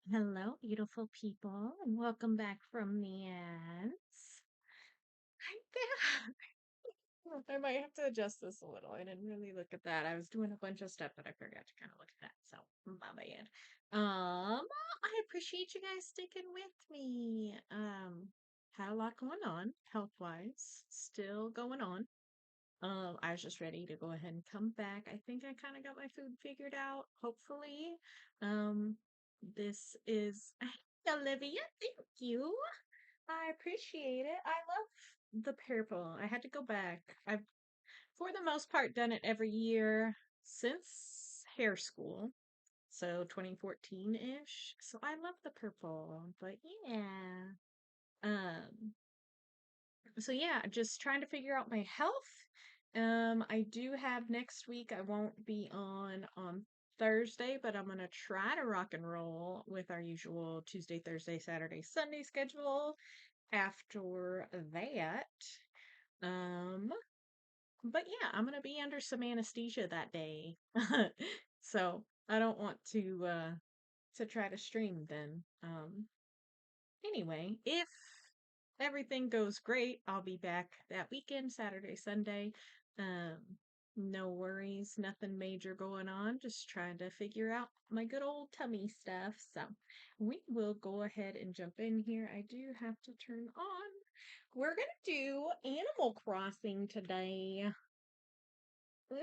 Hello, beautiful people, and welcome back from the ads. I'm back. I might have to adjust this a little. I didn't really look at that. I was doing a bunch of stuff, but I forgot to kind of look at that. So, my bad. I appreciate you guys sticking with me. Had a lot going on, health-wise, still going on. I was just ready to go ahead and come back. I think I kind of got my food figured out, hopefully. Um, this is Olivia. Thank you. I appreciate it. I love the purple. I had to go back. I've, for the most part, done it every year since hair school. So 2014-ish. So I love the purple. But yeah. So yeah, just trying to figure out my health. I do have next week. I won't be on Thursday, but I'm gonna try to rock and roll with our usual Tuesday, Thursday, Saturday, Sunday schedule after that. Um, but yeah, I'm gonna be under some anesthesia that day. So I don't want to try to stream then. Anyway, if everything goes great, I'll be back that weekend, Saturday, Sunday. Um, no worries, nothing major going on. Just trying to figure out my good old tummy stuff. So we will go ahead and jump in here. I do have to turn on. We're gonna do Animal Crossing today. Here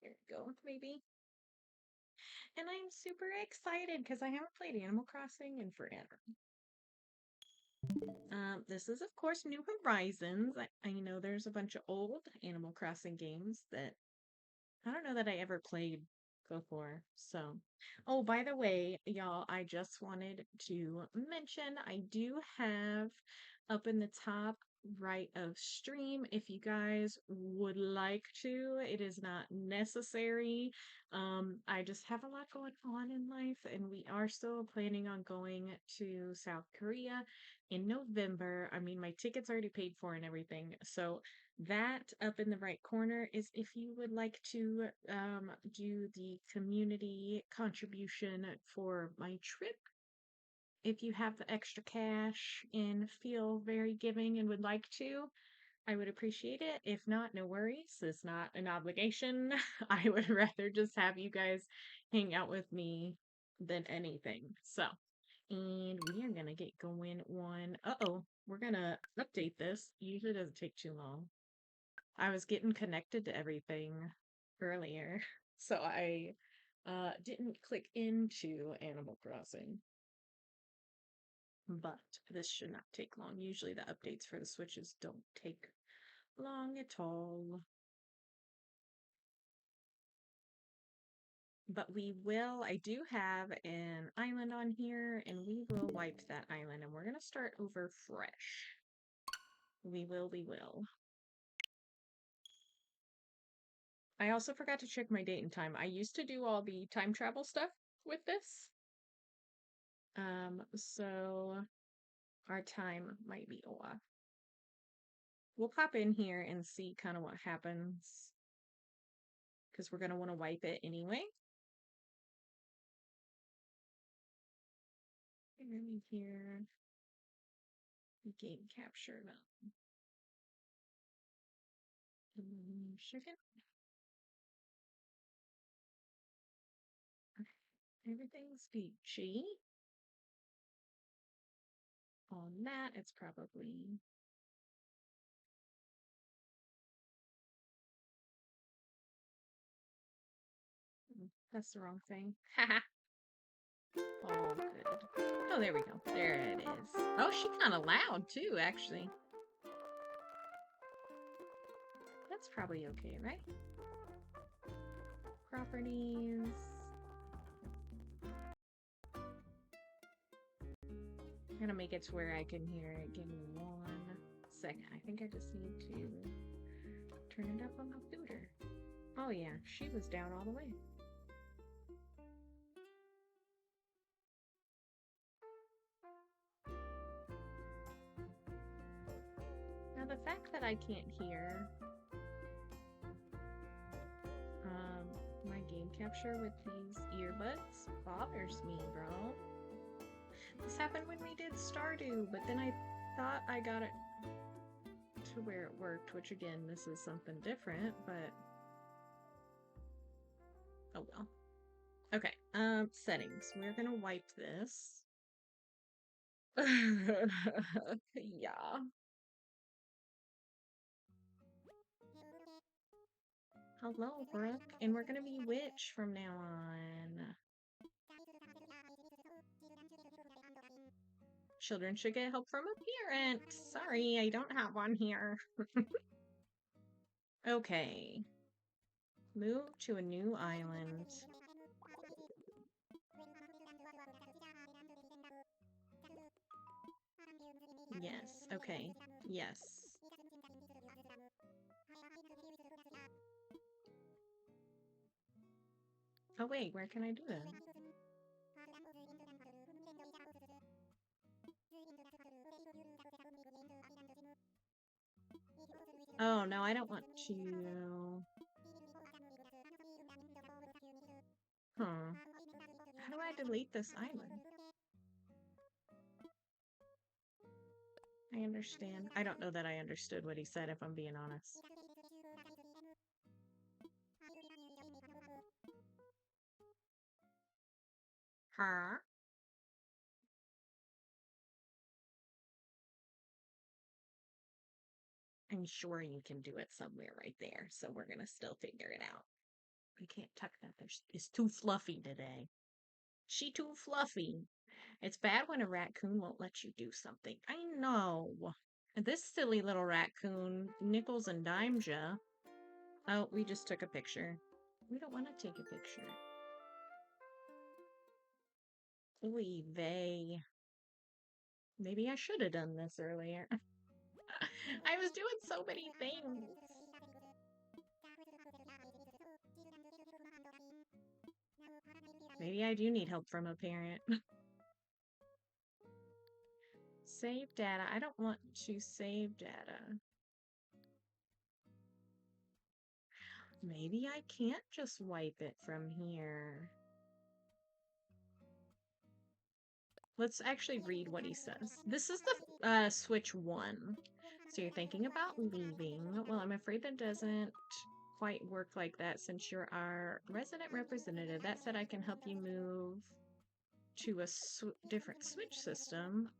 we go, maybe. And I'm super excited because I haven't played Animal Crossing in forever. This is, of course, New Horizons. I know there's a bunch of old Animal Crossing games that I don't know that I ever played before. So, oh, by the way, y'all, I just wanted to mention I do have up in the top right of stream if you guys would like to. It is not necessary. I just have a lot going on in life, and we are still planning on going to South Korea in November. I mean, my ticket's already paid for and everything. So, that up in the right corner is if you would like to do the community contribution for my trip. If you have the extra cash and feel very giving and would like to, I would appreciate it. If not, no worries. It's not an obligation. I would rather just have you guys hang out with me than anything. So, and we are gonna get going on. Uh-oh, we're gonna update this. Usually doesn't take too long. I was getting connected to everything earlier, so I didn't click into Animal Crossing. But this should not take long. Usually the updates for the Switches don't take long at all. But we will, I do have an island on here, and we will wipe that island, and we're going to start over fresh. We will. I also forgot to check my date and time. I used to do all the time travel stuff with this. So our time might be off. We'll pop in here and see kind of what happens because we're going to want to wipe it anyway. And then here, game capture now. Chicken. Everything's peachy. On that, it's probably that's the wrong thing. Haha. Oh, good. Oh, there we go. There it is. Oh, she's kind of loud too, actually. That's probably okay, right? Properties. I'm gonna make it to where I can hear it. Give me 1 second. I think I just need to turn it up on my computer. Oh yeah, she was down all the way. Now the fact that I can't hear my game capture with these earbuds bothers me, bro. happened when we did Stardew, but then I thought I got it to where it worked, which again, this is something different, but oh well. Okay, settings. We're gonna wipe this. Yeah. Hello, Brooke. And we're gonna be witch from now on. Children should get help from a parent. Sorry, I don't have one here. Okay. Move to a new island. Yes, okay. Yes. Oh wait, where can I do that? Oh, no, I don't want to. Huh. How do I delete this island? I understand. I don't know that I understood what he said, if I'm being honest. Huh? I'm sure you can do it somewhere right there, so we're gonna still figure it out. We can't tuck that. It's too fluffy today. She too fluffy. It's bad when a raccoon won't let you do something. I know. And this silly little raccoon, nickels and dimes ya. Oh, we just took a picture. We don't want to take a picture. Oy vey. Maybe I should have done this earlier. I was doing so many things. Maybe I do need help from a parent. Save data. I don't want to save data. Maybe I can't just wipe it from here. Let's actually read what he says. This is the Switch 1. So you're thinking about leaving. Well, I'm afraid that doesn't quite work like that since you're our resident representative. That said, I can help you move to a different Switch system.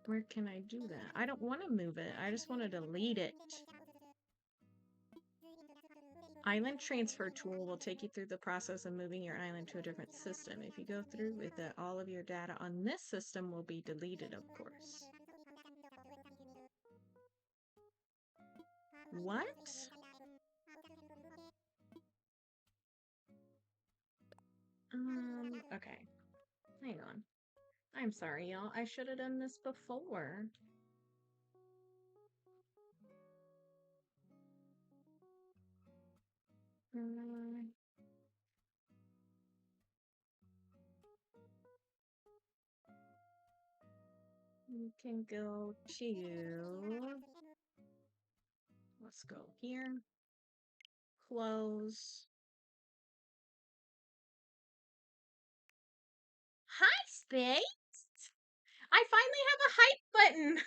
Where can I do that? I don't want to move it. I just want to delete it. Island transfer tool will take you through the process of moving your island to a different system. If you go through with it, all of your data on this system will be deleted, of course. What? Okay. Hang on. I'm sorry, y'all. I should have done this before. We can go to... Let's go here. Close. Hi, Space! I finally have a hype button!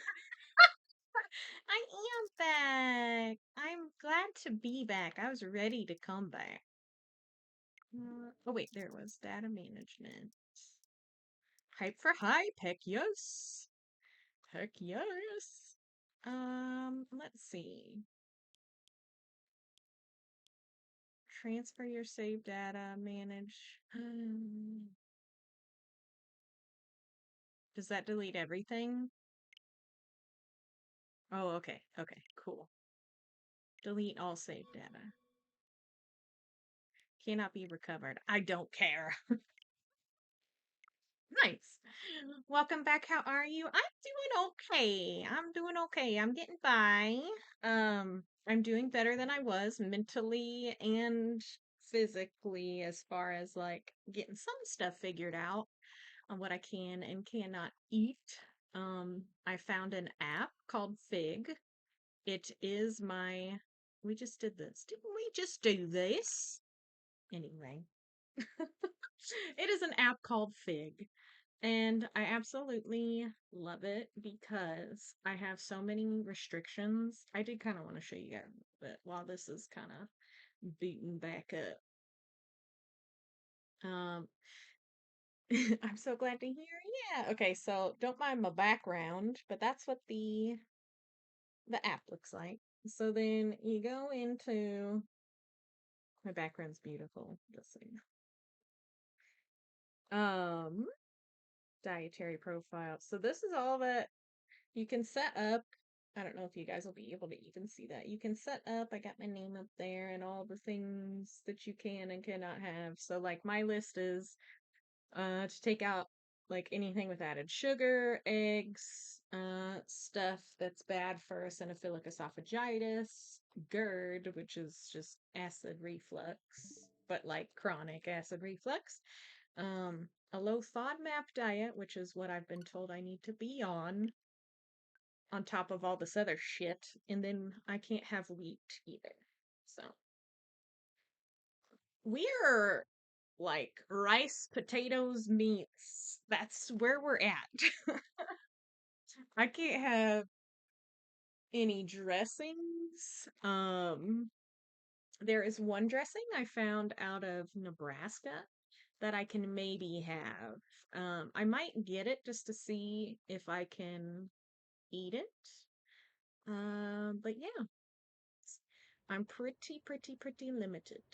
I am back! I'm glad to be back. I was ready to come back. Oh, wait, there it was. Data management. Hype for hype. Heck yes. Heck yes. Let's see. Transfer your save data, manage. Does that delete everything? Oh, okay. Okay, cool. Delete all save data. Cannot be recovered. I don't care. Nice. Welcome back. How are you? I'm doing okay. I'm doing okay. I'm getting by. I'm doing better than I was mentally and physically as far as like getting some stuff figured out on what I can and cannot eat. I found an app called Fig. It is my we just did this. Didn't we just do this? Anyway. It is an app called Fig. And I absolutely love it because I have so many restrictions. I did kind of want to show you guys, but while this is kind of beaten back up, um, I'm so glad to hear. Yeah. Okay. So don't mind my background, but that's what the app looks like. So then you go into my background's beautiful. Just so you know. Dietary profile. So this is all that you can set up. I don't know if you guys will be able to even see that. You can set up, I got my name up there and all the things that you can and cannot have. So like my list is to take out like anything with added sugar, eggs, stuff that's bad for eosinophilic esophagitis, GERD, which is just acid reflux, but like chronic acid reflux. A low FODMAP diet, which is what I've been told I need to be on top of all this other shit, and then I can't have wheat either. So we're like rice, potatoes, meats. That's where we're at. I can't have any dressings. There is one dressing I found out of Nebraska that I can maybe have. I might get it just to see if I can eat it. But yeah, I'm pretty limited.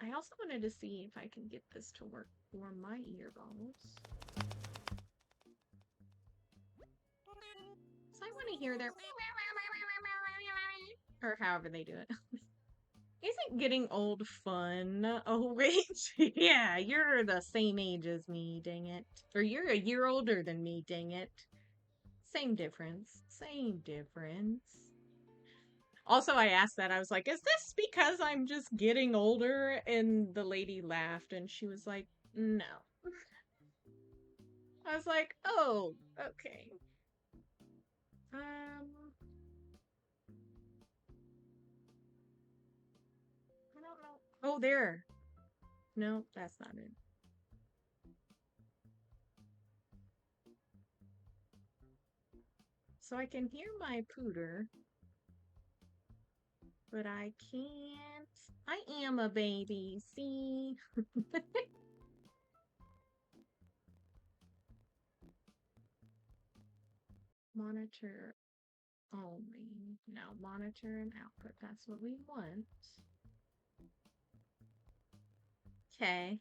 I also wanted to see if I can get this to work for my earballs. So I want to hear their or however they do it. Isn't getting old fun? Oh wait, yeah, you're the same age as me, dang it. Or you're a year older than me, dang it. Same difference. Same difference. Also, I asked that. I was like, is this because I'm just getting older? And the lady laughed and she was like, no. I was like, oh, okay. I don't know. Oh, there. No, that's not it. So I can hear my pooter, but I can't. I am a baby. See? Monitor only. No, monitor and output. That's what we want. Okay.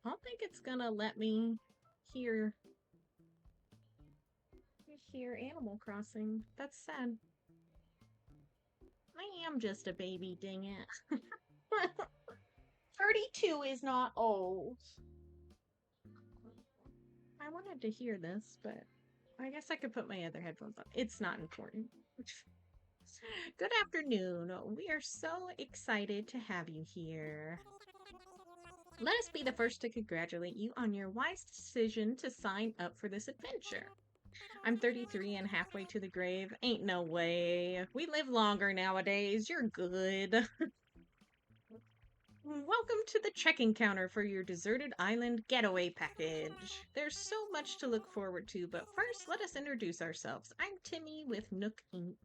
I don't think it's gonna let me hear hear Animal Crossing. That's sad. I am just a baby, dang it. 32 is not old. I wanted to hear this, but I guess I could put my other headphones on. It's not important. Good afternoon. We are so excited to have you here. Let us be the first to congratulate you on your wise decision to sign up for this adventure. I'm 33 and halfway to the grave. Ain't no way. We live longer nowadays. You're good. Welcome to the check-in counter for your deserted island getaway package. There's so much to look forward to, but first let us introduce ourselves. I'm Timmy with Nook Inc.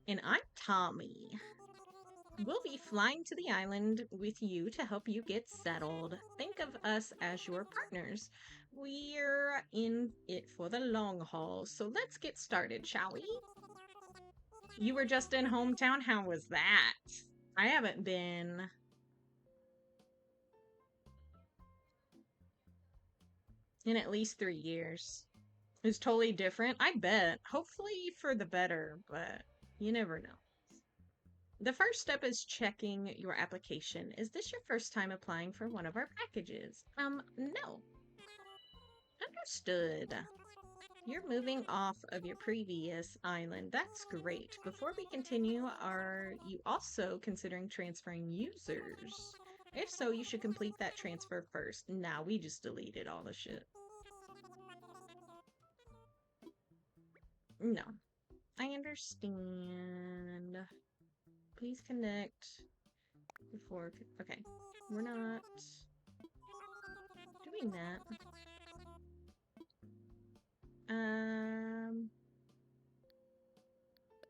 And I'm Tommy. We'll be flying to the island with you to help you get settled. Think of us as your partners. We're in it for the long haul, so let's get started, shall we? You were just in hometown. How was that? I haven't been in at least 3 years. It's totally different. I bet. Hopefully for the better, but you never know. The first step is checking your application. Is this your first time applying for one of our packages? No. Understood. You're moving off of your previous island. That's great. Before we continue, are you also considering transferring users? If so, you should complete that transfer first. Nah, we just deleted all the shit. No, I understand. Please connect before. Okay, we're not doing that.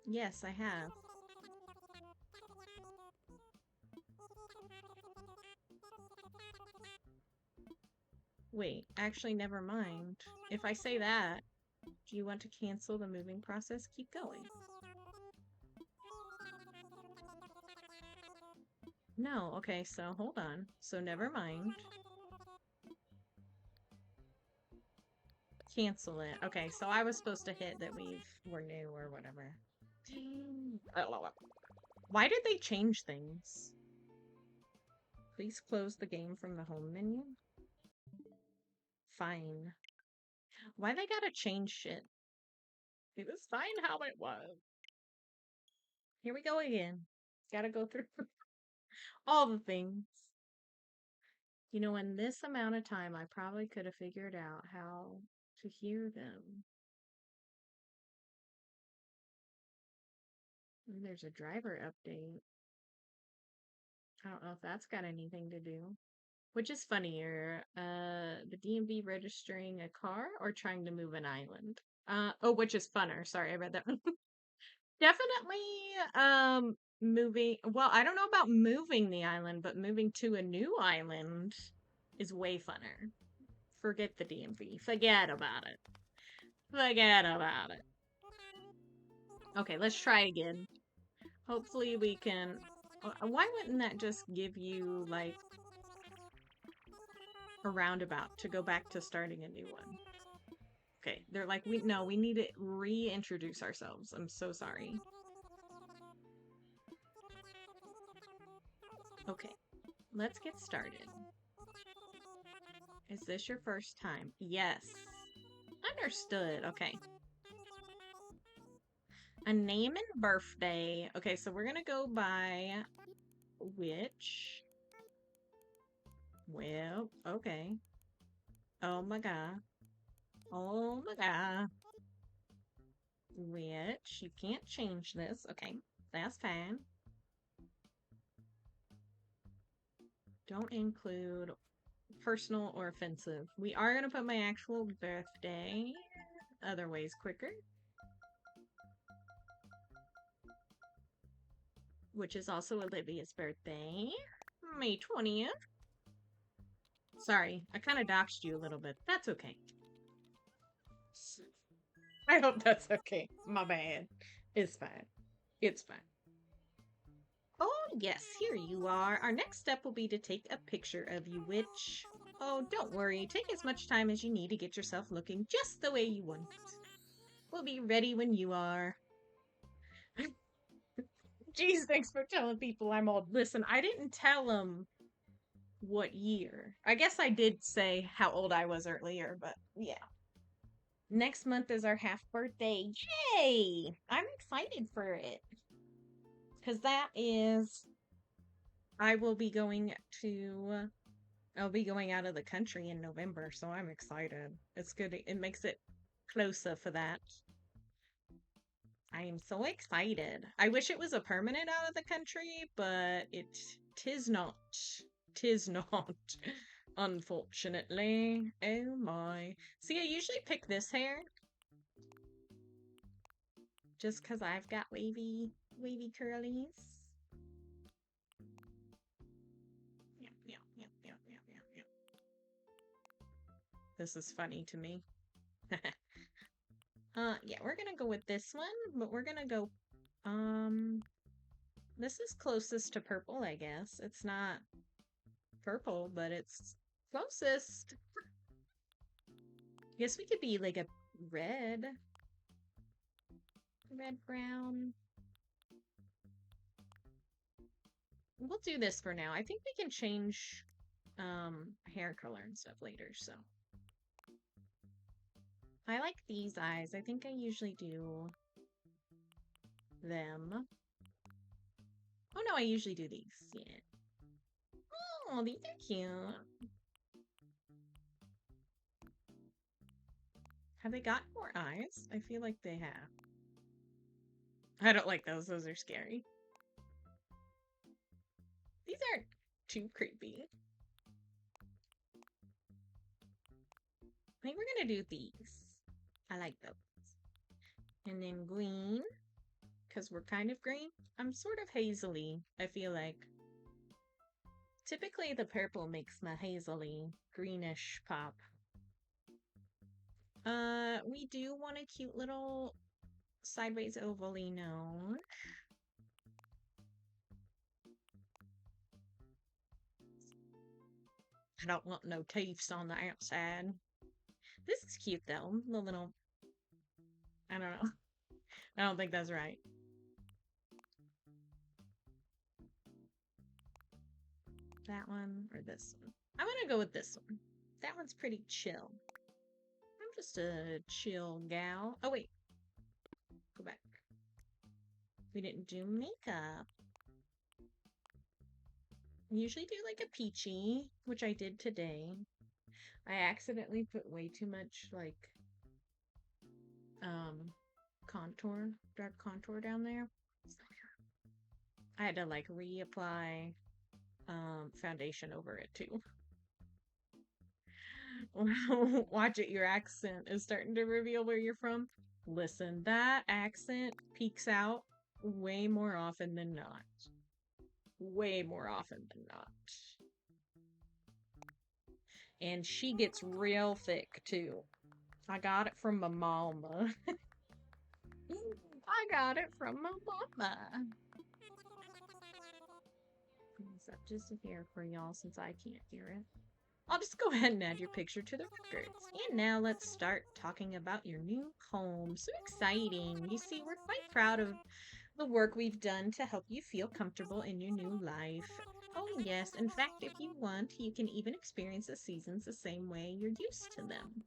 Yes, I have. Wait, actually, never mind. If I say that, do you want to cancel the moving process? Keep going. No, okay, so hold on. So never mind. Cancel it. Okay, so I was supposed to hit that we're new or whatever. Why did they change things? Please close the game from the home menu. Fine. Why they gotta change shit? It was fine how it was. Here we go again. Gotta go through all the things. You know, in this amount of time, I probably could have figured out how to hear them. And there's a driver update. I don't know if that's got anything to do. Which is funnier, the DMV registering a car or trying to move an island? Oh, which is funner. Sorry, I read that one. Definitely, moving. Well, I don't know about moving the island, but moving to a new island is way funner. Forget the DMV. Forget about it. Forget about it. Okay, let's try again. Hopefully we can. Why wouldn't that just give you like a roundabout to go back to starting a new one? Okay, they're like, we need to reintroduce ourselves. I'm so sorry. Okay, let's get started. Is this your first time? Yes. Understood. Okay. A name and birthday. Okay, so we're gonna go by which. Well, okay. Oh my god. Oh my god. Which you can't change this. Okay, that's fine. Don't include personal or offensive. We are gonna put my actual birthday. Other ways quicker. Which is also Olivia's birthday. May 20th. Sorry, I kind of doxed you a little bit. That's okay. I hope that's okay. My bad. It's fine. It's fine. Oh, yes, here you are. Our next step will be to take a picture of you, which... Oh, don't worry. Take as much time as you need to get yourself looking just the way you want. We'll be ready when you are. Jeez, thanks for telling people I'm old. Listen, I didn't tell them what year. I guess I did say how old I was earlier, but yeah. Next month is our half birthday. Yay! I'm excited for it. Because that is, I will be going to, I'll be going out of the country in November, so I'm excited. It's good. It makes it closer for that. I am so excited. I wish it was a permanent out of the country, but tis not. Tis not. Unfortunately. Oh my. See, I usually pick this hair just because I've got wavy curlies. Yep, yep, yep, yep, yep, yep, yep. This is funny to me. Yeah, we're gonna go with this one, but we're gonna go, um, this is closest to purple, I guess. It's not purple, but it's closest. I guess we could be like a red, brown. We'll do this for now. I think we can change hair color and stuff later, so. I like these eyes. I think I usually do them. Oh no, I usually do these. Yeah. Oh, these are cute. Have they got more eyes? I feel like they have. I don't like those. Those are scary. These aren't too creepy. I think we're gonna do these. I like those. And then green, because we're kind of green. I'm sort of hazily, I feel like. Typically the purple makes my hazily greenish pop. We do want a cute little sideways ovally nose. I don't want no teeths on the outside. This is cute though. The little, I don't know. I don't think that's right. That one or this one? I'm gonna go with this one. That one's pretty chill. I'm just a chill gal. Oh wait, go back. We didn't do makeup. I usually do like a peachy, which I did today. I accidentally put way too much like contour, dark contour down there. I had to like reapply foundation over it too. Watch it, your accent is starting to reveal where you're from. Listen, that accent peeks out way more often than not. Way more often than not. And she gets real thick too. I got it from my mama. I got it from my mama. Up just here for y'all since I can't hear it. I'll just go ahead and add your picture to the records. And now let's start talking about your new home. So exciting. You see, we're quite proud of the work we've done to help you feel comfortable in your new life. Oh yes, in fact, if you want, you can even experience the seasons the same way you're used to them.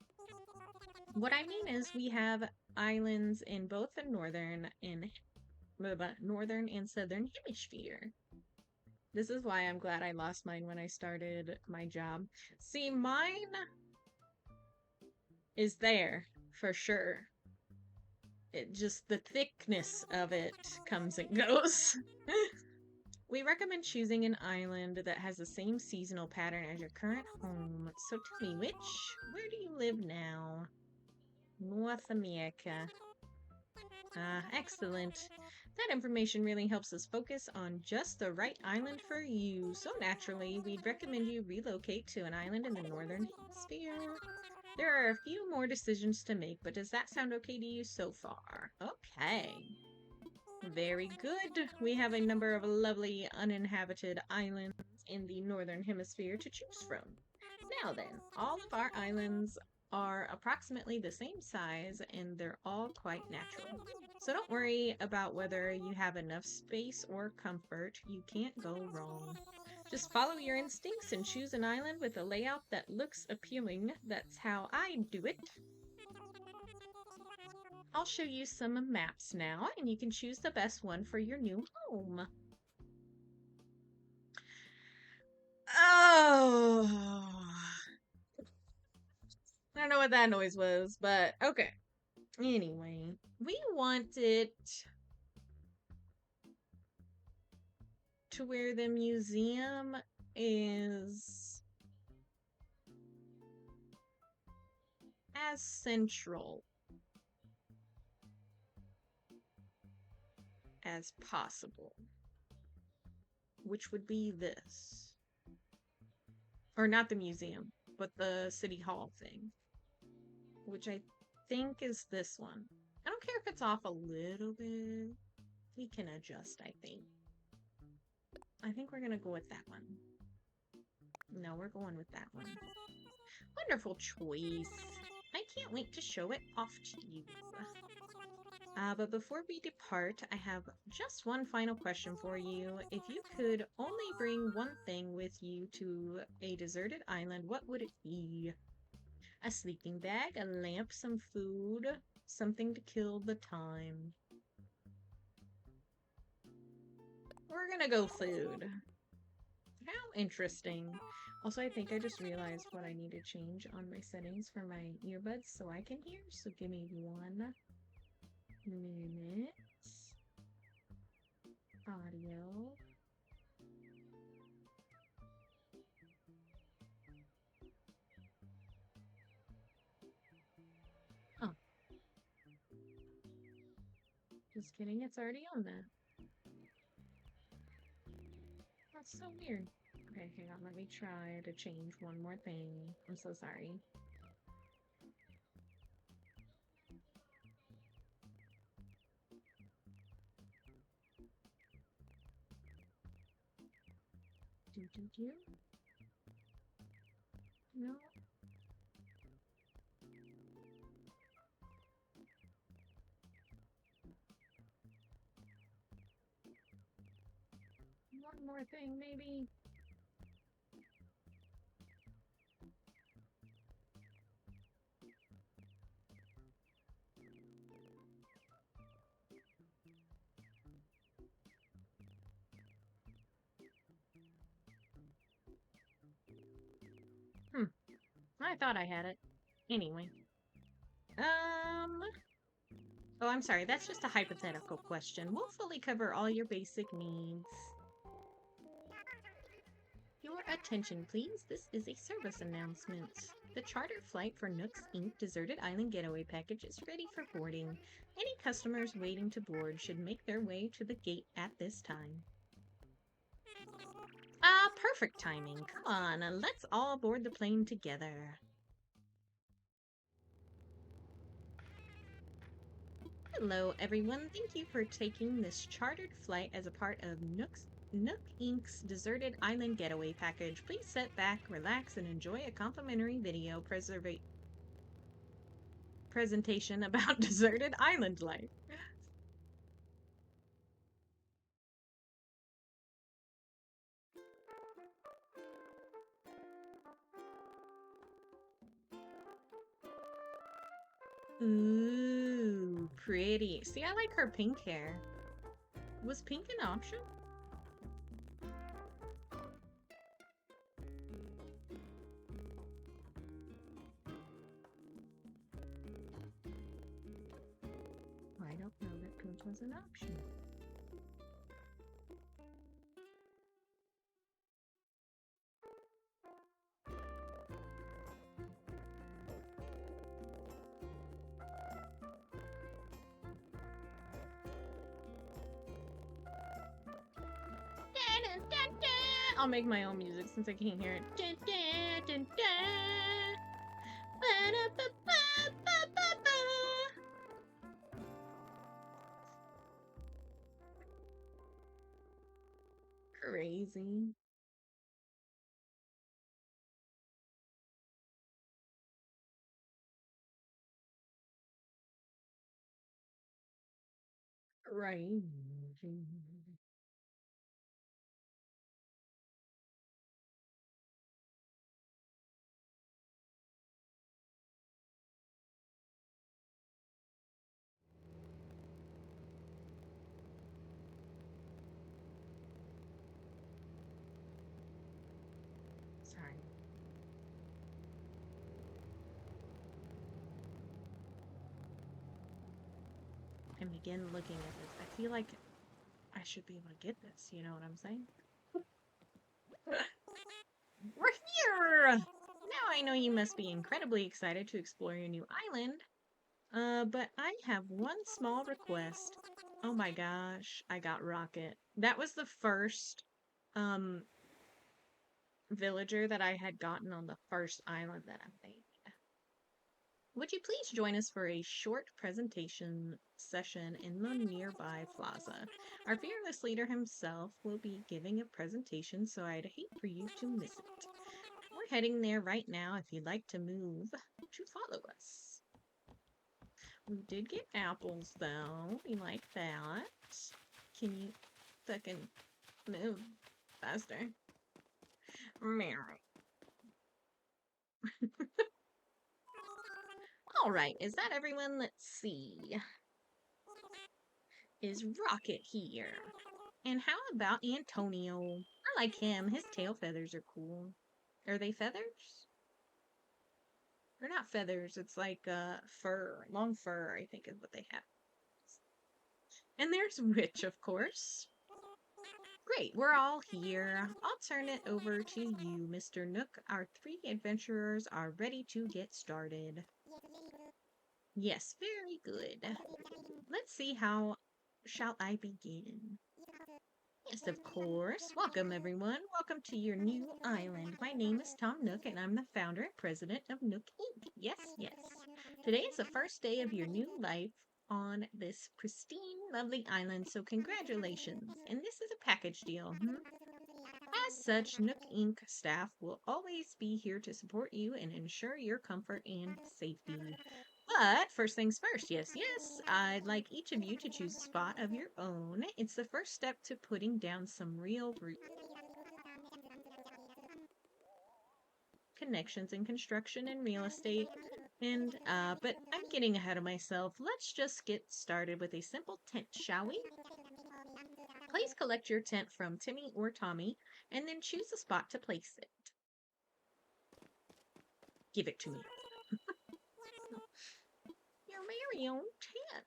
What I mean is we have islands in both the northern and southern hemisphere. This is why I'm glad I lost mine when I started my job. See, mine is there for sure. It just, the thickness of it comes and goes. We recommend choosing an island that has the same seasonal pattern as your current home. So tell me, where do you live now? North America. Excellent. That information really helps us focus on just the right island for you. So naturally, we'd recommend you relocate to an island in the northern hemisphere. There are a few more decisions to make, but does that sound okay to you so far? Okay. Very good. We have a number of lovely uninhabited islands in the northern hemisphere to choose from. Now then, all of our islands are approximately the same size and they're all quite natural. So don't worry about whether you have enough space or comfort. You can't go wrong. Just follow your instincts and choose an island with a layout that looks appealing. That's how I do it. I'll show you some maps now, and you can choose the best one for your new home. Oh, I don't know what that noise was, but okay. Anyway, we want it to where the museum is as central as possible, which would be this. Or not the museum, but the city hall thing, which I think is this one. I don't care if it's off a little bit. We can adjust, I think. I think we're gonna go with that one. No, we're going with that one. Wonderful choice. I can't wait to show it off to you. But before we depart, I have just one final question for you. If you could only bring one thing with you to a deserted island, what would it be? A sleeping bag, a lamp, some food, something to kill the time. We're gonna go food. How interesting. Also, I think I just realized what I need to change on my settings for my earbuds so I can hear. So give me 1 minute. Audio. Just kidding, it's already on that. That's so weird. Okay, hang on, let me try to change one more thing. I'm so sorry. Do. No. One more thing, maybe. Hmm. I thought I had it. Anyway. Oh, I'm sorry. That's just a hypothetical question. We'll fully cover all your basic needs. Your attention, please. This is a service announcement. The charter flight for Nooks Inc. Deserted Island Getaway Package is ready for boarding. Any customers waiting to board should make their way to the gate at this time. Perfect timing. Come on, let's all board the plane together. Hello, everyone. Thank you for taking this chartered flight as a part of Nook Inc.'s Deserted Island Getaway Package. Please sit back, relax, and enjoy a complimentary video presentation about deserted island life. Ooh, pretty. See, I like her pink hair. Was pink an option? I don't know that pink was an option. I'll make my own music since I can't hear it. Crazy. Right. Sorry. I'm again looking at this. I feel like I should be able to get this. You know what I'm saying? We're here! Now I know you must be incredibly excited to explore your new island. But I have one small request. Oh my gosh, I got Rocket. That was the first, um, villager that I had gotten on the first island that I made. Would you please join us for a short presentation session in the nearby plaza? Our fearless leader himself will be giving a presentation, so I'd hate for you to miss it. We're heading there right now if you'd like to move to follow us. We did get apples, though. We like that. Can you fucking move faster? Meow. All right, is that everyone? Let's see. Is Rocket here? And how about Antonio? I like him. His tail feathers are cool. Are they feathers? They're not feathers. It's like fur. Long fur, I think is what they have. And there's Rich, of course. Great, we're all here. I'll turn it over to you, Mr. Nook. Our three adventurers are ready to get started. Yes, very good. Let's see how shall I begin? Yes, of course. Welcome, everyone. Welcome to your new island. My name is Tom Nook, and I'm the founder and president of Nook Inc. Yes, yes. Today is the first day of your new life on this pristine, lovely island, so congratulations. And this is a package deal. As such, Nook Inc. staff will always be here to support you and ensure your comfort and safety. But first things first, yes, I'd like each of you to choose a spot of your own. It's the first step to putting down some real root connections in construction and real estate. And, but I'm getting ahead of myself. Let's just get started with a simple tent, shall we? Please collect your tent from Timmy or Tommy, and then choose a spot to place it. Give it to me. Your very own tent.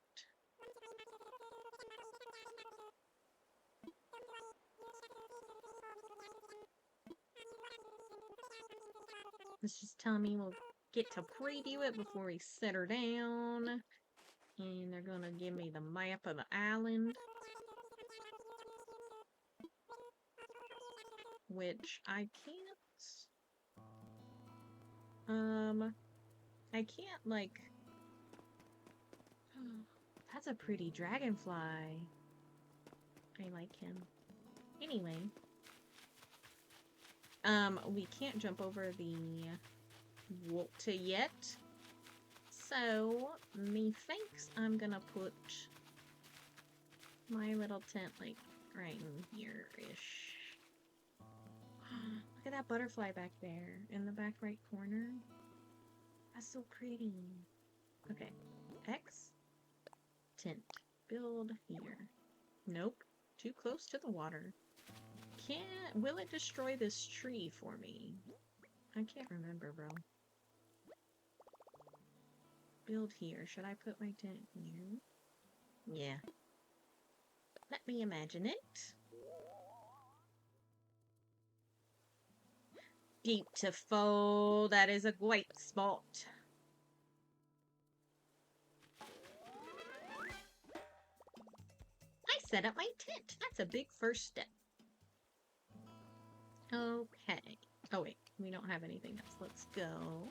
This is Tommy. We'll get to preview it before we set her down. And they're going to give me the map of the island. Which I can't, like... That's a pretty dragonfly. I like him. Anyway. We can't jump over the water yet. So, methinks I'm gonna put my little tent, like, right in here-ish. Look at that butterfly back there in the back right corner. That's so pretty. Okay. X. Tent. Build here. Nope. Too close to the water. Will it destroy this tree for me? I can't remember, bro. Build here. Should I put my tent here? Yeah. Let me imagine it. Beautiful. That is a great spot. I set up my tent. That's a big first step. Okay. Oh, wait. We don't have anything else. Let's go.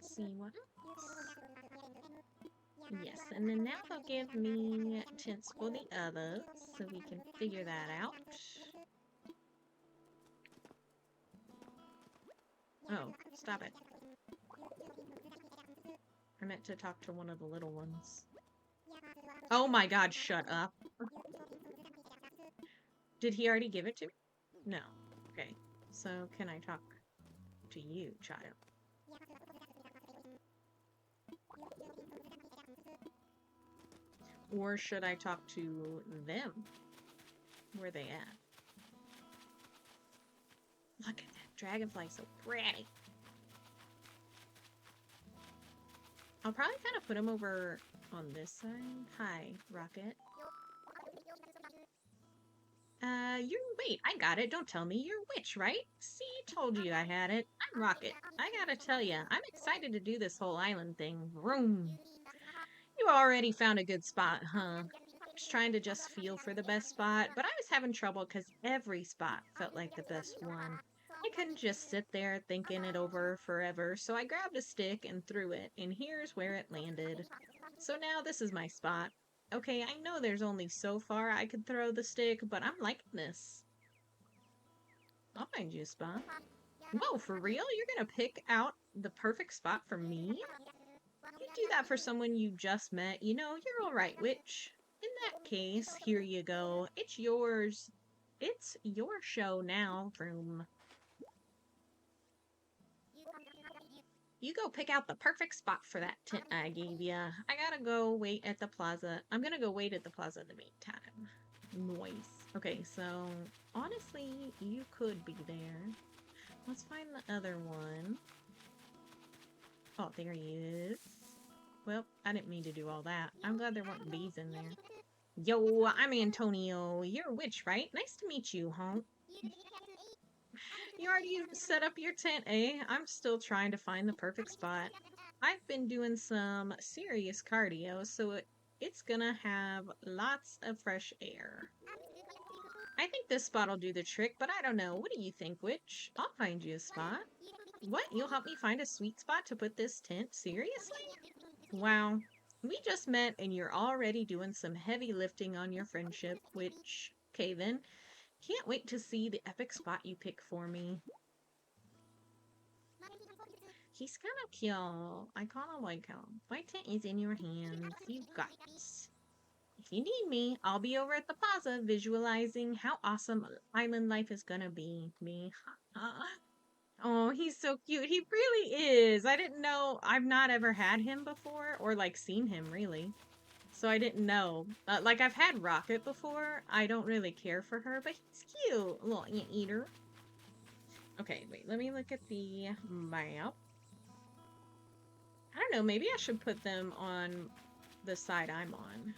See what else? Yes, and then now they'll give me tents for the others, so we can figure that out. Oh, stop it. I meant to talk to one of the little ones. Oh my god, shut up. Did he already give it to me? No. Okay. So, can I talk to you, child? Or should I talk to them? Where are they at? Look at that dragonfly, so pretty. I'll probably kind of put him over on this side. Hi, Rocket. Wait, I got it. Don't tell me. You're a witch, right? See, told you I had it. I'm Rocket. I gotta tell you, I'm excited to do this whole island thing. Vroom. You already found a good spot, huh? I was trying to just feel for the best spot, but I was having trouble because every spot felt like the best one. I couldn't just sit there thinking it over forever, so I grabbed a stick and threw it, and here's where it landed. So now this is my spot. Okay, I know there's only so far I could throw the stick, but I'm liking this. I'll find you a spot. Whoa, for real? You're gonna pick out the perfect spot for me? You do that for someone you just met. You know, you're alright, witch. In that case, here you go. It's yours. It's your show now, Vroom. You go pick out the perfect spot for that tent I gave ya. I gotta go wait at the plaza. I'm gonna go wait at the plaza in the meantime. Noise. Okay, so honestly, you could be there. Let's find the other one. Oh, there he is. Well, I didn't mean to do all that. I'm glad there weren't bees in there. Yo, I'm Antonio. You're a witch, right? Nice to meet you, huh? You already set up your tent, eh? I'm still trying to find the perfect spot. I've been doing some serious cardio, so it's gonna have lots of fresh air. I think this spot'll do the trick, but I don't know. What do you think, Witch? I'll find you a spot. What? You'll help me find a sweet spot to put this tent? Seriously? Wow. We just met and you're already doing some heavy lifting on your friendship, which, okay then. Can't wait to see the epic spot you pick for me. He's kind of cute. I kind of like him. My tent is in your hands. You got this. If you need me, I'll be over at the plaza visualizing how awesome island life is gonna be. Me. Oh, he's so cute. He really is. I didn't know. I've not ever had him before or like seen him really. So I didn't know. Like I've had Rocket before. I don't really care for her, but he's cute. Little anteater. Okay, wait. Let me look at the map. I don't know. Maybe I should put them on the side I'm on.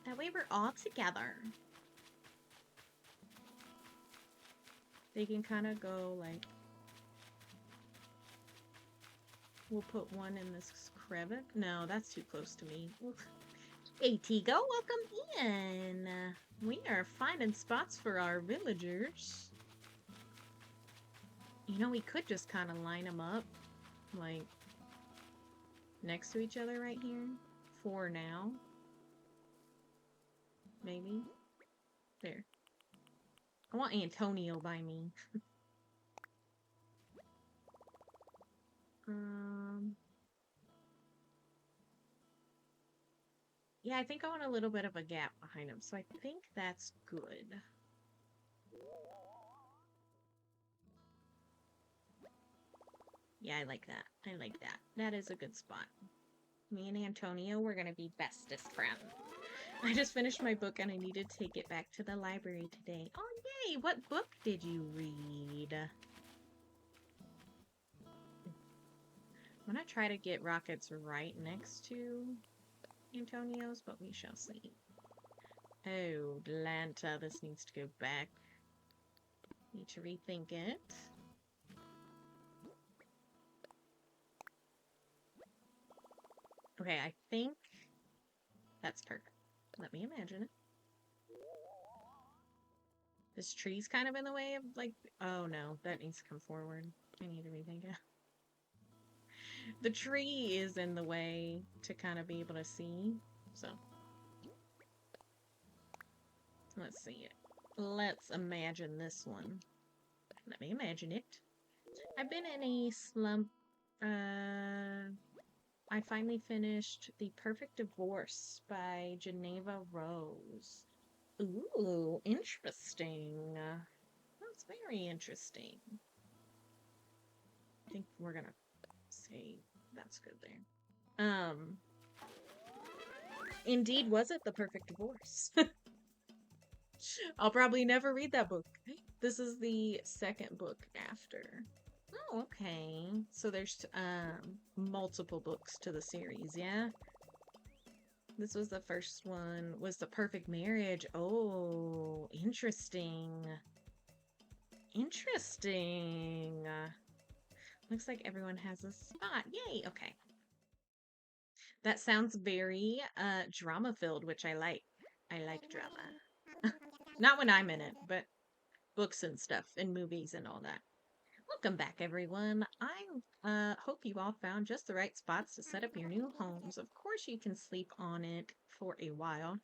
That way we're all together. They can kind of go like... We'll put one in this crevice. No, that's too close to me. Hey, Tigo, welcome in. We are finding spots for our villagers. You know, we could just kind of line them up, like, next to each other right here. For now. Maybe. There. I want Antonio by me. Yeah, I think I want a little bit of a gap behind him, so I think that's good. Yeah, I like that. I like that. That is a good spot. Me and Antonio, we're gonna be bestest friends. I just finished my book and I need to take it back to the library today. Oh, yay! What book did you read? I'm gonna try to get Rockets right next to Antonio's, but we shall see. Oh, Atlanta, this needs to go back. Need to rethink it. Okay, I think that's perfect. Let me imagine it. This tree's kind of in the way of, like... Oh, no. That needs to come forward. I need to rethink it. The tree is in the way to kind of be able to see. So. Let's see it. Let's imagine this one. Let me imagine it. I've been in a slump. I finally finished The Perfect Divorce by Geneva Rose. Ooh, interesting. That's very interesting. I think we're gonna say that's good there. Indeed, was it The Perfect Divorce? I'll probably never read that book. This is the second book after. Oh, okay. So there's multiple books to the series, yeah? This was the first one, was The Perfect Marriage. Oh, interesting. Interesting. Looks like everyone has a spot. Yay, okay. That sounds very drama-filled, which I like. I like drama. Not when I'm in it, but books and stuff, and movies and all that. Welcome back, everyone. I hope you all found just the right spots to set up your new homes. Of course, you can sleep on it for a while.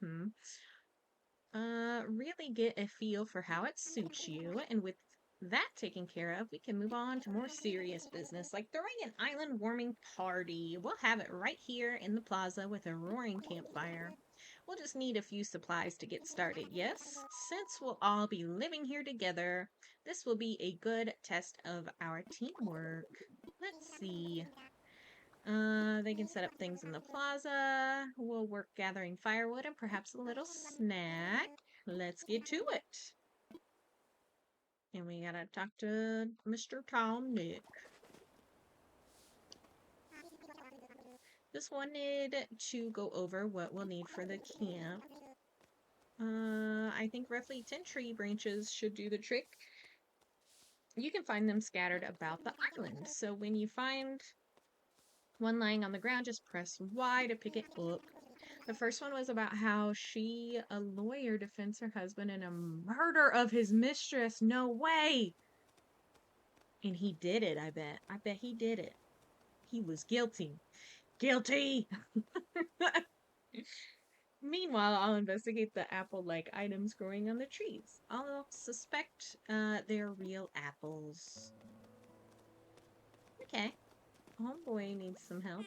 Really get a feel for how it suits you, and with that taken care of, we can move on to more serious business, like throwing an island warming party. We'll have it right here in the plaza with a roaring campfire. We'll just need a few supplies to get started, yes? Since we'll all be living here together, this will be a good test of our teamwork. Let's see. They can set up things in the plaza. We'll work gathering firewood and perhaps a little snack. Let's get to it. And we gotta talk to Mr. Tom Nick. Just wanted to go over what we'll need for the camp. I think roughly 10 tree branches should do the trick. you can find them scattered about the island. So when you find one lying on the ground, just press Y to pick it up. The first one was about how she, a lawyer, defends her husband in a murder of his mistress. No way! And he did it, I bet. I bet he did it. He was guilty. Guilty! Meanwhile, I'll investigate the apple-like items growing on the trees. I'll suspect they're real apples. Okay. Homeboy needs some help.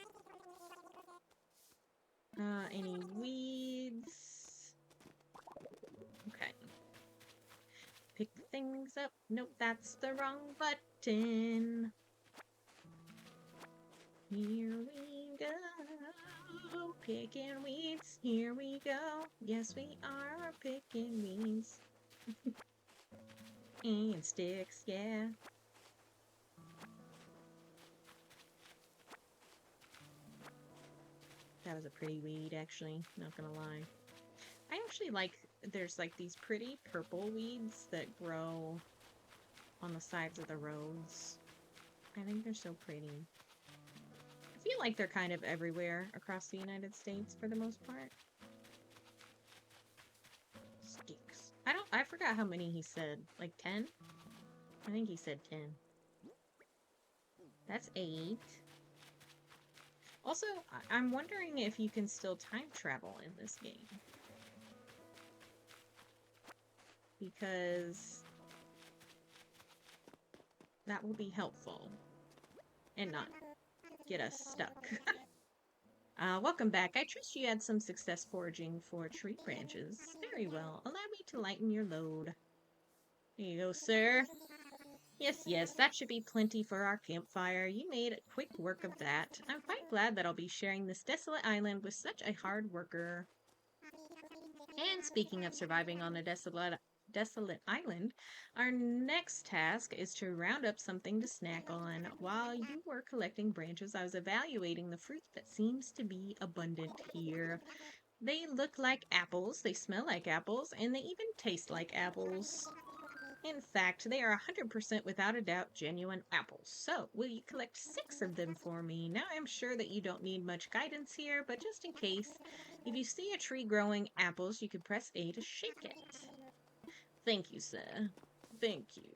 Any weeds? Okay. Pick things up. Nope, that's the wrong button. Here we go. Picking weeds. Here we go. Yes, we are picking weeds. And sticks, yeah. That was a pretty weed, actually. Not gonna lie. I actually like, there's like these pretty purple weeds that grow on the sides of the roads. I think they're so pretty. I feel like they're kind of everywhere across the United States for the most part. Sticks. I forgot how many he said. Like 10? I think he said 10. That's 8. Also, I'm wondering if you can still time travel in this game. Because that will be helpful. And not get us stuck. Welcome back. I trust you had some success foraging for tree branches. Very well. Allow me to lighten your load. Here you go, sir. Yes, yes, that should be plenty for our campfire. You made quick work of that. I'm quite glad that I'll be sharing this desolate island with such a hard worker. And speaking of surviving on a desolate island, our next task is to round up something to snack on. While you were collecting branches, I was evaluating the fruit that seems to be abundant here. They look like apples, they smell like apples, and they even taste like apples. In fact, they are 100% without a doubt genuine apples. So, will you collect 6 of them for me? Now, I'm sure that you don't need much guidance here, but just in case, if you see a tree growing apples, you can press A to shake it. Thank you, sir. Thank you.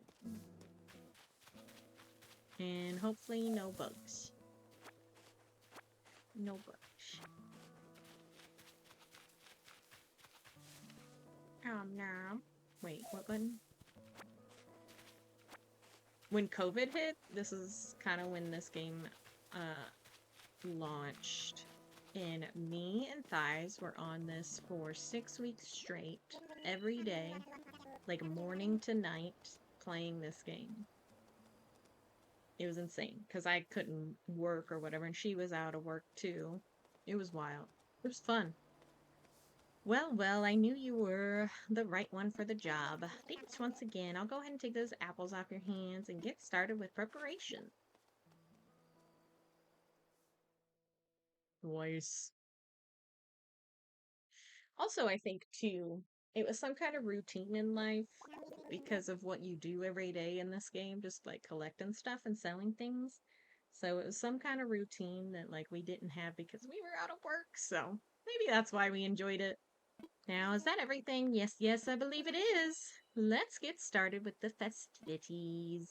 And hopefully no bugs. No bugs. Nom. Wait, what button? When COVID hit, this is kind of when this game launched. And me and Thighs were on this for 6 weeks straight, every day, like morning to night, playing this game. It was insane because I couldn't work or whatever, and she was out of work too. It was wild. It was fun. Well, well, I knew you were the right one for the job. Thanks once again. I'll go ahead and take those apples off your hands and get started with preparation. Voice. Also, I think too, it was some kind of routine in life because of what you do every day in this game, just like collecting stuff and selling things. So it was some kind of routine that like we didn't have because we were out of work. So maybe that's why we enjoyed it. Now, is that everything? Yes, yes, I believe it is. Let's get started with the festivities.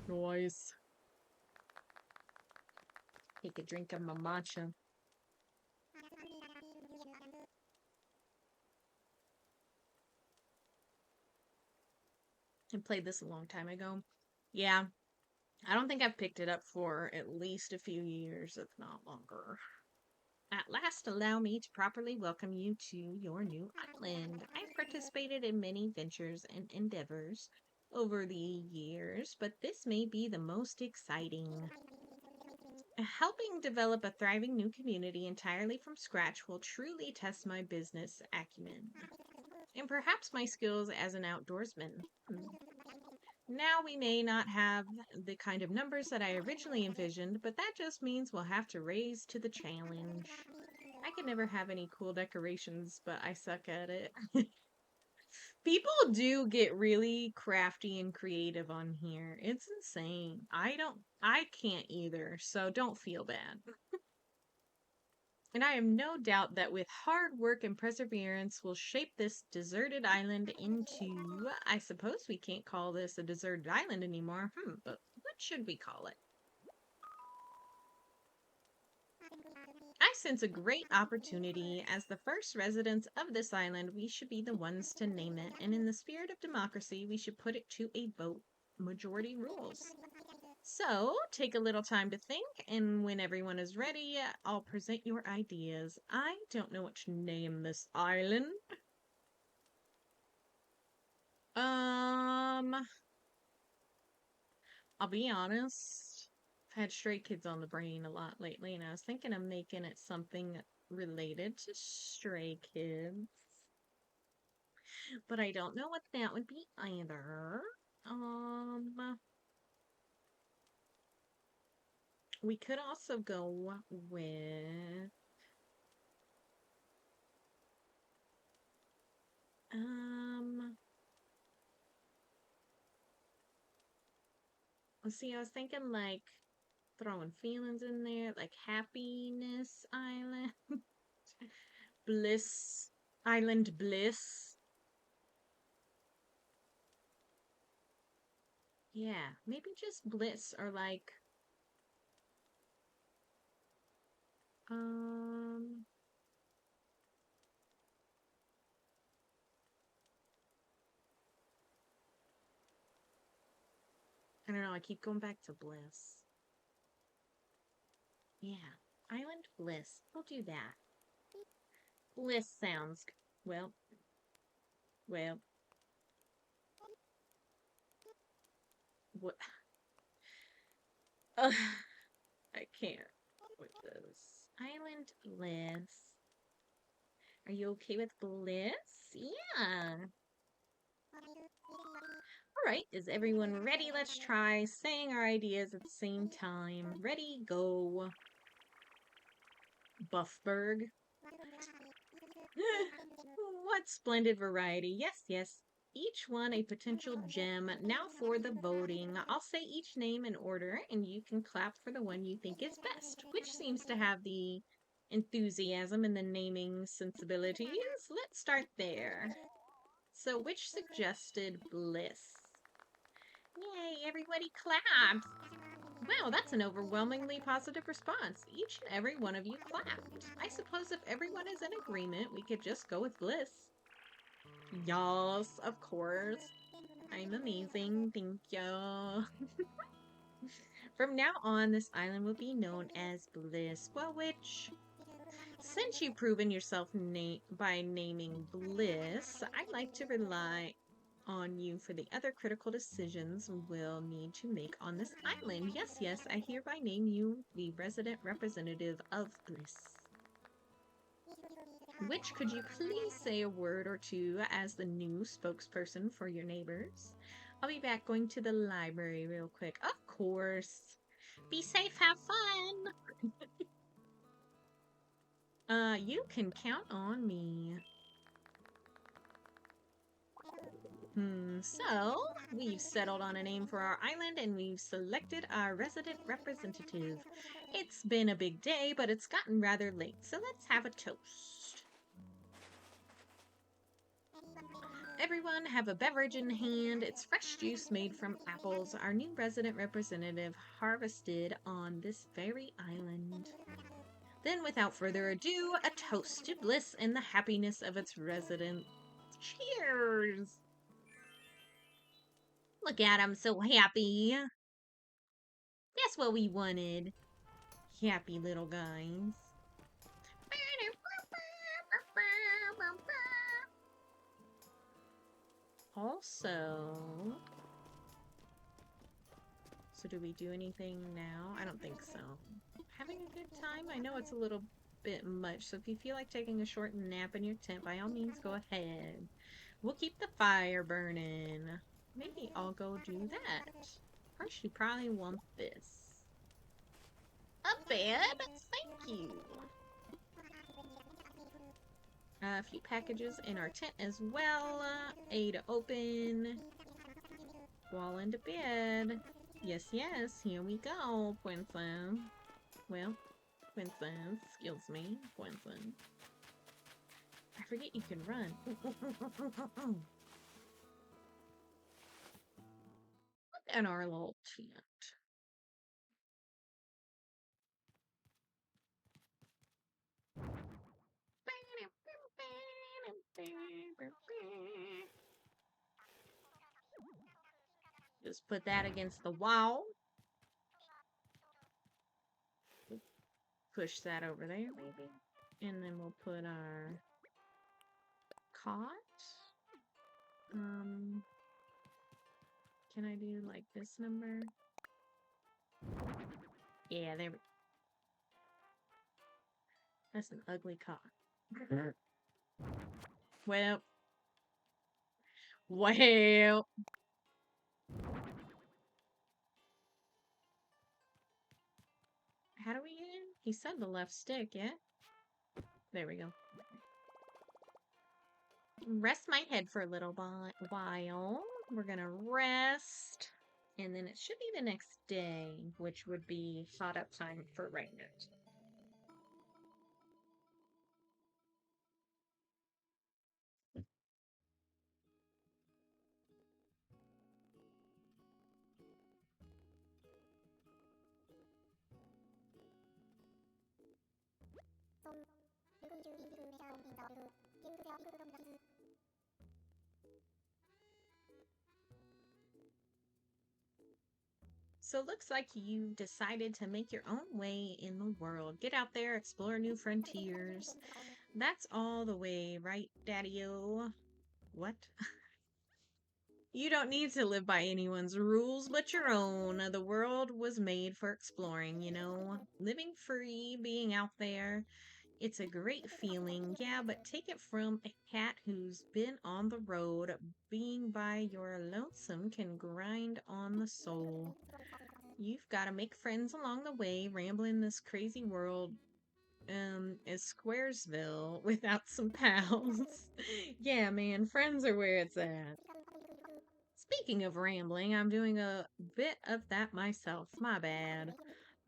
Noise. Take a drink of my matcha. I played this a long time ago. Yeah, I don't think I've picked it up for at least a few years, if not longer. At last, allow me to properly welcome you to your new island. I've participated in many ventures and endeavors over the years, but this may be the most exciting. Helping develop a thriving new community entirely from scratch will truly test my business acumen and perhaps my skills as an outdoorsman. Now we may not have the kind of numbers that I originally envisioned, but that just means we'll have to raise to the challenge. I could never have any cool decorations, but I suck at it. People do get really crafty and creative on here. It's insane. I can't either, so don't feel bad. And I have no doubt that with hard work and perseverance, we'll shape this deserted island into. I suppose we can't call this a deserted island anymore. But what should we call it? I sense a great opportunity. As the first residents of this island, we should be the ones to name it. And in the spirit of democracy, we should put it to a vote. Majority rules. So, take a little time to think, and when everyone is ready, I'll present your ideas. I don't know what to name this island. Um, I'll be honest. I've had Stray Kids on the brain a lot lately, and I was thinking of making it something related to Stray Kids. But I don't know what that would be either. Um, we could also go with um let's see, I was thinking like throwing feelings in there, like Happiness Island, Bliss Island Bliss. Yeah, maybe just Bliss or like um I don't know, I keep going back to Bliss. Yeah, Island Bliss. We'll do that. Bliss sounds well, well, what? Ugh, I can't with this. Island Bliss. Are you okay with Bliss? Yeah. All right, is everyone ready? Let's try saying our ideas at the same time. Ready, go. Buffberg. What splendid variety. Yes, yes. Each one a potential gem. Now for the voting. I'll say each name in order, and you can clap for the one you think is best, which seems to have the enthusiasm and the naming sensibilities. Let's start there. So, which suggested Bliss? Yay, everybody claps! Wow, that's an overwhelmingly positive response. Each and every one of you clapped. I suppose if everyone is in agreement, we could just go with Bliss. Yes, of course. I'm amazing, thank you. From now on, this island will be known as Bliss. Well, which, since you've proven yourself by naming Bliss, I'd like to rely on you for the other critical decisions we'll need to make on this island. Yes, yes, I hereby name you the resident representative of Bliss. Which could you please say a word or two as the new spokesperson for your neighbors? I'll be back going to the library real quick. Of course. Be safe, have fun. You can count on me. So we've settled on a name for our island and we've selected our resident representative. It's been a big day, but it's gotten rather late, so let's have a toast. Everyone have a beverage in hand. It's fresh juice made from apples our new resident representative harvested on this very island. Then, without further ado, a toast to Bliss and the happiness of its residents. Cheers! Look at him, so happy. That's what we wanted. Happy little guys. Also, so do we do anything now? I don't think so. Having a good time? I know it's a little bit much, so if you feel like taking a short nap in your tent, by all means, go ahead. We'll keep the fire burning. Maybe I'll go do that. First, you probably want this. A bed? Thank you. A few packages in our tent as well. A to open. Fall into bed. Yes, yes, here we go, Princess. Well, Princess, excuse me, Princess. I forget you can run. Look at our little tent. Just put that against the wall. Push that over there, maybe. And then we'll put our cot. Can I do like this number? Yeah, there we go. That's an ugly cot. Well, well. How do we get in? He said the left stick, yeah? There we go. Rest my head for a little while. We're gonna rest. And then it should be the next day, which would be hot up time for Raymond. So it looks like you decided to make your own way in the world. Get out there, explore new frontiers. That's all the way, right, Daddy-o? What? You don't need to live by anyone's rules but your own. The world was made for exploring, you know? Living free, being out there. It's a great feeling, yeah, but take it from a cat who's been on the road. Being by your lonesome can grind on the soul. You've got to make friends along the way, rambling this crazy world is Squaresville without some pals. Yeah, man, friends are where it's at. Speaking of rambling, I'm doing a bit of that myself. My bad.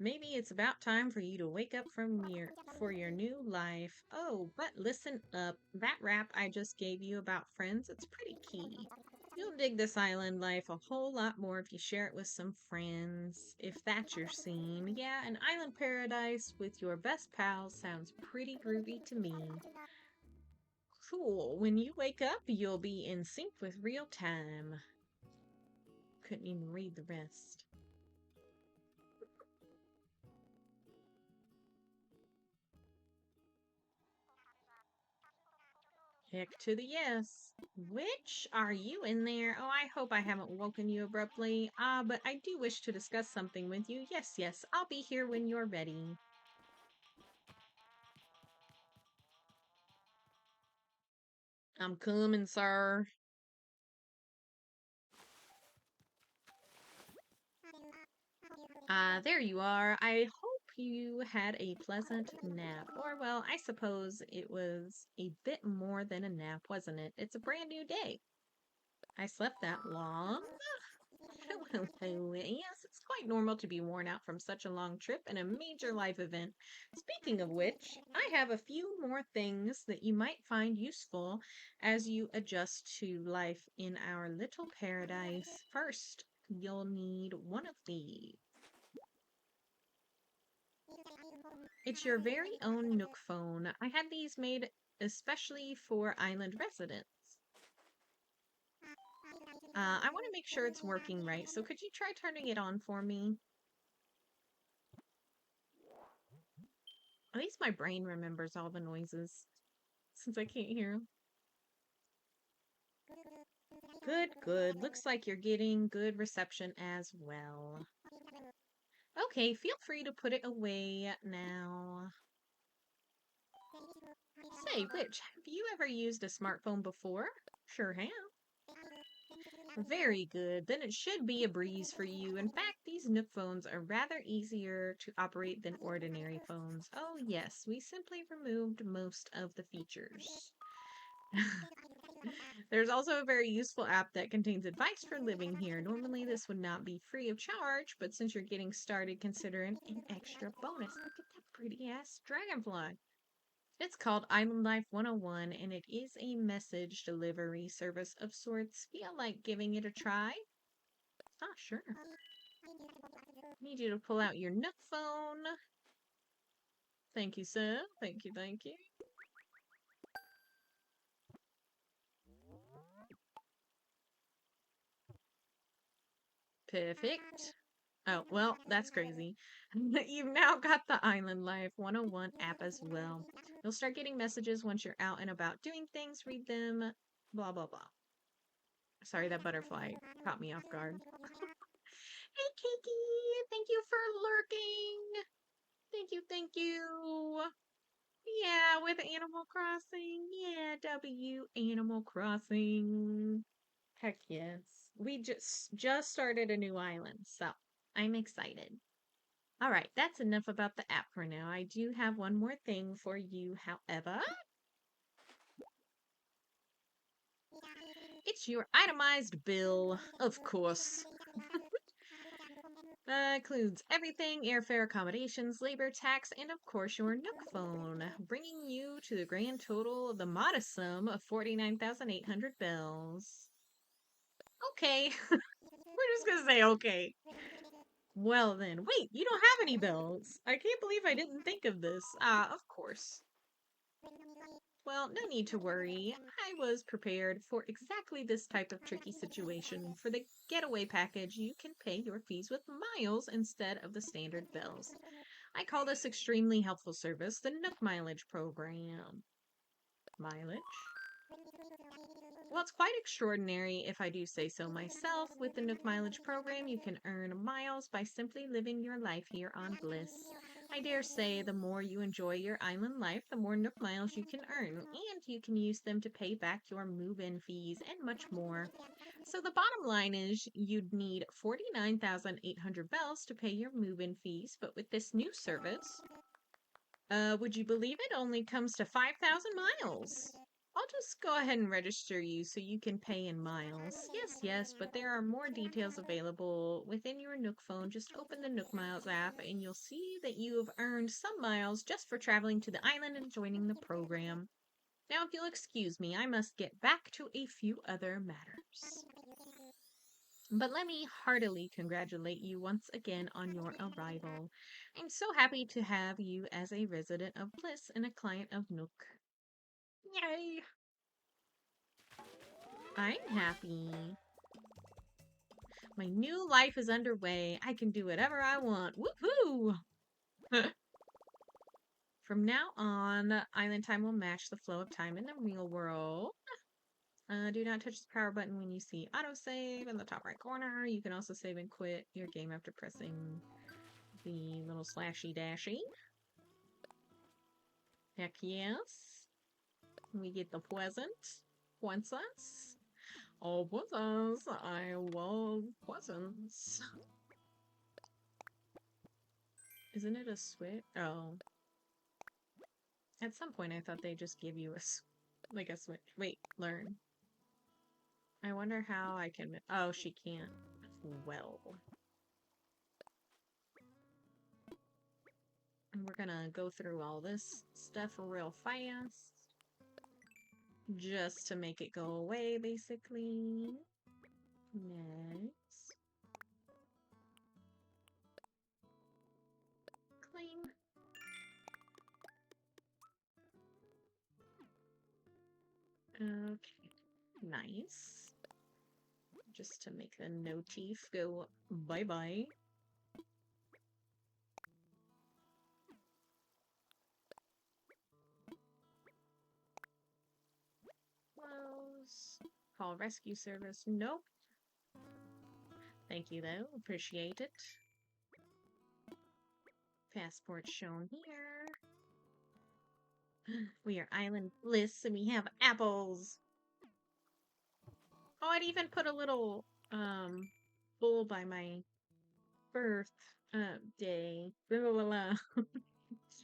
Maybe it's about time for you to wake up from your new life. Oh, but listen up. That rap I just gave you about friends, it's pretty key. You'll dig this island life a whole lot more if you share it with some friends. If that's your scene. Yeah, an island paradise with your best pals sounds pretty groovy to me. Cool. When you wake up, you'll be in sync with real time. Couldn't even read the rest. Heck to the yes. Which are you in there? Oh, I hope I haven't woken you abruptly. But I do wish to discuss something with you. Yes, yes, I'll be here when you're ready. I'm coming, sir. There you are. I hope you had a pleasant nap. Or, well, I suppose it was a bit more than a nap, wasn't it? It's a brand new day. I slept that long. Yes, it's quite normal to be worn out from such a long trip and a major life event. Speaking of which, I have a few more things that you might find useful as you adjust to life in our little paradise. First, you'll need one of these. It's your very own Nook phone. I had these made especially for island residents. I want to make sure it's working right, so could you try turning it on for me? At least my brain remembers all the noises, since I can't hear them. Good, good. Looks like you're getting good reception as well. Okay, feel free to put it away now. Say, Witch, have you ever used a smartphone before? Sure have. Very good. Then it should be a breeze for you. In fact, these Nook phones are rather easier to operate than ordinary phones. Oh yes, we simply removed most of the features. There's also a very useful app that contains advice for living here. Normally, this would not be free of charge, but since you're getting started, consider it an extra bonus. Look at that pretty ass dragonfly. It's called Island Life 101, and it is a message delivery service of sorts. Feel like giving it a try? Ah, sure. Need you to pull out your Nook phone. Thank you, sir. Thank you, thank you. Perfect. Oh, well, that's crazy. You've now got the Island Life 101 app as well. You'll start getting messages once you're out and about doing things, read them, blah, blah, blah. Sorry, that butterfly caught me off guard. Hey, Kiki! Thank you for lurking! Thank you, thank you! Yeah, with Animal Crossing. Yeah, W Animal Crossing. Heck yes. We just started a new island, so I'm excited. All right, that's enough about the app for now. I do have one more thing for you, however. It's your itemized bill, of course. Includes everything, airfare, accommodations, labor, tax, and of course your Nook phone, bringing you to the grand total of the modest sum of 49,800 bells. Okay, we're just gonna say okay. Well then, wait, you don't have any bells. I can't believe I didn't think of this. Ah, of course. Well, no need to worry. I was prepared for exactly this type of tricky situation. For the getaway package, you can pay your fees with miles instead of the standard bills. I call this extremely helpful service the Nook Mileage Program. Mileage? Well, it's quite extraordinary if I do say so myself. With the Nook Mileage Program, you can earn miles by simply living your life here on Bliss. I dare say the more you enjoy your island life, the more Nook miles you can earn, and you can use them to pay back your move-in fees and much more. So the bottom line is you'd need 49,800 bells to pay your move-in fees, but with this new service, would you believe it only comes to 5,000 miles? I'll just go ahead and register you so you can pay in miles. Yes, yes, but there are more details available within your Nook phone. Just open the Nook Miles app and you'll see that you have earned some miles just for traveling to the island and joining the program. Now, if you'll excuse me, I must get back to a few other matters. But let me heartily congratulate you once again on your arrival. I'm so happy to have you as a resident of Bliss and a client of Nook. Yay! I'm happy. My new life is underway. I can do whatever I want. Woohoo! From now on, island time will match the flow of time in the real world. Do not touch the power button when you see autosave in the top right corner. You can also save and quit your game after pressing the little slashy dashy. Heck yes. We get the Presents. Oh, presents. I love presents. Isn't it a switch? Oh. At some point I thought they just give you like a switch. Wait, learn. I wonder how I can... Oh, she can't. Well. And we're gonna go through all this stuff real fast. Just to make it go away, basically. Next. Claim. Okay. Nice. Just to make the notif go bye-bye. Close. Call rescue service. Nope. Thank you, though. Appreciate it. Passport shown here. We are Island Bliss and we have apples. Oh, I'd even put a little bull by my birth day. Blah, blah, blah.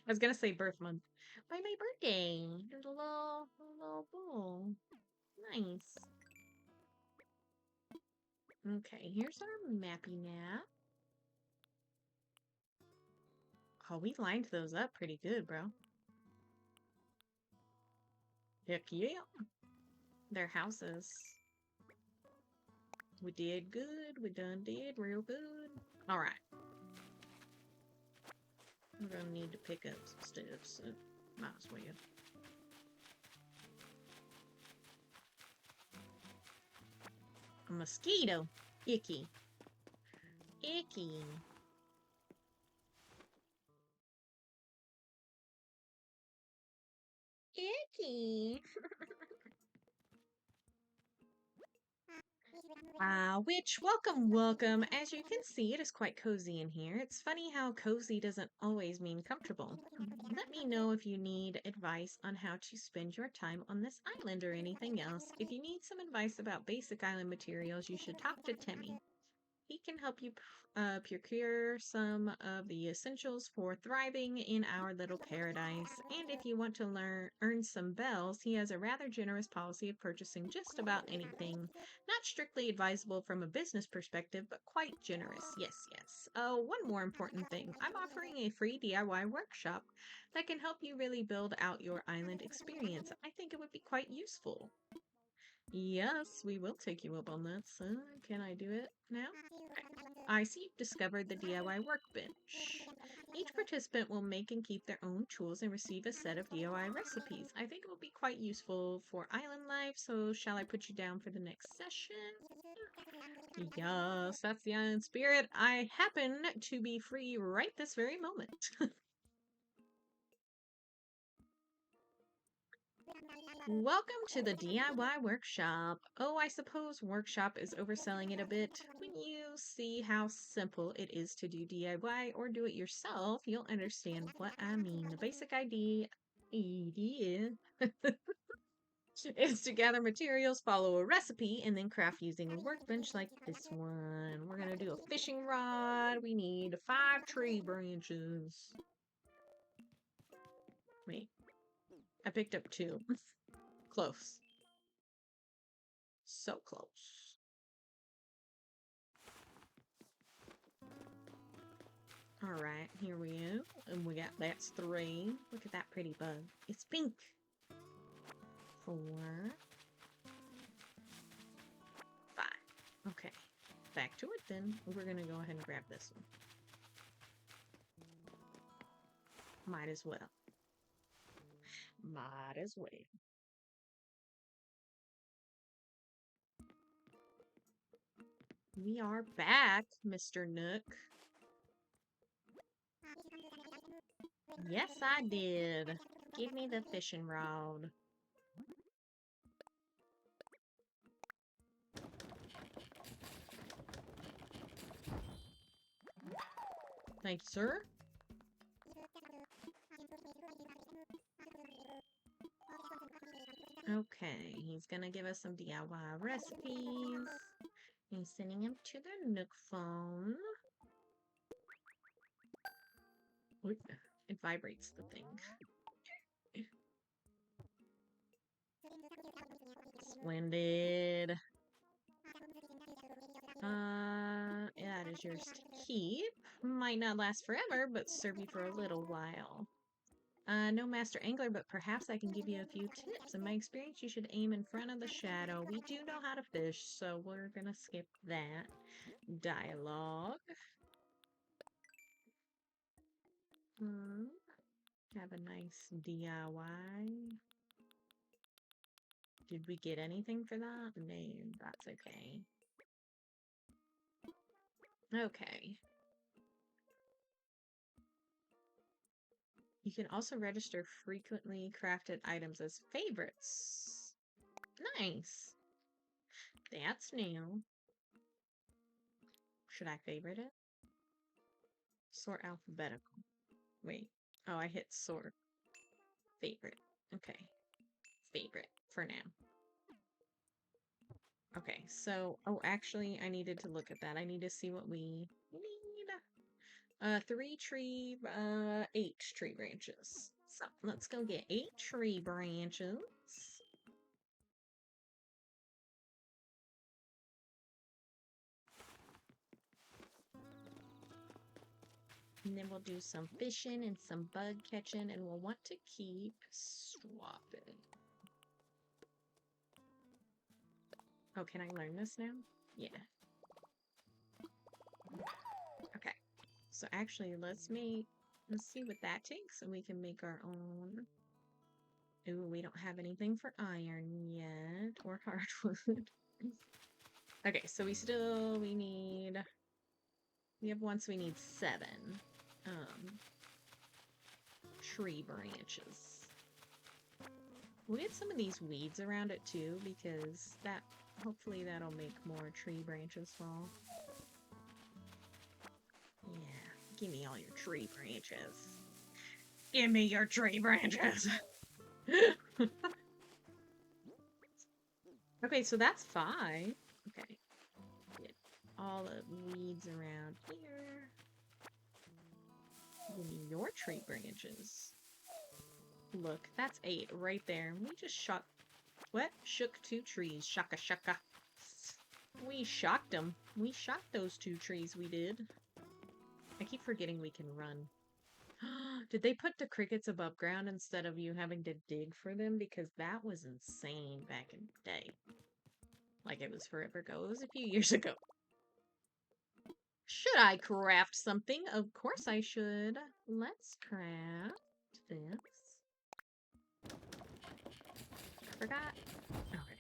I was gonna say birth month. By my birthday. There's a little bowl. Nice. Okay, here's our mappy map. Oh, we lined those up pretty good, bro. Heck yeah. Their houses. We did good. We done did real good. All right. We're gonna need to pick up some stuff, so might as well. A mosquito. Icky. Icky. Icky. Welcome, welcome. As you can see, it is quite cozy in here. It's funny how cozy doesn't always mean comfortable. Let me know if you need advice on how to spend your time on this island or anything else. If you need some advice about basic island materials, you should talk to Timmy. He can help you procure some of the essentials for thriving in our little paradise. And if you want to earn some bells, he has a rather generous policy of purchasing just about anything. Not strictly advisable from a business perspective, but quite generous. Yes, yes. Oh, one more important thing. I'm offering a free DIY workshop that can help you really build out your island experience. I think it would be quite useful. Yes, we will take you up on that, son. Can I do it now? I see you've discovered the DIY workbench. Each participant will make and keep their own tools and receive a set of DIY recipes. I think it will be quite useful for island life, so shall I put you down for the next session? Yes, that's the island spirit. I happen to be free right this very moment. Welcome to the DIY workshop. Oh, I suppose workshop is overselling it a bit. When you see how simple it is to do DIY or do it yourself, you'll understand what I mean. The basic idea is to gather materials, follow a recipe, and then craft using a workbench like this one. We're gonna do a fishing rod. We need 5 tree branches. Wait, I picked up 2. Close. So close. All right, here we go. And we got that's 3. Look at that pretty bug. It's pink. 4, 5. Okay, back to it then. We're gonna go ahead and grab this one. Might as well. Might as well. We are back, Mr. Nook. Yes, I did. Give me the fishing rod. Thank you, sir. Okay, he's gonna give us some DIY recipes. He's sending him to the Nook phone. Oop, it vibrates the thing. Splendid. Yeah, that is yours to keep. Might not last forever, but serve you for a little while. No master angler, but perhaps I can give you a few tips. In my experience, you should aim in front of the shadow. We do know how to fish, so we're gonna skip that. Dialogue. Have a nice DIY. Did we get anything for that? No, that's okay. Okay. You can also register frequently crafted items as favorites. Nice. That's new. Should I favorite it? Sort alphabetical. Wait. Oh, I hit sort. Favorite. Okay. Favorite for now. Okay, so, oh, actually, I needed to look at that. I need to see what we need. 8 tree branches. So let's go get 8 tree branches. And then we'll do some fishing and some bug catching, and we'll want to keep swapping. Oh, can I learn this now? Yeah. Okay. So actually, let's see what that takes, and we can make our own. Ooh, we don't have anything for iron yet, or hardwood. Okay, so we need. We have one, so we need 7 tree branches. We'll get some of these weeds around it too, because hopefully that'll make more tree branches fall. Yeah, give me all your tree branches. Give me your tree branches! Okay, so that's 5. Okay. Get all the weeds around here. Give me your tree branches. Look, that's 8 right there. We just shot... What? Shook 2 trees. Shaka shaka. We shocked them. We shocked those 2 trees, we did. I keep forgetting we can run. Did they put the crickets above ground instead of you having to dig for them? Because that was insane back in the day. Like it was forever ago. It was a few years ago. Should I craft something? Of course I should. Let's craft this. Forgot. Okay.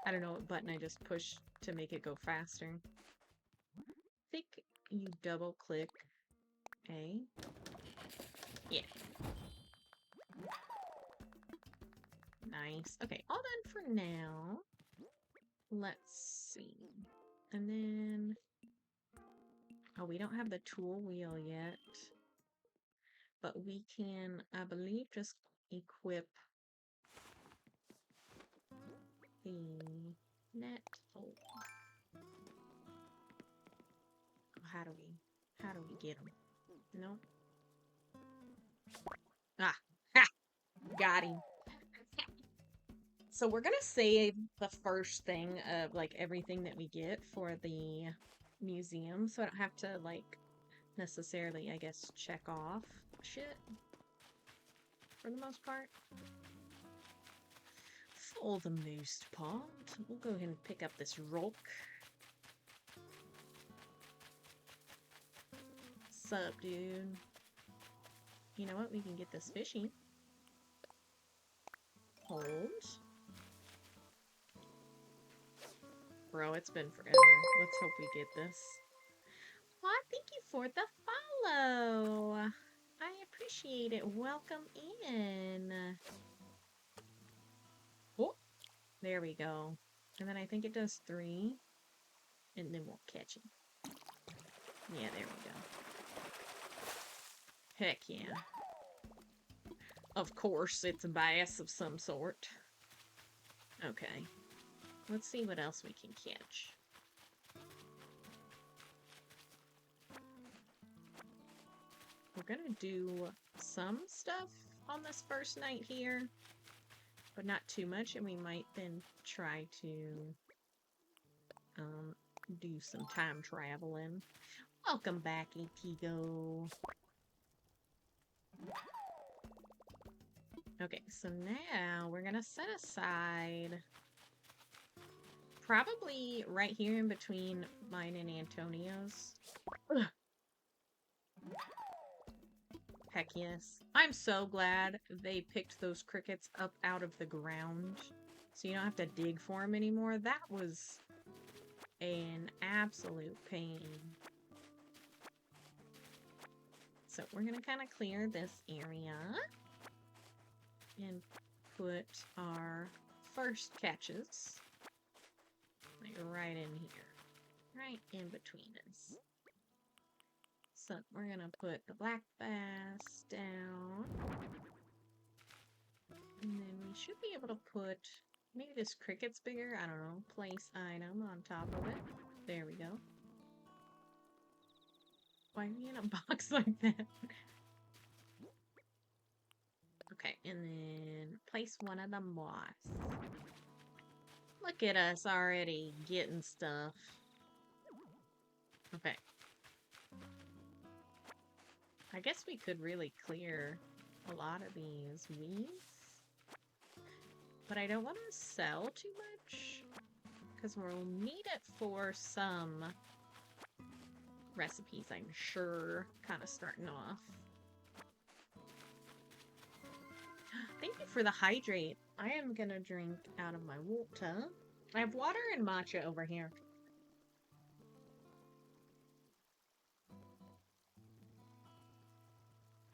I don't know what button I just pushed to make it go faster. I think you double click A. Yeah. Nice. Okay, all done for now. Let's see. And then... Oh, we don't have the tool wheel yet. But we can, I believe, just equip the net. Oh. How do we get them? No. Ah, ha! Got him. So we're gonna save the first thing of like everything that we get for the museum, so I don't have to like necessarily, I guess, check off shit for the most part. For the most part, we'll go ahead and pick up this rock. Sup, dude? You know what? We can get this fishy. Hold. Bro, it's been forever. Let's hope we get this. Well, thank you for the follow. I appreciate it. Welcome in. Oh, there we go. And then I think it does 3. And then we'll catch it. Yeah, there we go. Heck yeah. Of course, it's a bass of some sort. Okay. Let's see what else we can catch. We're gonna do some stuff on this first night here, but not too much, and we might then try to do some time traveling. Welcome back, Atigo. Okay, so now we're gonna set aside probably right here in between mine and Antonio's. Ugh. Heck yes. I'm so glad they picked those crickets up out of the ground, so you don't have to dig for them anymore. That was an absolute pain. So we're gonna kind of clear this area and put our first catches like right in here, right in between us. So we're gonna put the black bass down, and then we should be able to put maybe this cricket's bigger, I don't know, place item on top of it. There we go. Why are you in a box like that? Okay, and then place one of the moss. Look at us already getting stuff. Okay. I guess we could really clear a lot of these weeds. But I don't want to sell too much, because we'll need it for some recipes, I'm sure, kind of starting off. Thank you for the hydrate. I am going to drink out of my water. I have water and matcha over here.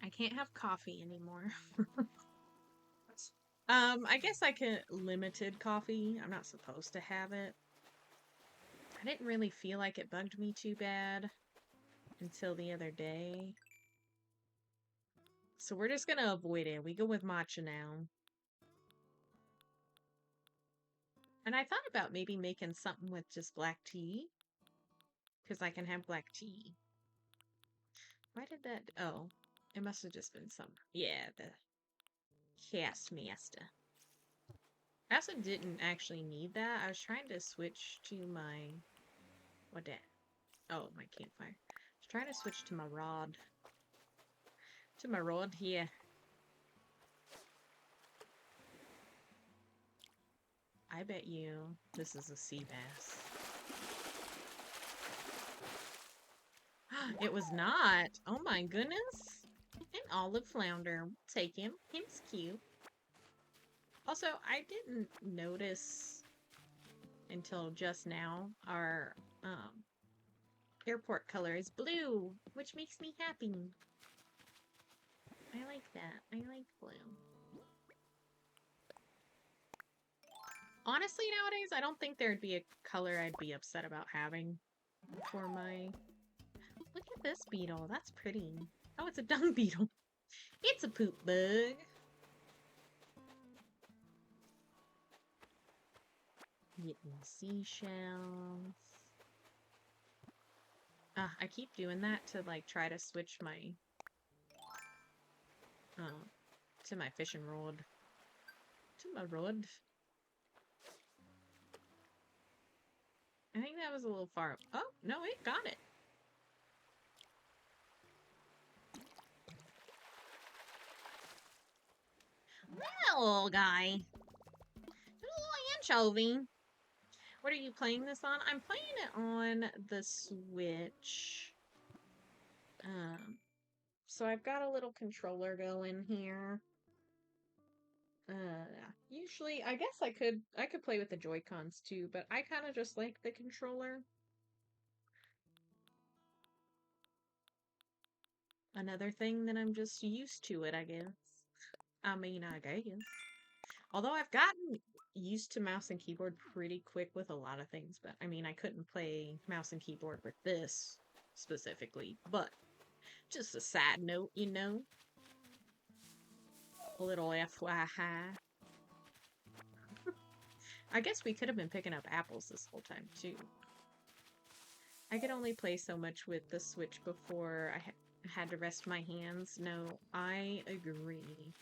I can't have coffee anymore. I guess I can limited coffee. I'm not supposed to have it. I didn't really feel like it bugged me too bad until the other day. So we're just gonna avoid it. We go with matcha now. And I thought about maybe making something with just black tea. Because I can have black tea. Why did that... Oh, it must have just been some... Yeah, the cast master. I also didn't actually need that. I was trying to switch to my... What that? Oh, my campfire. I was trying to switch to my rod. To my rod here. I bet you this is a sea bass. It was not. Oh my goodness. An olive flounder. We'll take him. Him's cute. Also, I didn't notice until just now our airport color is blue, which makes me happy. I like that. I like blue. Honestly, nowadays, I don't think there'd be a color I'd be upset about having for my... Look at this beetle. That's pretty. Oh, it's a dung beetle. It's a poop bug. Getting seashells. I keep doing that to, like, try to switch my... to my fishing rod. To my rod. I think that was a little far. Oh, no, it got it. Well, guy. Little anchovy. What are you playing this on? I'm playing it on the Switch. So I've got a little controller going here. Usually, I guess I could play with the Joy-Cons too, but I kind of just like the controller. Another thing that I'm just used to it, I guess. I guess. Although I've gotten used to mouse and keyboard pretty quick with a lot of things, but I mean, I couldn't play mouse and keyboard with this specifically, but just a side note, you know? A little FYI. I guess we could have been picking up apples this whole time, too. I could only play so much with the Switch before I had to rest my hands. No, I agree.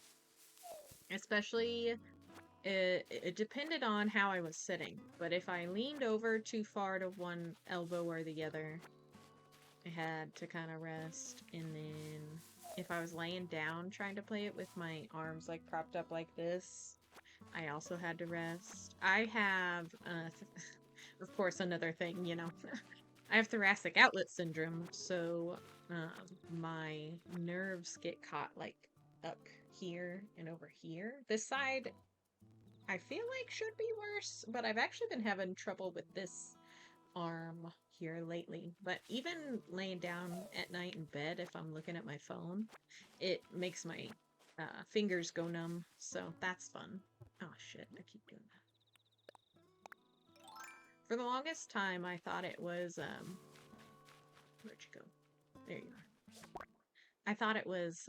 Especially, it depended on how I was sitting. But if I leaned over too far to one elbow or the other, I had to kind of rest. And then if I was laying down trying to play it with my arms like propped up like this, I also had to rest. I have, of course, another thing, you know. I have thoracic outlet syndrome, so my nerves get caught like up here and over here. This side, I feel like should be worse, but I've actually been having trouble with this arm here lately. But even laying down at night in bed, if I'm looking at my phone, it makes my fingers go numb, so that's fun. Oh shit, I keep doing that. For the longest time, I thought it was, where'd you go? There you are. I thought it was,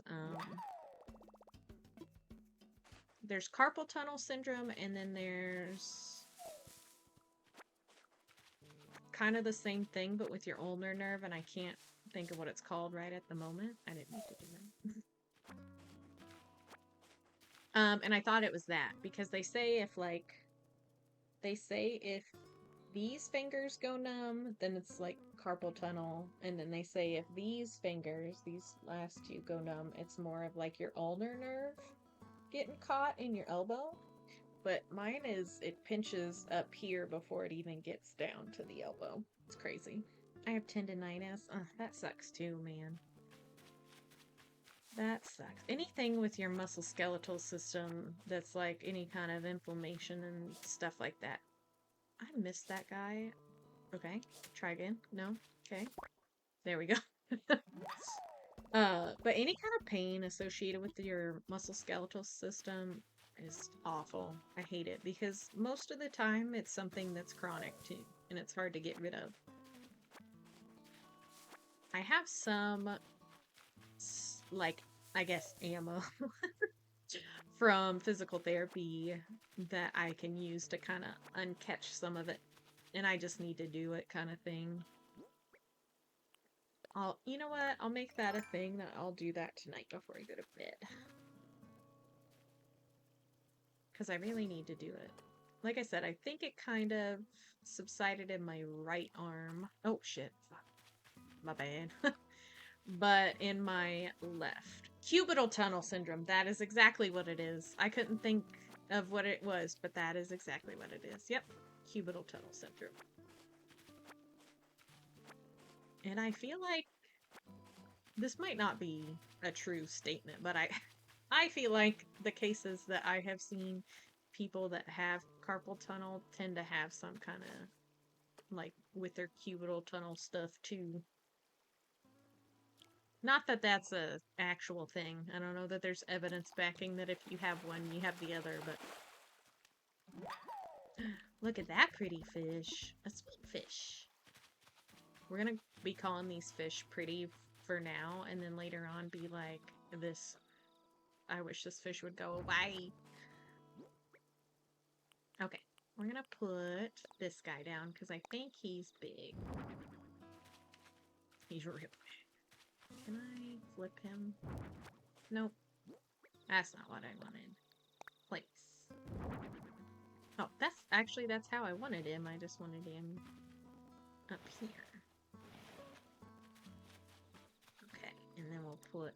there's carpal tunnel syndrome, and then there's kind of the same thing, but with your ulnar nerve, and I can't think of what it's called right at the moment. I didn't need to do that. And I thought it was that because they say if these fingers go numb, then it's like carpal tunnel, and then they say if these fingers, these last two go numb, it's more of like your ulnar nerve getting caught in your elbow. But mine is it pinches up here before it even gets down to the elbow. It's crazy. I have tendonitis. Ugh, that sucks too, man. That sucks. Anything with your musculoskeletal system that's like any kind of inflammation and stuff like that. I missed that guy. Okay, try again. No? Okay. There we go. But any kind of pain associated with your musculoskeletal system is awful. I hate it because most of the time it's something that's chronic too, and it's hard to get rid of. I have some, like, I guess, ammo from physical therapy that I can use to kind of uncatch some of it, and I just need to do it kind of thing. You know what? I'll make that a thing that I'll do that tonight before I go to bed. Because I really need to do it. Like I said, I think it kind of subsided in my right arm. Oh, shit. Fuck. My bad. But in my left. Cubital tunnel syndrome. That is exactly what it is. I couldn't think of what it was, but that is exactly what it is. Yep. Cubital tunnel syndrome. And I feel like this might not be a true statement, but I feel like the cases that I have seen, people that have carpal tunnel tend to have some kind of, like, with their cubital tunnel stuff too. Not that that's a actual thing. I don't know that there's evidence backing that if you have one, you have the other, but... Look at that pretty fish. A sweet fish. We're gonna be calling these fish pretty for now, and then later on be like, this... I wish this fish would go away. Okay, we're gonna put this guy down, because I think he's big. He's real big. Can I flip him? Nope. That's not what I wanted. Place. Oh, that's how I wanted him. I just wanted him up here. Okay, and then we'll put...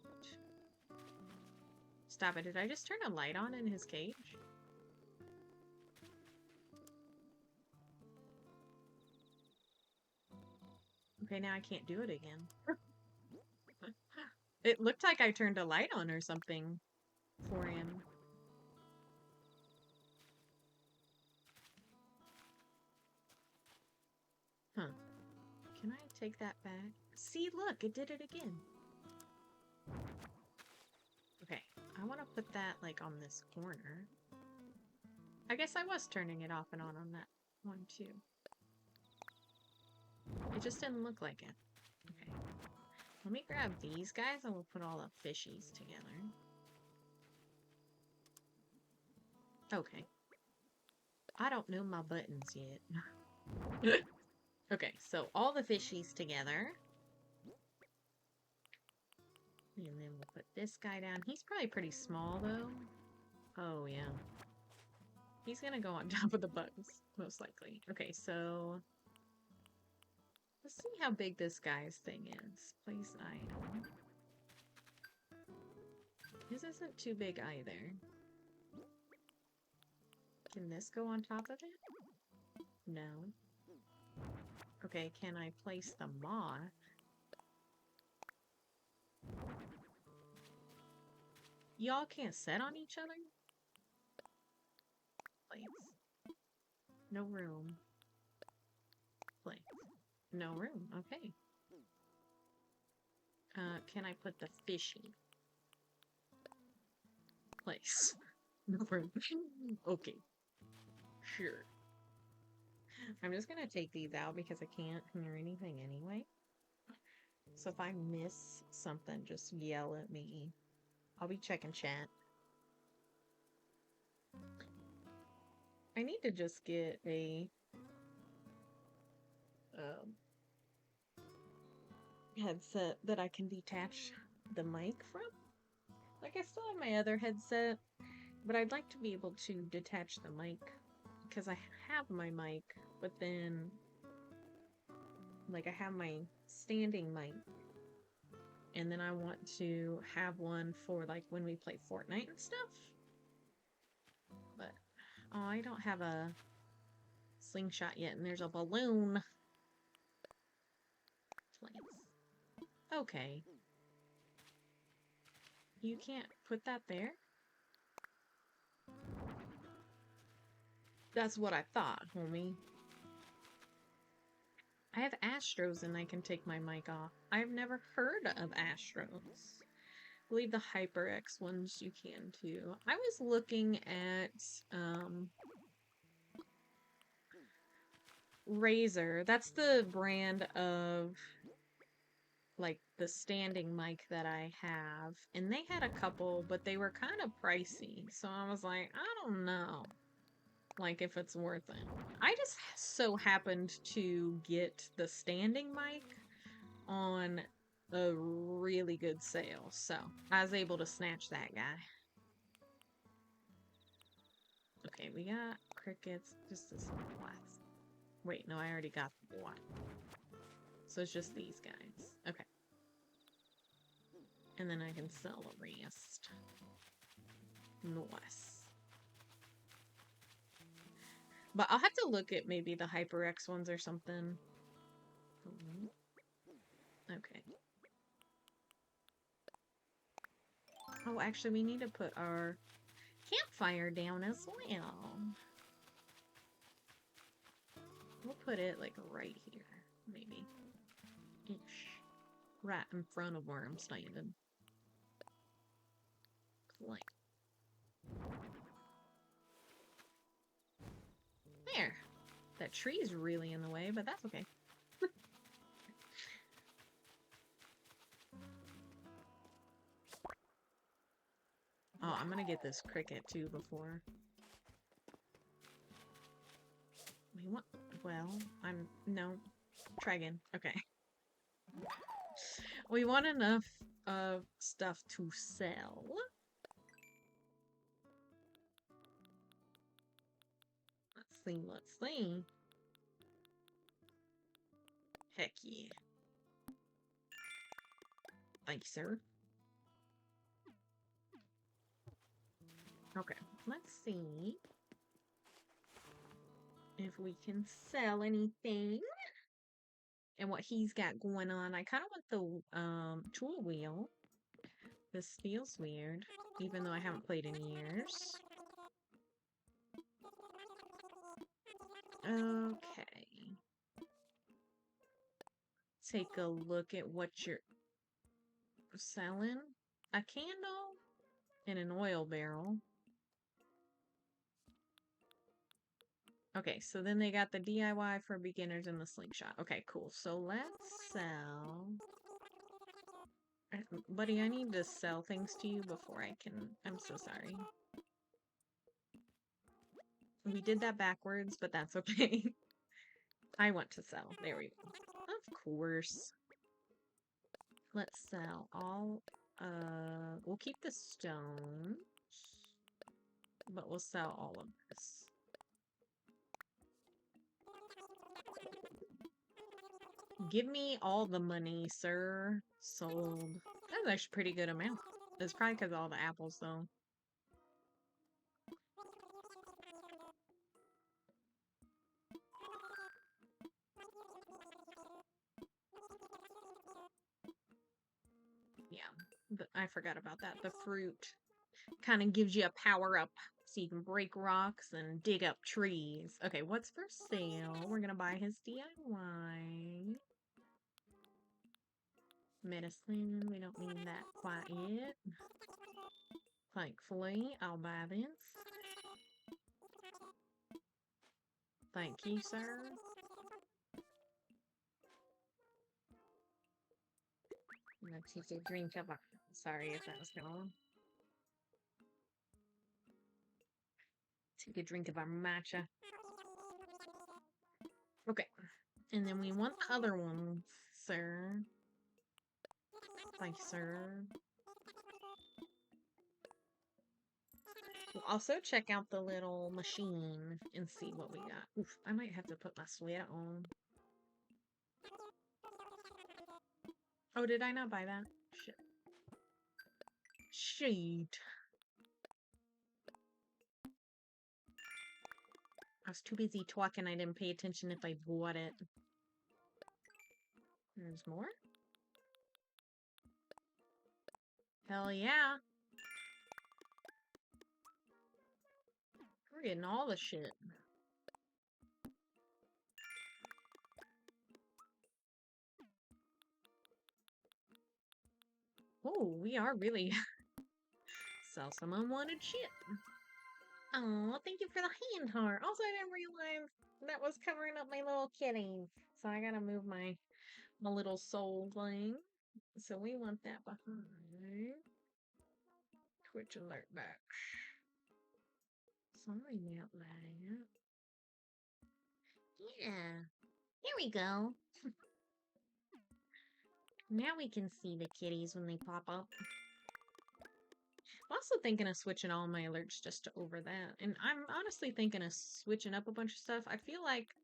Stop it, did I just turn a light on in his cage? Okay, now I can't do it again. It looked like I turned a light on or something for him. Huh. Can I take that back? See, look, it did it again. Okay, I want to put that, like, on this corner. I guess I was turning it off and on that one, too. It just didn't look like it. Okay. Let me grab these guys and we'll put all the fishies together. Okay. I don't know my buttons yet. Okay, so all the fishies together. And then we'll put this guy down. He's probably pretty small, though. Oh, yeah. He's gonna go on top of the bugs, most likely. Okay, so... let's see how big this guy's thing is. Place item. His isn't too big either. Can this go on top of it? No. Okay, can I place the moth? Y'all can't sit on each other? Place. No room. Place. No room, okay. Can I put the fishy? Place. No room. Okay. Sure. I'm just gonna take these out because I can't hear anything anyway. So if I miss something, just yell at me. I'll be checking chat. I need to just get a headset that I can detach the mic from. Like, I still have my other headset, but I'd like to be able to detach the mic because I have my mic, but then, like, I have my standing mic, and then I want to have one for, like, when we play Fortnite and stuff. But, oh, I don't have a slingshot yet, and there's a balloon. Place. Okay. You can't put that there? That's what I thought, homie. I have Astros and I can take my mic off. I've never heard of Astros. I believe the HyperX ones you can too. I was looking at Razer. That's the brand of like the standing mic that I have. And they had a couple, but they were kind of pricey. So I was like, I don't know. Like if it's worth it. I just so happened to get the standing mic on a really good sale, so I was able to snatch that guy. Okay, we got crickets, just this last. Wait, no, I already got one. So it's just these guys. Okay. And then I can sell the rest. Nice. But I'll have to look at maybe the HyperX ones or something. Okay. Oh, actually, we need to put our campfire down as well. We'll put it like right here, maybe. Ish. Right in front of where I'm standing. Like. There. That tree's really in the way, but that's okay. Oh, I'm gonna get this cricket too before. We want. Well, no. Try again. Okay. We want enough stuff to sell. Let's see. Let's see. Heck yeah. Thank you, sir. Okay. Let's see if we can sell anything. And what he's got going on. I kind of want the tool wheel. This feels weird, even though I haven't played in years. Okay. Take a look at what you're selling. A candle and an oil barrel. Okay, so then they got the DIY for beginners and the slingshot. Okay, cool. So let's sell... Buddy, I need to sell things to you before I can... I'm so sorry. We did that backwards, but that's okay. I want to sell. There we go. Of course. Let's sell all... we'll keep the stone, but we'll sell all of this. Give me all the money, sir. Sold. That's actually a pretty good amount. It's probably because of all the apples, though. Yeah, I forgot about that. The fruit kind of gives you a power up so you can break rocks and dig up trees. Okay, what's for sale? We're gonna buy his DIY. Medicine, we don't need that quite yet. Thankfully, I'll buy this. Thank you, sir. Let's take a drink of our... Sorry if that was wrong. Take a drink of our matcha. Okay. And then we want other ones, sir. Thank you, sir. We'll also check out the little machine and see what we got. Oof, I might have to put my sweater on. Oh, did I not buy that? Shit. Shit. I was too busy talking, I didn't pay attention if I bought it. There's more? Hell yeah. We're getting all the shit. Oh, we are really sell some unwanted shit. Oh, thank you for the hand heart. Also, I didn't realize that was covering up my little kitty. So I gotta move my little soul thing. So we want that behind. Twitch alert back. Sorry about that. Yeah. Here we go. Now we can see the kitties when they pop up. I'm also thinking of switching all my alerts just to over that. And I'm honestly thinking of switching up a bunch of stuff. I feel like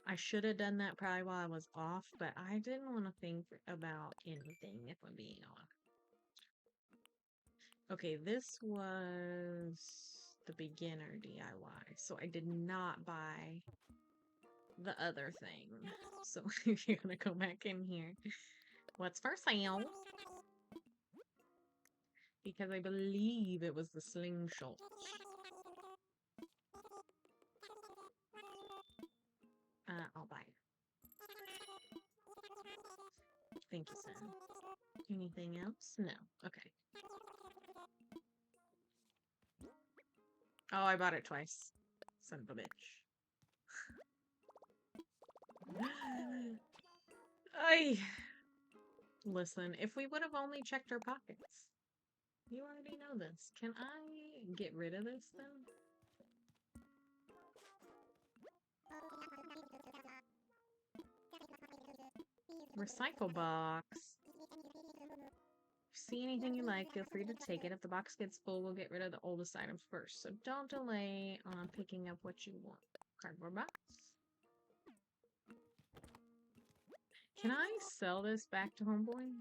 I should have done that probably while I was off, but I didn't want to think about anything, if I'm being honest. Okay, this was the beginner DIY, so I did not buy the other thing. So if you're gonna go back in here, what's for sale? Because I believe it was the slingshot. I'll buy it. Thank you, son. Anything else? No. Okay. Oh, I bought it twice. Son of a bitch. Listen, if we would have only checked our pockets. You already know this. Can I get rid of this, then? Recycle box. If you see anything you like, feel free to take it. If the box gets full, we'll get rid of the oldest items first. So don't delay on picking up what you want. Cardboard box. Can I sell this back to Homeboy?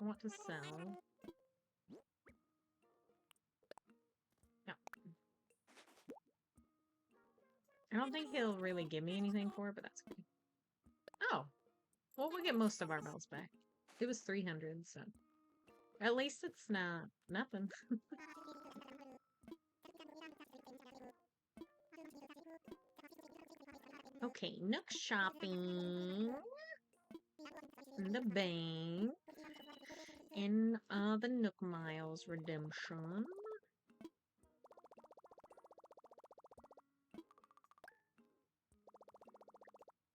I want to sell. No. I don't think he'll really give me anything for it, but that's good. Oh. Well, we'll get most of our bells back. It was 300, so... At least it's not nothing. Okay, Nook shopping. In the bank. In the Nook Miles redemption.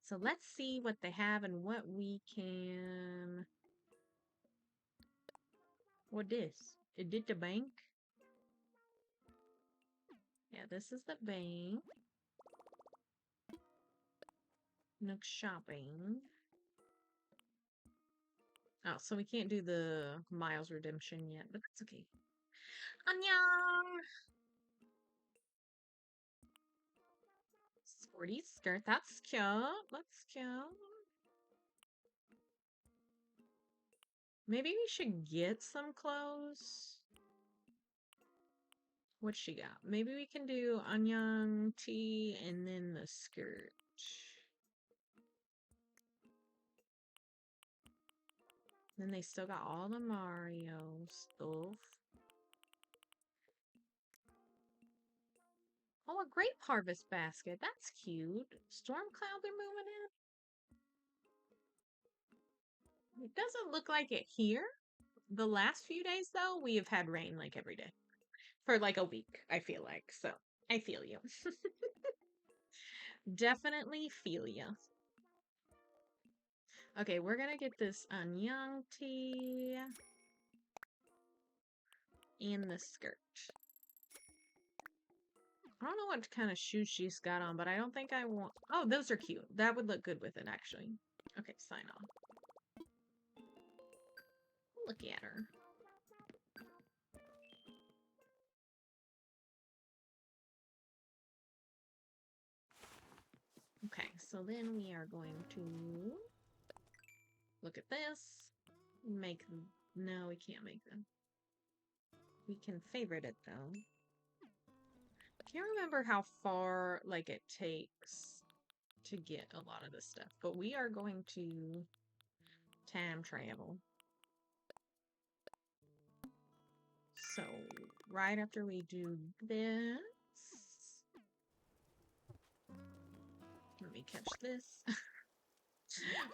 So let's see what they have and what we can... What this? Is it the bank? Yeah, this is the bank. Nook shopping. Oh, so we can't do the Miles redemption yet, but that's okay. Annyeong! Sporty skirt, that's cute. That's cute. Maybe we should get some clothes. What's she got? Maybe we can do Anyang tee and then the skirt. Then they still got all the Mario stuff. Oh, a grape harvest basket. That's cute. Storm clouds are moving in. It doesn't look like it here. The last few days, though, we have had rain like every day. For like a week, I feel like. So, I feel you. Definitely feel you. Okay, we're gonna get this Anyang tee and the skirt. I don't know what kind of shoes she's got on, but I don't think I want... Oh, those are cute. That would look good with it, actually. Okay, sign on. Look at her. Okay, so then we are going to look at this. Make them. No, we can't make them. We can favorite it though. Can't remember how far like it takes to get a lot of this stuff, but we are going to time travel. So right after we do this, let me catch this.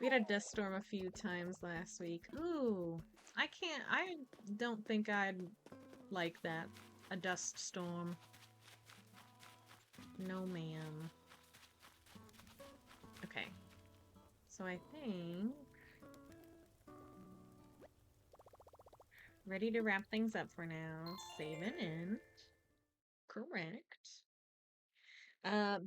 We had a dust storm a few times last week. Ooh, I don't think I'd like that. A dust storm. No, ma'am. Okay. So I think... Ready to wrap things up for now. Save and end. Correct.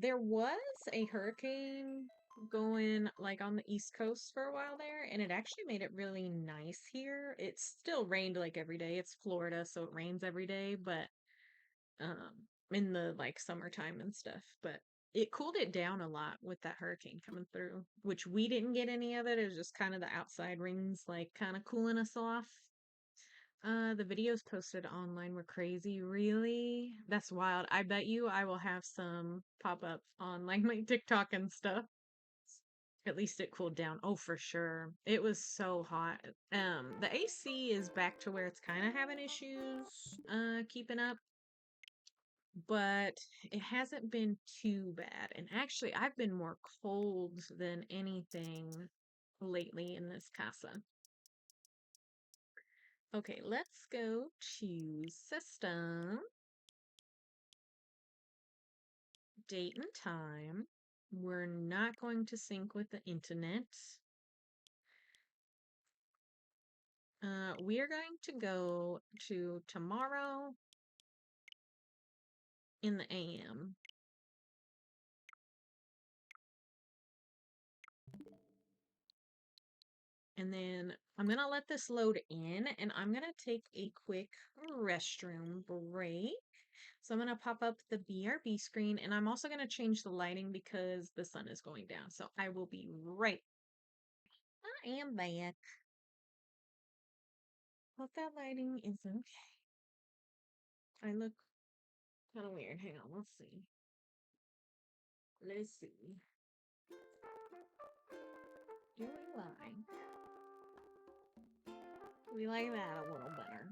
There was a hurricane going like on the East Coast for a while there, and it actually made it really nice here. It still rained like every day. It's Florida, so it rains every day, but in the like summertime and stuff. But it cooled it down a lot with that hurricane coming through, which we didn't get any of it. It was just kind of the outside rings like kind of cooling us off. The videos posted online were crazy. Really? That's wild. I bet you I will have some pop up on like my TikTok and stuff. At least it cooled down. Oh, for sure. It was so hot. The AC is back to where it's kind of having issues keeping up, but it hasn't been too bad. And actually, I've been more cold than anything lately in this casa. Okay, let's go to system, date and time. We're not going to sync with the internet. We are going to go to tomorrow in the AM. And then I'm going to let this load in and I'm going to take a quick restroom break. So I'm going to pop up the BRB screen and I'm also going to change the lighting because the sun is going down. So I will be right. I am back. Hope that lighting is okay. I look kind of weird. Hang on, let's see. Let's see. Do we like that a little better?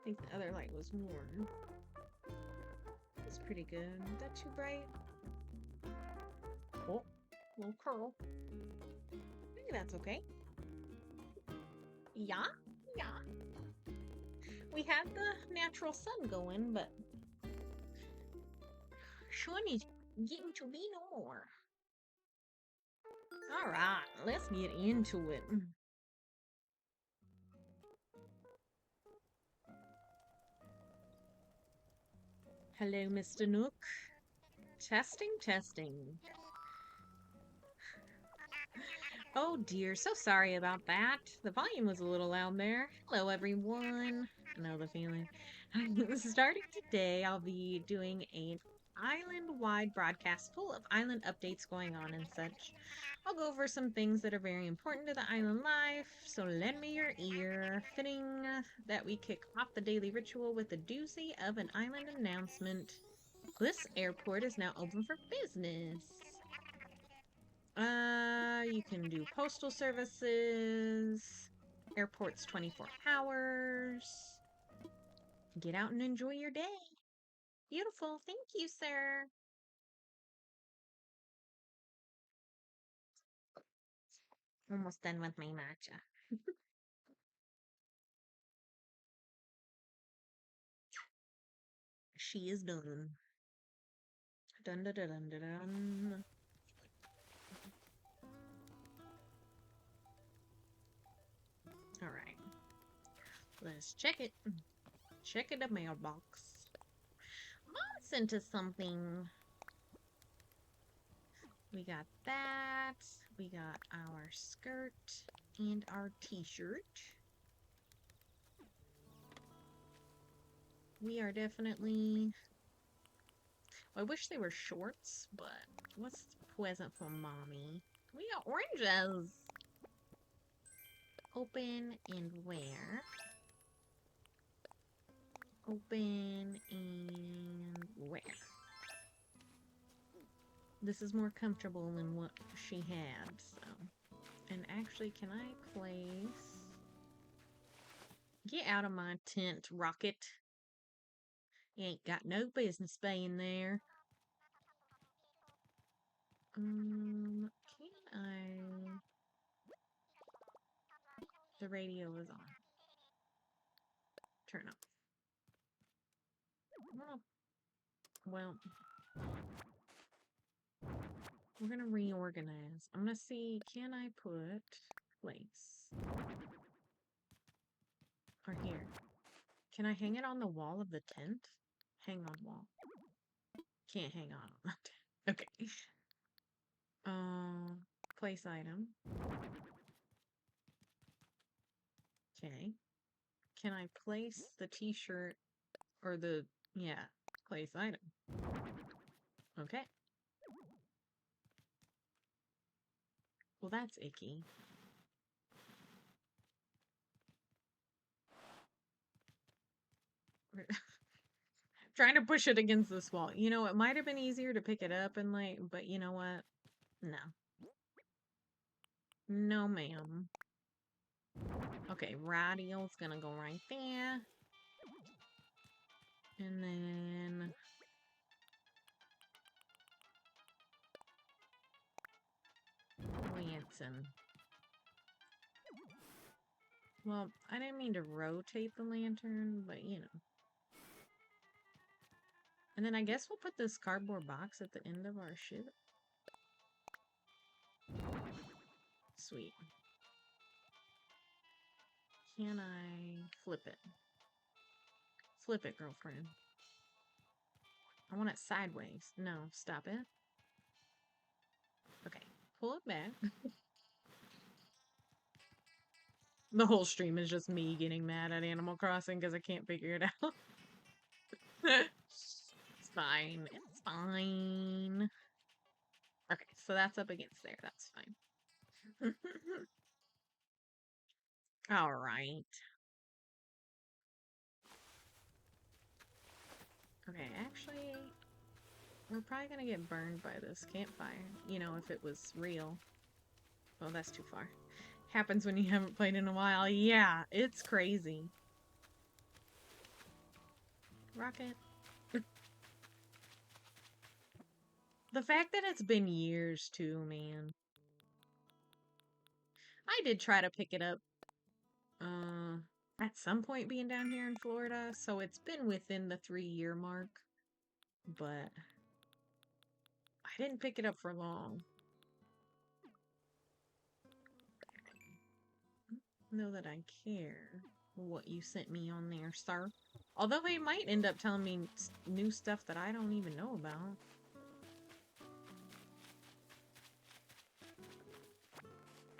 I think the other light was warm. It's pretty good. Not that too bright. Oh, little curl. Maybe that's okay. Yeah, yeah. We had the natural sun going, but sun is getting to be no more. All right, let's get into it. Hello, Mr. Nook. Testing, testing. Oh dear, so sorry about that. The volume was a little loud there. Hello, everyone. I know the feeling. Starting today, I'll be doing an island-wide broadcast full of island updates going on and such. I'll go over some things that are very important to the island life, so lend me your ear. Fitting that we kick off the daily ritual with a doozy of an island announcement. Bliss Airport is now open for business. You can do postal services, airports 24 hours. Get out and enjoy your day. Beautiful. Thank you, sir. Almost done with my matcha. She is done. Dun dun dun dun dun. Dun. All right. Let's check it. Check it, the mailbox. Mom sent us something. We got that. We got our skirt and our t-shirt. We are definitely... I wish they were shorts, but what's present for mommy? We got oranges! Open and wear. Open and wear. This is more comfortable than what she had, so... And actually, can I place... Get out of my tent, Rocket. You ain't got no business being there. Can I... The radio is on. Turn off. Well, we're gonna reorganize. I'm gonna see, can I put place? Or here. Can I hang it on the wall of the tent? Hang on wall. Can't hang on that. Okay. Place item. Okay. Can I place the t-shirt or the, yeah, place item? Okay. Well, that's icky. Trying to push it against this wall. You know, it might have been easier to pick it up and like, but you know what? No. No, ma'am. Okay, radio's gonna go right there. And then... Lantern. Well, I didn't mean to rotate the lantern, but you know. And then I guess we'll put this cardboard box at the end of our ship. Sweet. Can I flip it? Flip it, girlfriend. I want it sideways. No, stop it. Okay, pull it back. The whole stream is just me getting mad at Animal Crossing because I can't figure it out. It's fine. It's fine. Okay, so that's up against there. That's fine. All right. Okay, actually, we're probably gonna get burned by this campfire. You know, if it was real. Oh, that's too far. Happens when you haven't played in a while. Yeah, it's crazy. Rocket. The fact that it's been years, too, man. I did try to pick it up, at some point being down here in Florida, so it's been within the 3-year mark, but I didn't pick it up for long. Know that I care what you sent me on there, sir. Although they might end up telling me new stuff that I don't even know about.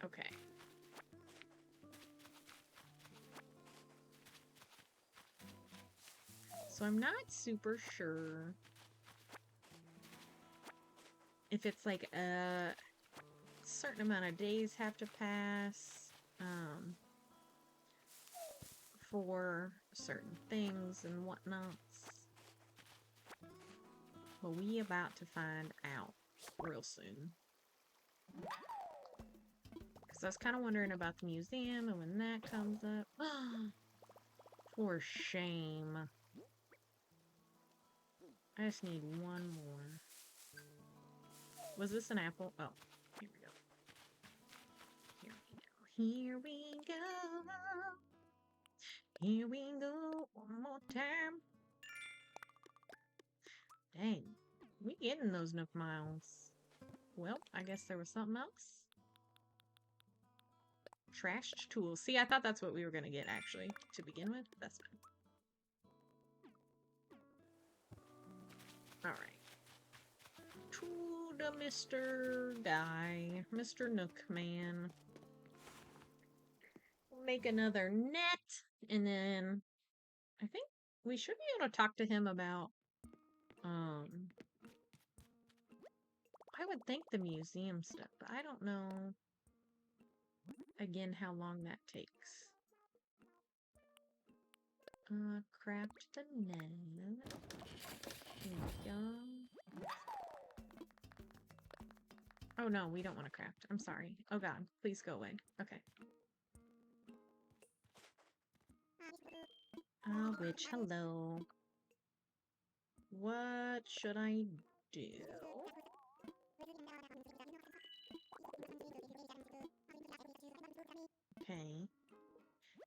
Okay. So I'm not super sure if it's like a certain amount of days have to pass for certain things and whatnots. But we about to find out real soon. Because I was kind of wondering about the museum and when that comes up. For shame. I just need one more. Was this an apple? Oh, here we go. Here we go. Here we go. One more time. Dang. We getting those Nook miles. Well, I guess there was something else. Trashed tools. See, I thought that's what we were going to get, actually, to begin with. That's fine. Alright. To the Mr. Guy. Mr. Nook Man. We'll make another net. And then, I think We should be able to talk to him about, um, I would think the museum stuff, but I don't know, again, how long that takes. Craft the net. There we go. Oh no, we don't want to craft. I'm sorry. Oh god, please go away. Okay. Witch, hello. What should I do? Okay.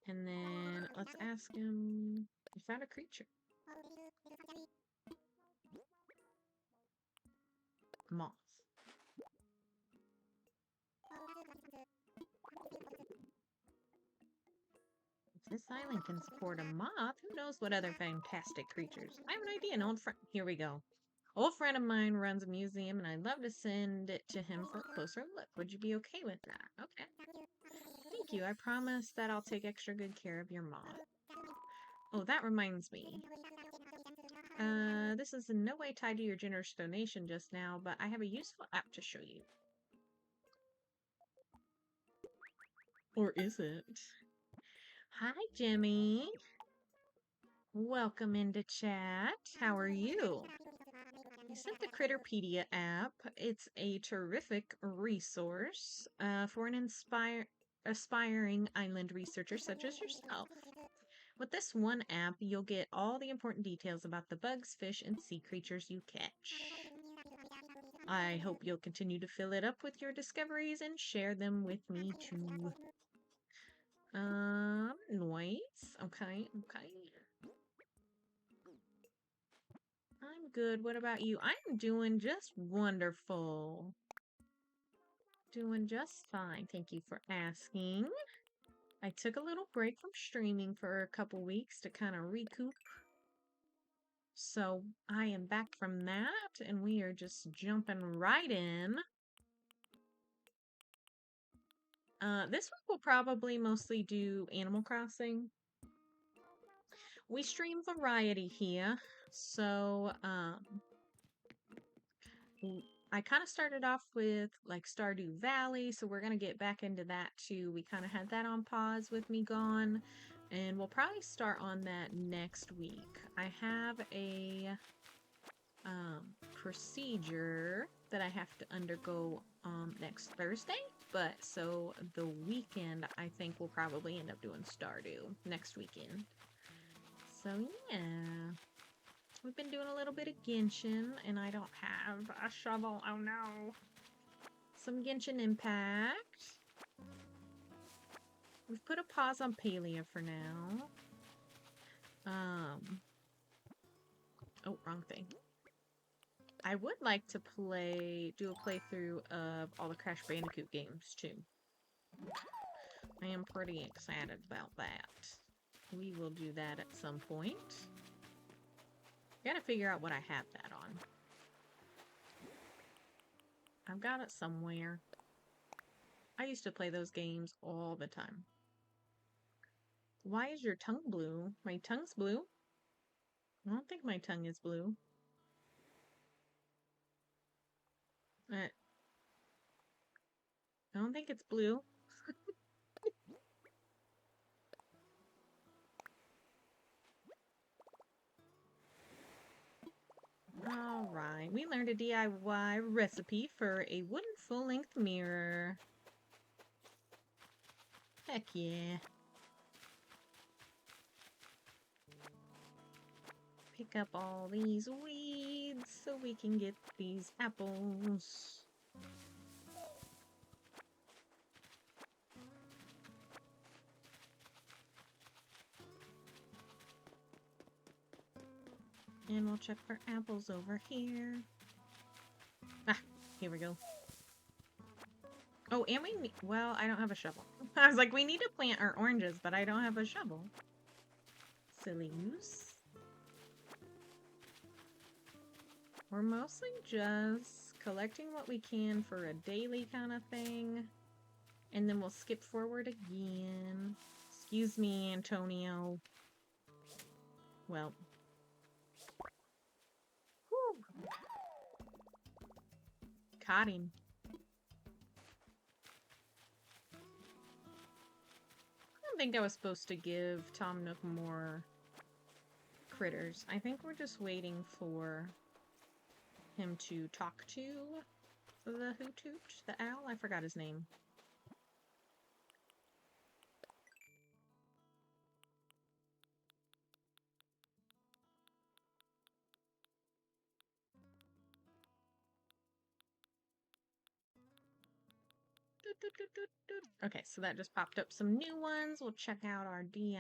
And then let's ask him. You found a creature. Moth. If this island can support a moth, who knows what other fantastic creatures? I have an idea. An old friend. Here we go. Old friend of mine runs a museum, and I'd love to send it to him for a closer look. Would you be okay with that? Okay. Thank you. I promise that I'll take extra good care of your moth. Oh, that reminds me. This is in no way tied to your generous donation just now, but I have a useful app to show you. Or is it? Hi, Jimmy. Welcome into chat. How are you? I sent the Critterpedia app. It's a terrific resource for an aspiring island researcher such as yourself. With this one app, you'll get all the important details about the bugs, fish, and sea creatures you catch. I hope you'll continue to fill it up with your discoveries and share them with me too. Noise. Okay. I'm good. What about you? I'm doing just wonderful. Doing just fine. Thank you for asking. I took a little break from streaming for a couple weeks to kind of recoup. So I am back from that, and we are just jumping right in. This week we'll probably mostly do Animal Crossing. We stream variety here, so I kind of started off with like Stardew Valley, so we're gonna get back into that too. We kind of had that on pause with me gone, and we'll probably start on that next week. I have a procedure that I have to undergo next Thursday, but so the weekend I think we'll probably end up doing Stardew next weekend. So yeah. We've been doing a little bit of Genshin, and I don't have a shovel. Oh no. Some Genshin Impact. We've put a pause on Palia for now. Oh, wrong thing. I would like to do a playthrough of all the Crash Bandicoot games, too. I am pretty excited about that. We will do that at some point. Gotta figure out what I have that on. I've got it somewhere. I used to play those games all the time. Why is your tongue blue? My tongue's blue? I don't think my tongue is blue. I don't think it's blue. Alright, we learned a DIY recipe for a wooden full-length mirror. Heck yeah. Pick up all these weeds so we can get these apples. And we'll check for apples over here. Ah, here we go. Oh, and well, I don't have a shovel. I was like, we need to plant our oranges, but I don't have a shovel. Silly goose. We're mostly just collecting what we can for a daily kind of thing. And then we'll skip forward again. Excuse me, Antonio. Well, caught him. I don't think I was supposed to give Tom Nook more critters. I think we're just waiting for him to talk to the hoot hoot, the owl. I forgot his name. Okay, so that just popped up some new ones. We'll check out our DIY.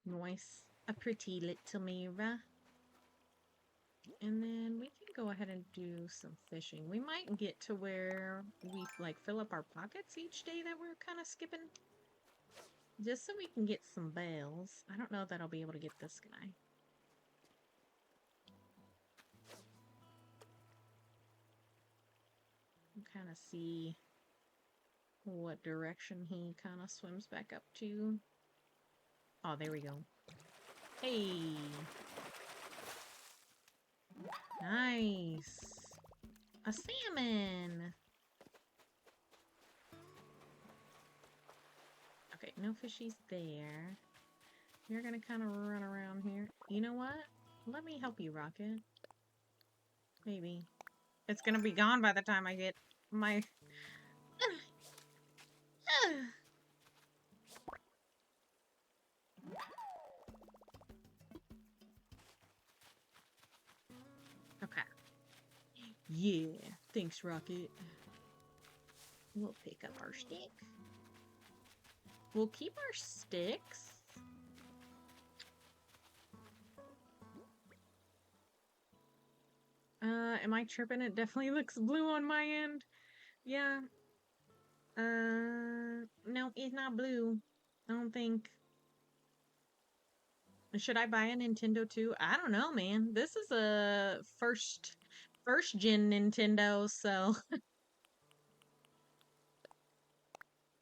Nice. A pretty little mirror. And then we can go ahead and do some fishing. We might get to where we like fill up our pockets each day that we're kind of skipping. Just so we can get some bells. I don't know that I'll be able to get this guy. Kind of see what direction he kind of swims back up to. Oh, there we go. Hey! Nice! A salmon! Okay, no fishies there. You're gonna kind of run around here. You know what? Let me help you, Rocket. Maybe. It's gonna be gone by the time I get my... Okay. Yeah. Thanks, Rocket. We'll pick up our stick. We'll keep our sticks. Am I tripping? It definitely looks blue on my end. Yeah. No, it's not blue. I don't think. Should I buy a Nintendo too? I don't know, man. This is a first gen Nintendo, so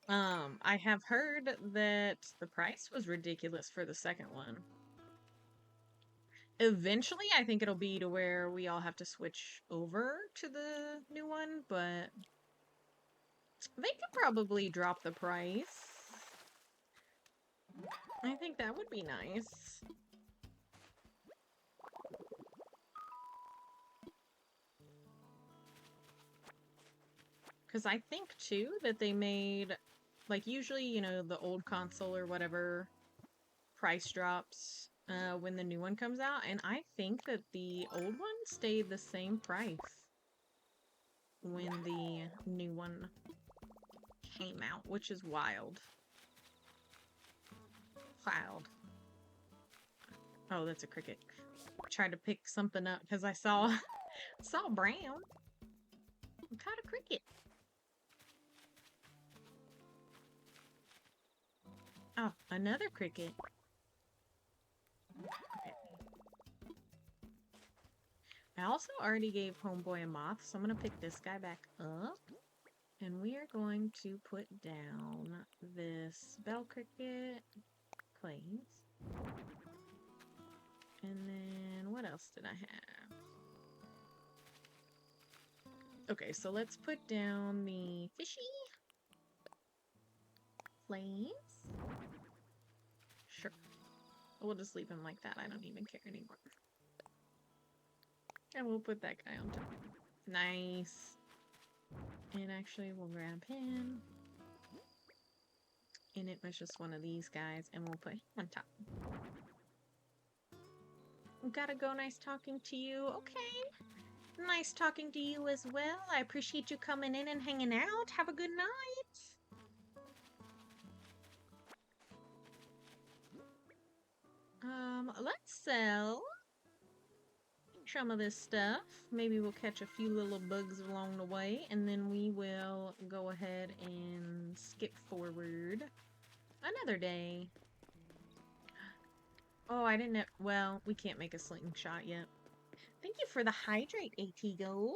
I have heard that the price was ridiculous for the second one. Eventually, I think it'll be to where we all have to switch over to the new one, but they could probably drop the price. I think that would be nice. Because I think, too, that they made, like, usually, you know, the old console or whatever price drops when the new one comes out, and I think that the old one stayed the same price when the new one came out, which is wild. Wild. Oh, that's a cricket. Tried to pick something up because I saw brown. I caught a cricket. Oh, another cricket. Okay. I also already gave Homeboy a moth, so I'm going to pick this guy back up. And we are going to put down this bell cricket, clays. And then what else did I have? Okay, so let's put down the fishy. Clays. Sure. We'll just leave him like that. I don't even care anymore. And we'll put that guy on top. Nice. And actually, we'll grab him. And it was just one of these guys, and we'll put him on top. Gotta go, nice talking to you. Okay. Nice talking to you as well. I appreciate you coming in and hanging out. Have a good night. Let's sell some of this stuff. Maybe we'll catch a few little bugs along the way, and then we will go ahead and skip forward another day. Oh, I didn't know. Well, we can't make a slingshot yet. Thank you for the hydrate, ATGO.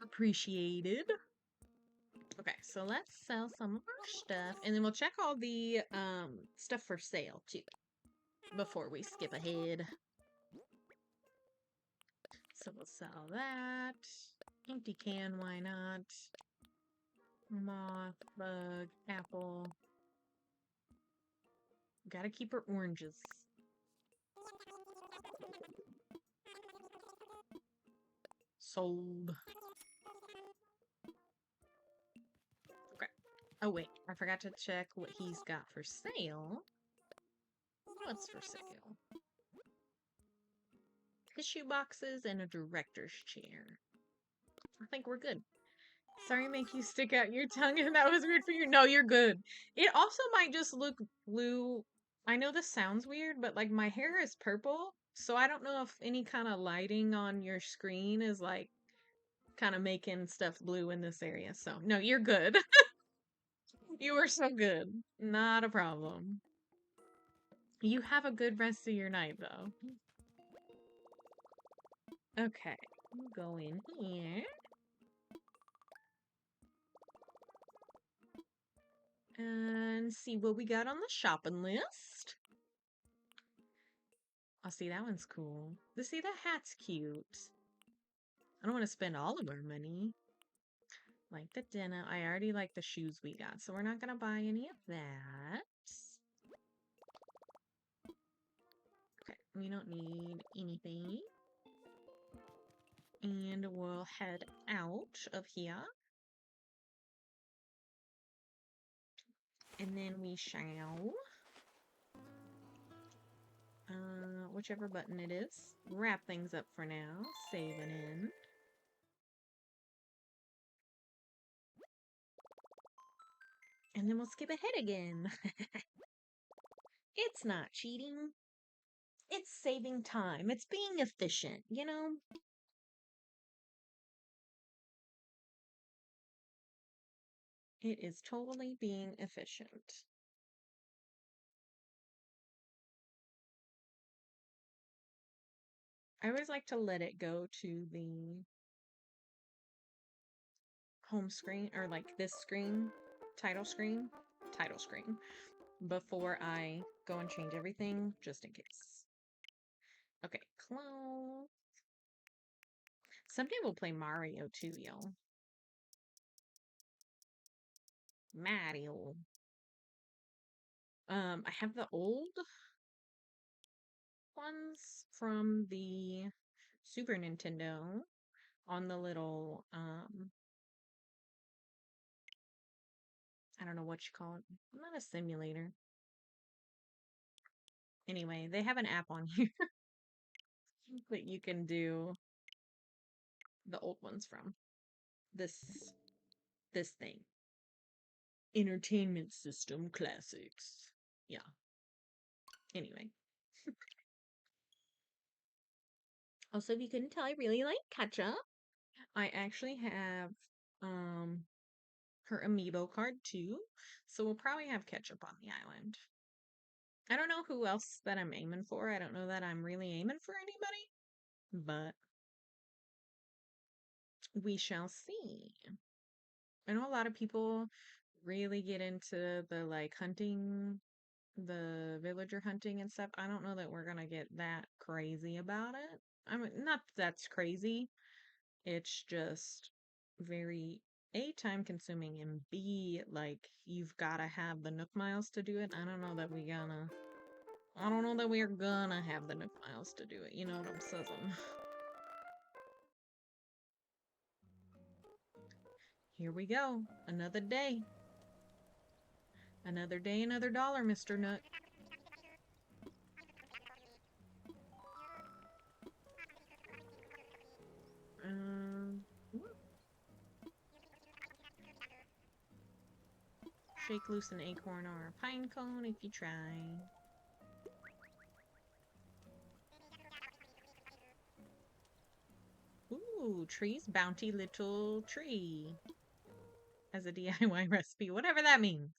Appreciated. Okay, so let's sell some of our stuff, and then we'll check all the stuff for sale too. before we skip ahead. So we'll sell that. Empty can, why not? Moth, bug, apple. Gotta keep her oranges. Sold. Okay. Oh, wait. I forgot to check what he's got for sale. What's for sale? Tissue boxes and a director's chair. I think we're good. Sorry, make you stick out your tongue and that was weird for you. No, you're good. It also might just look blue. I know this sounds weird, but like my hair is purple, so I don't know if any kind of lighting on your screen is like kind of making stuff blue in this area. So, no, you're good. You are so good. Not a problem. You have a good rest of your night, though. Okay, go in here. And see what we got on the shopping list. Oh, see, that one's cool. See, that hat's cute. I don't want to spend all of our money. Like the denim. I already like the shoes we got, so we're not going to buy any of that. Okay, we don't need anything. And we'll head out of here. And then we shall, whichever button it is, wrap things up for now. Save it in. And then we'll skip ahead again. It's not cheating. It's saving time. It's being efficient, you know? It is totally being efficient. I always like to let it go to the home screen, or like this screen, title screen, before I go and change everything, just in case. Okay, close. Someday we'll play Mario too, y'all. Mario. I have the old ones from the Super Nintendo on the little, I don't know what you call it. Not a simulator. Anyway, they have an app on here that you can do the old ones from. This thing. Entertainment System Classics. Yeah. Anyway. Also, if you couldn't tell, I really like ketchup. I actually have her amiibo card too, so we'll probably have ketchup on the island. I don't know who else that I'm aiming for. I don't know that I'm really aiming for anybody, but we shall see. I know a lot of people really get into the like hunting, the villager hunting and stuff. I don't know that we're gonna get that crazy about it. I mean, not that's crazy. It's just very A, time consuming, and B, like you've gotta have the Nook Miles to do it. I don't know that we're gonna have the Nook Miles to do it. You know what I'm saying? Here we go. Another day. Another day, another dollar, Mr. Nut. Um, Shake loose an acorn or a pine cone if you try. Ooh, trees, bounty little tree. As a DIY recipe, whatever that means.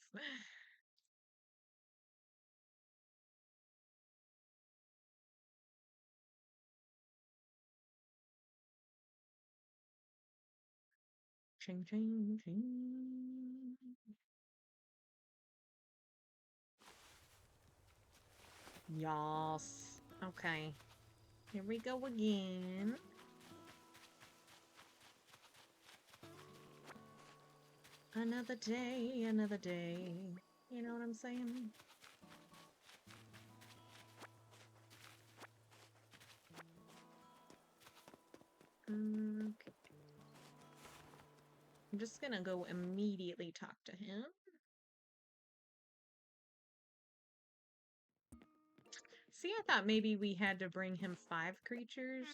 Ching, ching, ching. Yas. Okay. Here we go again. Another day, another day. You know what I'm saying? Okay. I'm just gonna go immediately talk to him. See, I thought maybe we had to bring him 5 creatures.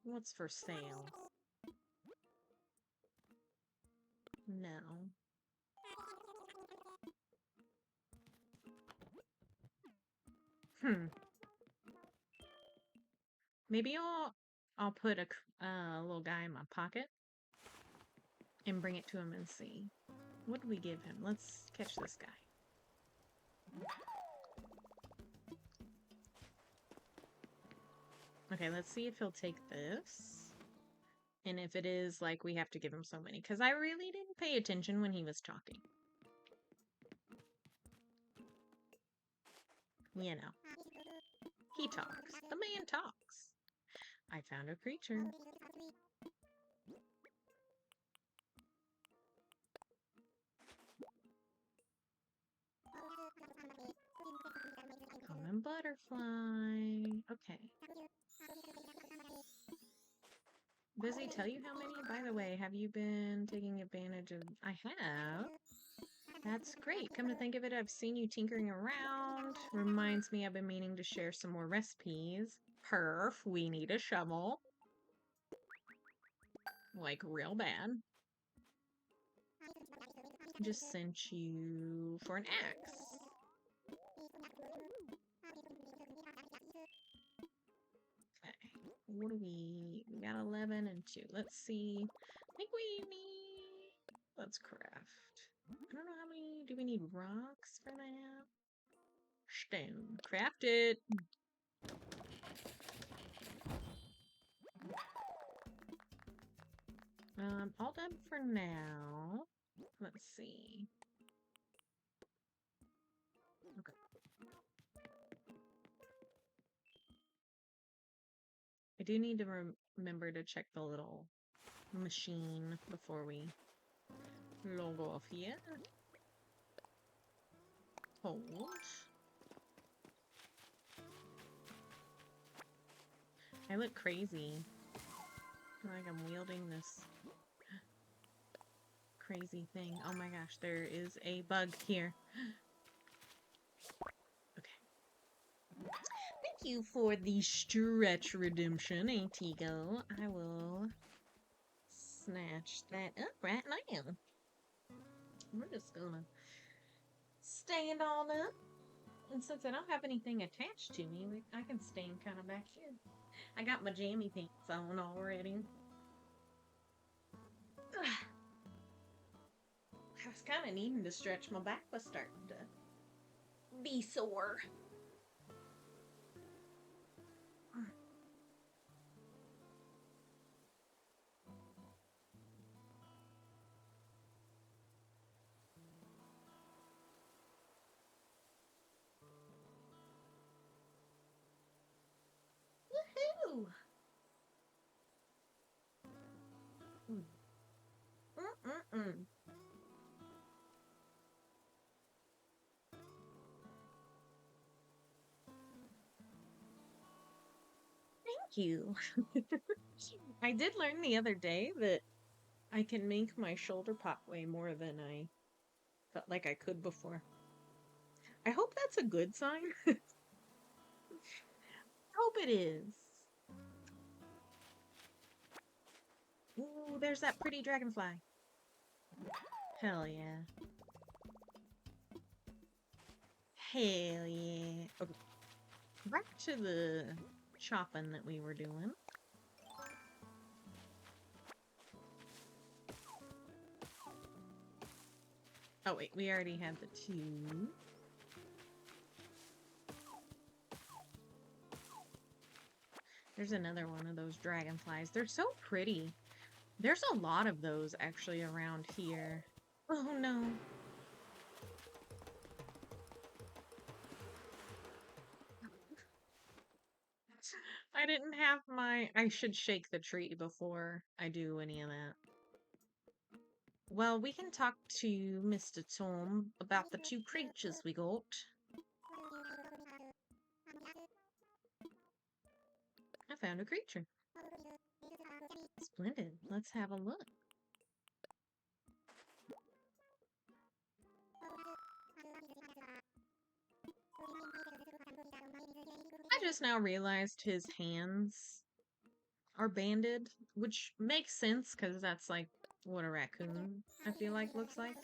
What's for sale? No. Maybe I'll put a little guy in my pocket and bring it to him and see. What do we give him? Let's catch this guy. Okay, let's see if he'll take this. And if it is, like, we have to give him so many. Because I really didn't pay attention when he was talking. You know. He talks. The man talks. I found a creature. Common butterfly. Okay. Does he tell you how many? By the way, have you been taking advantage of... I have. That's great. Come to think of it, I've seen you tinkering around. Reminds me I've been meaning to share some more recipes. Perf, we need a shovel. Like, real bad. Just sent you for an axe. Okay. What do we got 11 and 2. Let's see. I think we need... Let's craft. I don't know how many... Do we need rocks for that? Stone. Craft it! All done for now. Let's see. Okay. I do need to remember to check the little machine before we log off here. Hold. I look crazy. I feel like I'm wielding this crazy thing. Oh my gosh, there is a bug here. Okay. Thank you for the stretch redemption, Antigo. I will snatch that up right now. We're just gonna stand on up. And since I don't have anything attached to me, I can stand kind of back here. I got my jammy pants on already. Ugh. I was kind of needing to stretch. My back was starting to be sore. Woohoo! Mm-mm-mm. Thank you. I did learn the other day that I can make my shoulder pop way more than I felt like I could before. I hope that's a good sign. Hope it is. Ooh, there's that pretty dragonfly. Hell yeah. Hell yeah. Okay. Back to the chopping that we were doing. Oh wait, we already had the 2. There's another one of those dragonflies. They're so pretty. There's a lot of those actually around here. Oh no. I didn't have my... I should shake the tree before I do any of that. Well, we can talk to Mr. Tom about the two creatures we got. I found a creature. Splendid. Let's have a look. I just now realized his hands are banded, which makes sense because that's like what a raccoon, I feel like, looks like.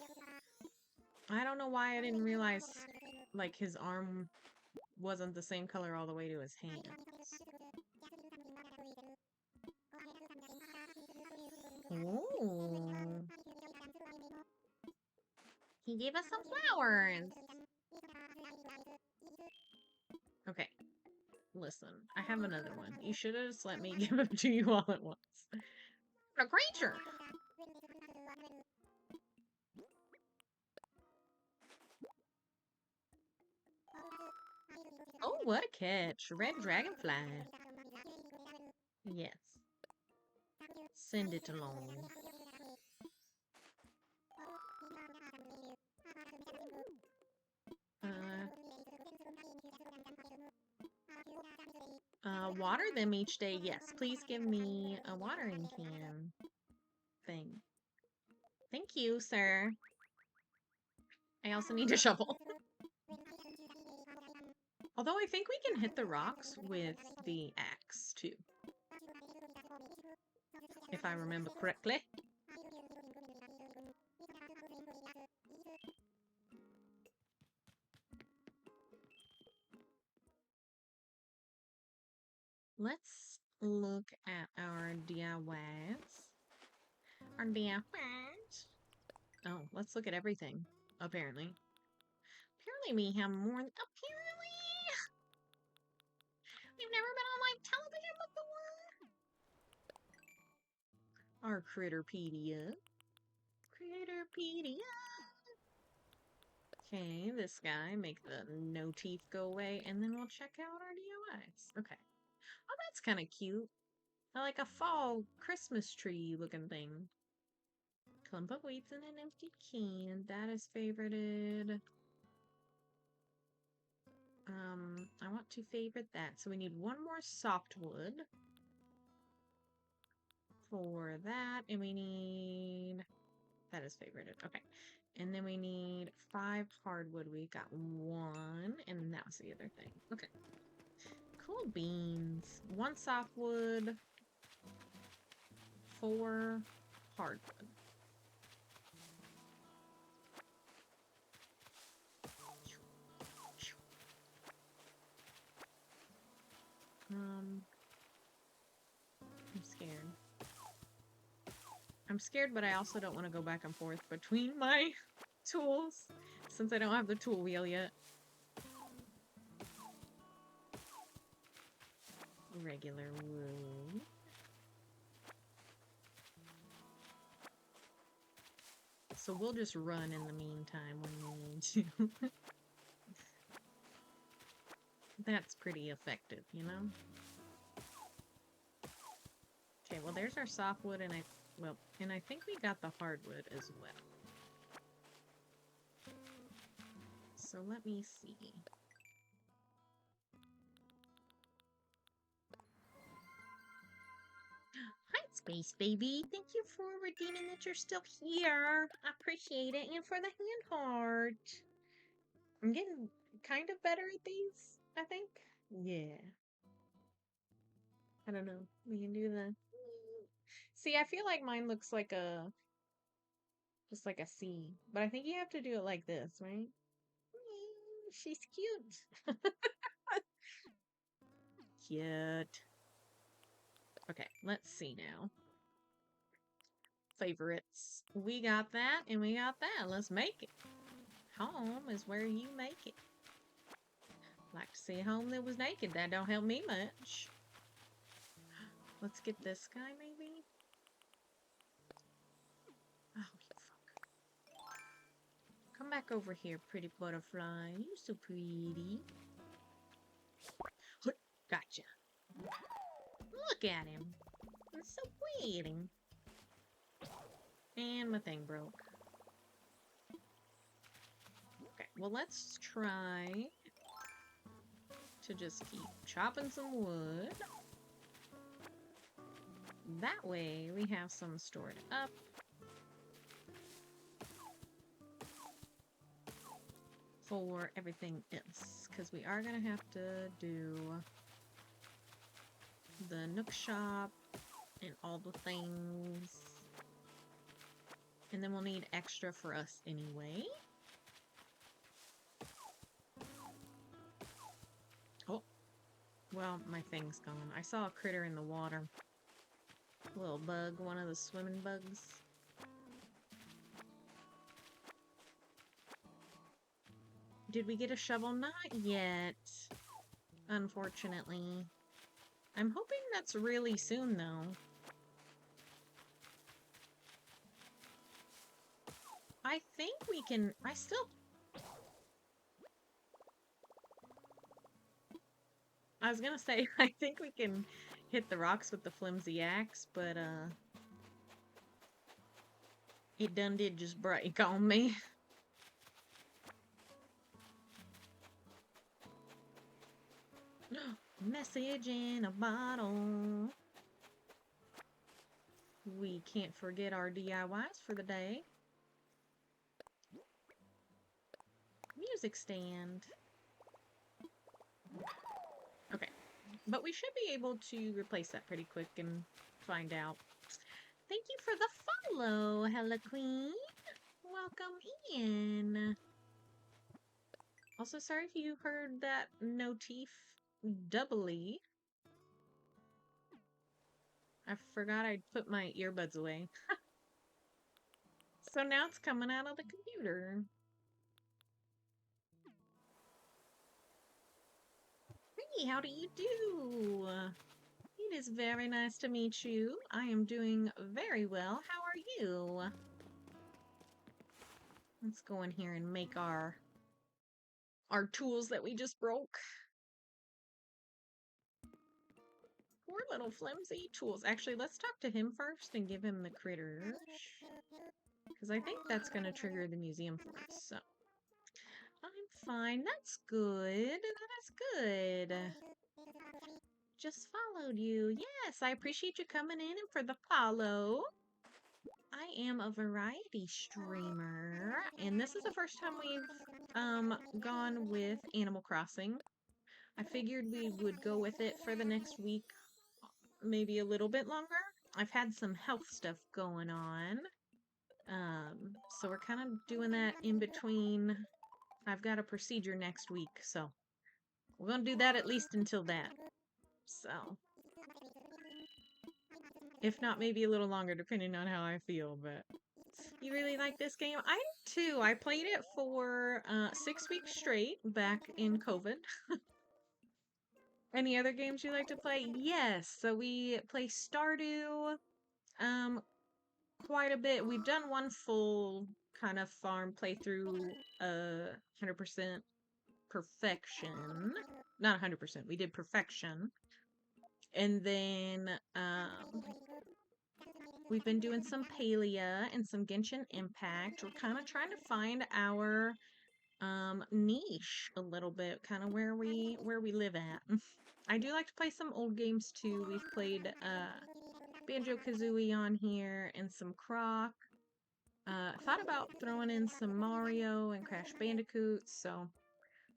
I don't know why I didn't realize like his arm wasn't the same color all the way to his hands. Ooh. He gave us some flowers. Okay. Listen, I have another one. You should have just let me give them to you all at once. A creature! Oh, what a catch. Red dragonfly. Yes. Send it along. Water them each day. Yes, please give me a watering can thing. Thank you, sir. I also need a shovel. Although I think we can hit the rocks with the axe, too. If I remember correctly. Let's look at our DIYs. Our DIYs. Oh, let's look at everything, apparently. Apparently we have more... Apparently! We've never been on live television before! Our Critterpedia. Critterpedia! Okay, this guy, make the no teeth go away, and then we'll check out our DIYs. Okay. Oh, that's kind of cute. I like a fall Christmas tree looking thing. Clump of wheats in an empty can. That is favorited. I want to favorite that. So we need one more softwood for that. And we need... That is favorited. Okay. And then we need 5 hardwood. We got 1. And that was the other thing. Okay. Cool beans. 1 softwood. 4 hardwood. I'm scared. I'm scared, but I also don't want to go back and forth between my tools since I don't have the tool wheel yet. Regular wood. So we'll just run in the meantime when we need to. That's pretty effective, you know? Okay, well there's our softwood and I think we got the hardwood as well. So let me see. Hi, Space Baby. Thank you for redeeming that you're still here. I appreciate it. And for the hand heart. I'm getting kind of better at these, I think. Yeah. I don't know. We can do the... See, I feel like mine looks like a... Just like a C. But I think you have to do it like this, right? She's cute. Cute. Okay, let's see now. Favorites. We got that, and we got that. Let's make it. Home is where you make it. Like to see a home that was naked. That don't help me much. Let's get this guy, maybe? Oh, you fuck. Come back over here, pretty butterfly. You're so pretty. Gotcha. Look at him. It's so pretty. And my thing broke. Okay, well, let's try to just keep chopping some wood. That way, we have some stored up. For everything else, because we are going to have to do the Nook Shop and all the things. And then we'll need extra for us anyway. Oh, well, my thing's gone. I saw a critter in the water. A little bug, one of the swimming bugs. Did we get a shovel? Not yet, unfortunately. I'm hoping that's really soon, though. I think we can... I was gonna say, I think we can hit the rocks with the flimsy axe, but, it done did just break on me. Message in a bottle. We can't forget our DIYs for the day. Music stand. Okay, but we should be able to replace that pretty quick and find out. Thank you for the follow, Hella Queen. Welcome in. Also, sorry if you heard that motif doubly. I forgot I'd put my earbuds away. So now it's coming out of the computer. Hey, how do you do? It is very nice to meet you. I am doing very well. How are you? Let's go in here and make our tools that we just broke. Poor little flimsy tools. Actually, let's talk to him first and give him the critters. Because I think that's going to trigger the museum for us. So, I'm fine. That's good. That's good. Just followed you. Yes, I appreciate you coming in and for the follow. I am a variety streamer, and this is the first time we've gone with Animal Crossing. I figured we would go with it for the next week, maybe a little bit longer. I've had some health stuff going on, so we're kind of doing that in between. I've got a procedure next week, so we're gonna do that at least until that. So, if not, maybe a little longer, depending on how I feel, but... You really like this game? I do too. I played it for 6 weeks straight back in COVID. Any other games you like to play? Yes. So we play Stardew quite a bit. We've done one full kind of farm playthrough, 100% perfection. Not 100%. We did perfection. And then we've been doing some Palia and some Genshin Impact. We're kind of trying to find our niche a little bit, kind of where we live at. I do like to play some old games too. We've played Banjo-Kazooie on here and some Croc. Thought about throwing in some Mario and Crash Bandicoot, so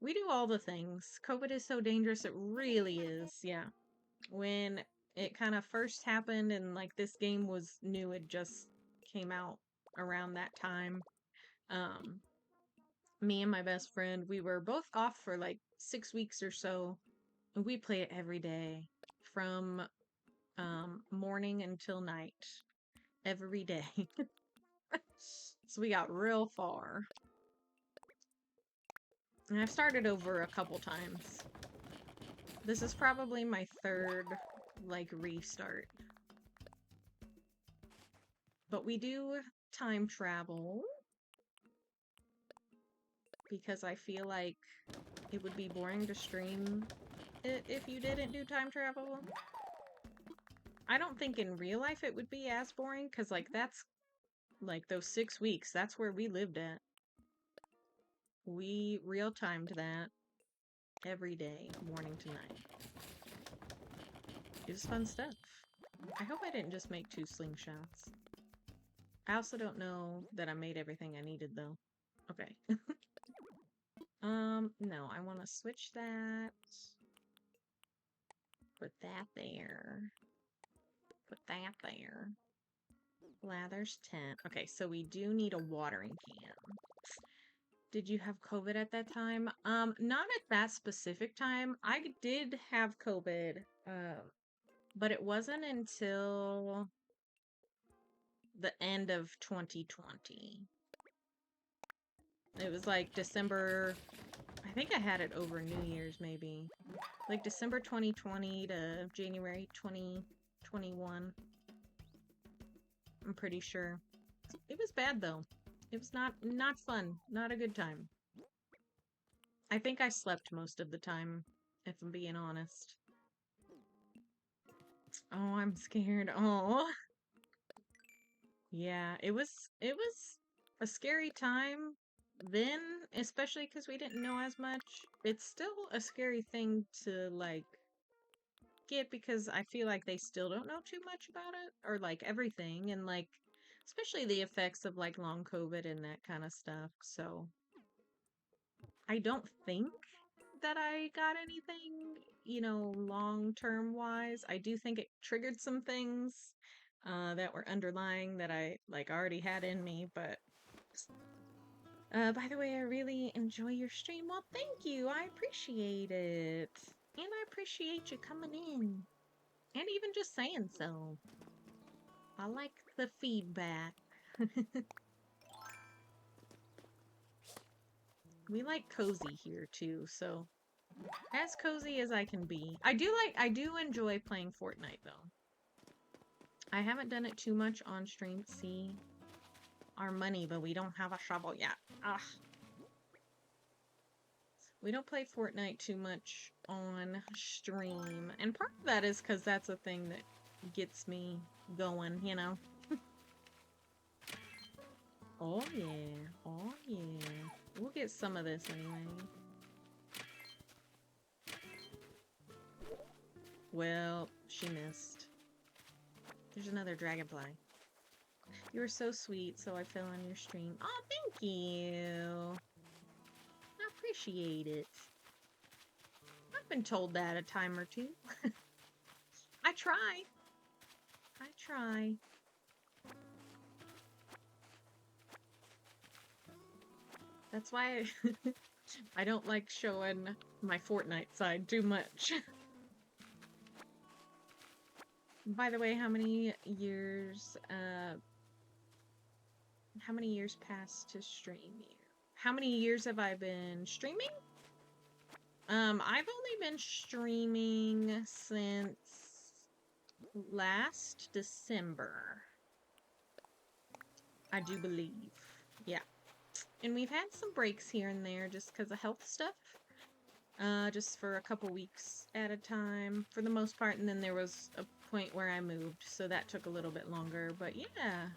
we do all the things. COVID is so dangerous, it really is, yeah. When it kind of first happened and like this game was new, it just came out around that time. Me and my best friend, we were both off for like 6 weeks or so. And we play it every day from morning until night. Every day. So we got real far. And I've started over a couple times. This is probably my third like restart. But we do time travel because I feel like it would be boring to stream it if you didn't do time travel. I don't think in real life it would be as boring because like that's like those 6 weeks, that's where we lived at. We real timed that every day, morning to night. It was fun stuff. I hope I didn't just make 2 slingshots. I also don't know that I made everything I needed though. Okay. No, I want to switch that. Put that there. Put that there. Lather's tent. Okay, so we do need a watering can. Did you have COVID at that time? Not at that specific time. I did have COVID, but it wasn't until the end of 2020. It was like December, I think I had it over New Year's maybe. Like December 2020 to January 2021. I'm pretty sure. It was bad though. It was not fun. Not a good time. I think I slept most of the time, if I'm being honest. Oh, I'm scared. Oh. Yeah, it was a scary time then, especially because we didn't know as much. It's still a scary thing to like get because I feel like they still don't know too much about it or like everything and like especially the effects of like long COVID and that kind of stuff. So I don't think that I got anything, long term wise. I do think it triggered some things that were underlying that I like already had in me, but by the way, I really enjoy your stream. Well, thank you. I appreciate it. And I appreciate you coming in. And even just saying so. I like the feedback. We like cozy here too, so as cozy as I can be. I do enjoy playing Fortnite though. I haven't done it too much on stream. See our money, but we don't have a shovel yet. Ugh. We don't play Fortnite too much on stream. And part of that is because that's a thing that gets me going, you know? Oh yeah. Oh yeah. We'll get some of this anyway. Well, she missed. There's another dragonfly. You were so sweet, so I fell on your stream. Oh, thank you. I appreciate it. I've been told that a time or two. I try. I try. That's why I don't like showing my Fortnite side too much. By the way, how many years passed to stream here? How many years have I been streaming? I've only been streaming since last December. I do believe. Yeah. And we've had some breaks here and there just because of health stuff. Just for a couple weeks at a time for the most part, and then there was a point where I moved, so that took a little bit longer, but yeah.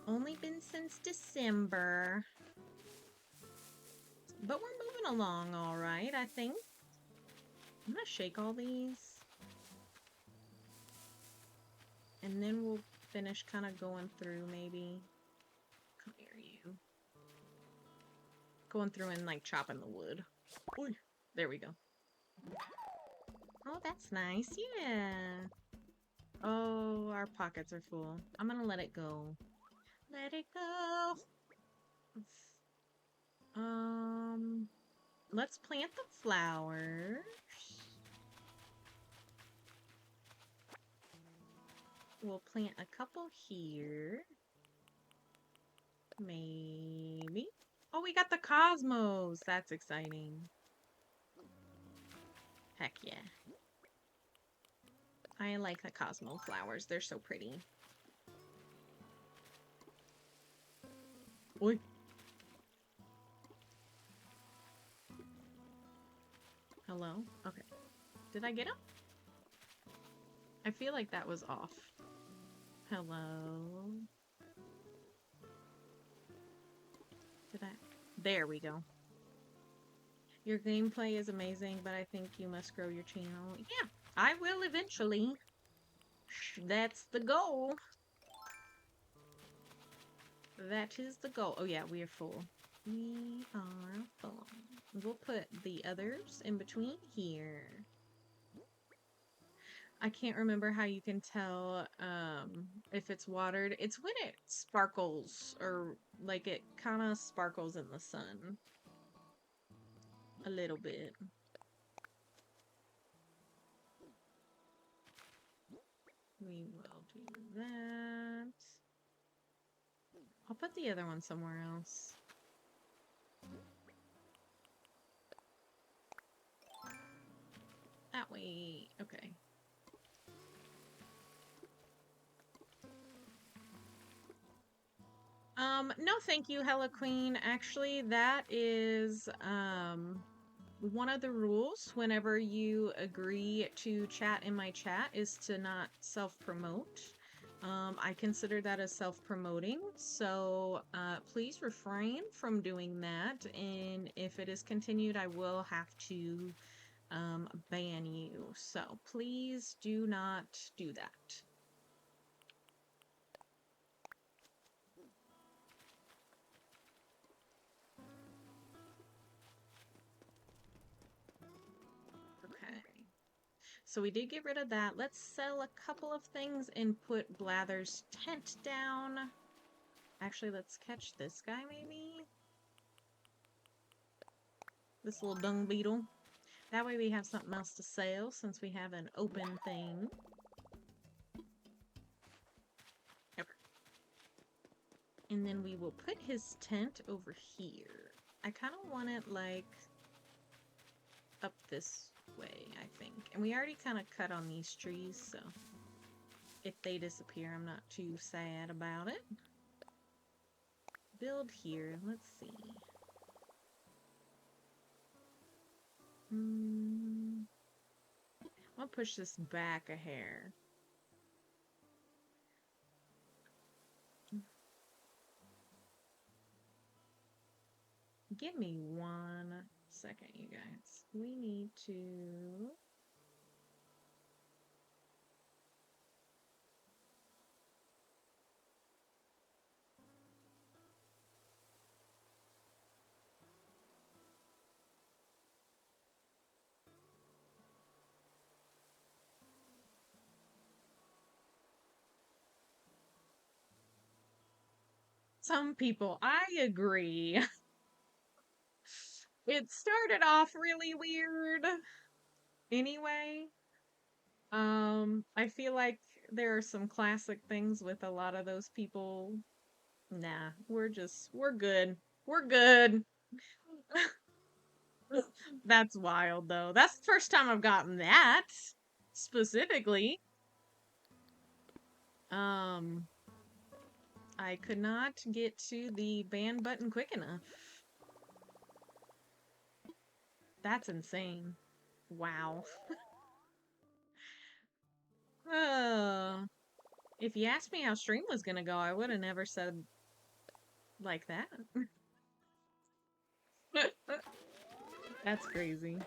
Only been since December. But we're moving along all right, I think. I'm gonna shake all these. And then we'll finish kind of going through maybe. Come here, you. Going through and like chopping the wood. Ooh, there we go. Oh, that's nice. Yeah. Oh, our pockets are full. I'm gonna let it go. Let it go. Let's plant the flowers. We'll plant a couple here. Maybe. Oh, we got the cosmos. That's exciting. Heck yeah. I like the Cosmo flowers. They're so pretty. Oi. Hello? Okay. Did I get him? I feel like that was off. Hello? Did I? There we go. Your gameplay is amazing, but I think you must grow your channel. Yeah, I will eventually. That's the goal. That is the goal. Oh yeah, we are full. We are full. We'll put the others in between here. I can't remember how you can tell if it's watered. It's when it sparkles, or like it kind of sparkles in the sun a little bit. We will do that. I'll put the other one somewhere else. That way. Okay. No thank you, Hella Queen. Actually, that is, one of the rules whenever you agree to chat in my chat is to not self-promote. I consider that as self-promoting, so please refrain from doing that, and if it is continued, I will have to ban you. So please do not do that. Okay. So we did get rid of that. Let's sell a couple of things and put Blather's tent down. Actually, let's catch this guy, maybe? This little dung beetle. That way we have something else to sell, since we have an open thing. Okay. And then we will put his tent over here. I kind of want it, like, up this way, I think. And we already kind of cut on these trees, so if they disappear, I'm not too sad about it. Build here. Let's see. I'll push this back a hair. Give me 1 second, you guys. We need to... Some people, I agree. It started off really weird. Anyway, I feel like there are some classic things with a lot of those people. Nah, we're good. We're good. That's wild, though. That's the first time I've gotten that, specifically. I could not get to the ban button quick enough. That's insane. Wow. If you asked me how stream was gonna go, I would have never said like that. That's crazy.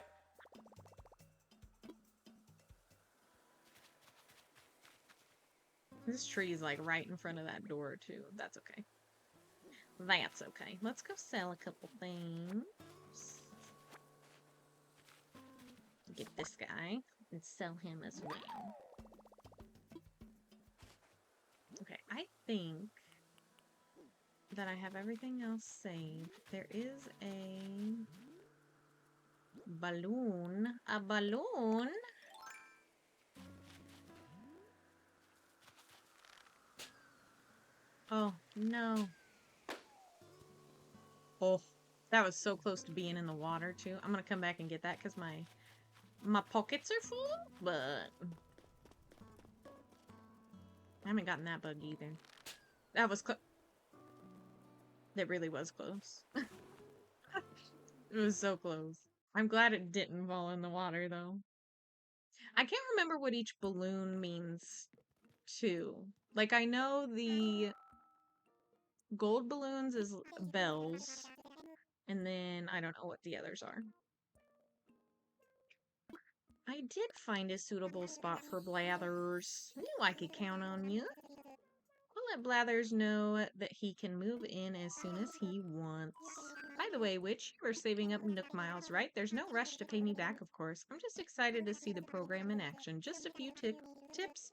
This tree is like right in front of that door too. That's okay. That's okay. Let's go sell a couple things. Get this guy and sell him as well. Okay, I think that I have everything else saved. There is a balloon. A balloon? Oh, no. Oh, that was so close to being in the water, too. I'm gonna come back and get that because my pockets are full, but... I haven't gotten that bug either. That was close. That really was close. It was so close. I'm glad it didn't fall in the water, though. I can't remember what each balloon means, too. Like, I know the gold balloons is bells, and then I don't know what the others are. I did find a suitable spot for Blathers. I knew I could count on you. We'll let Blathers know that he can move in as soon as he wants. By the way, Witch, you are saving up Nook Miles, right? There's no rush to pay me back, of course. I'm just excited to see the program in action. Just a few tips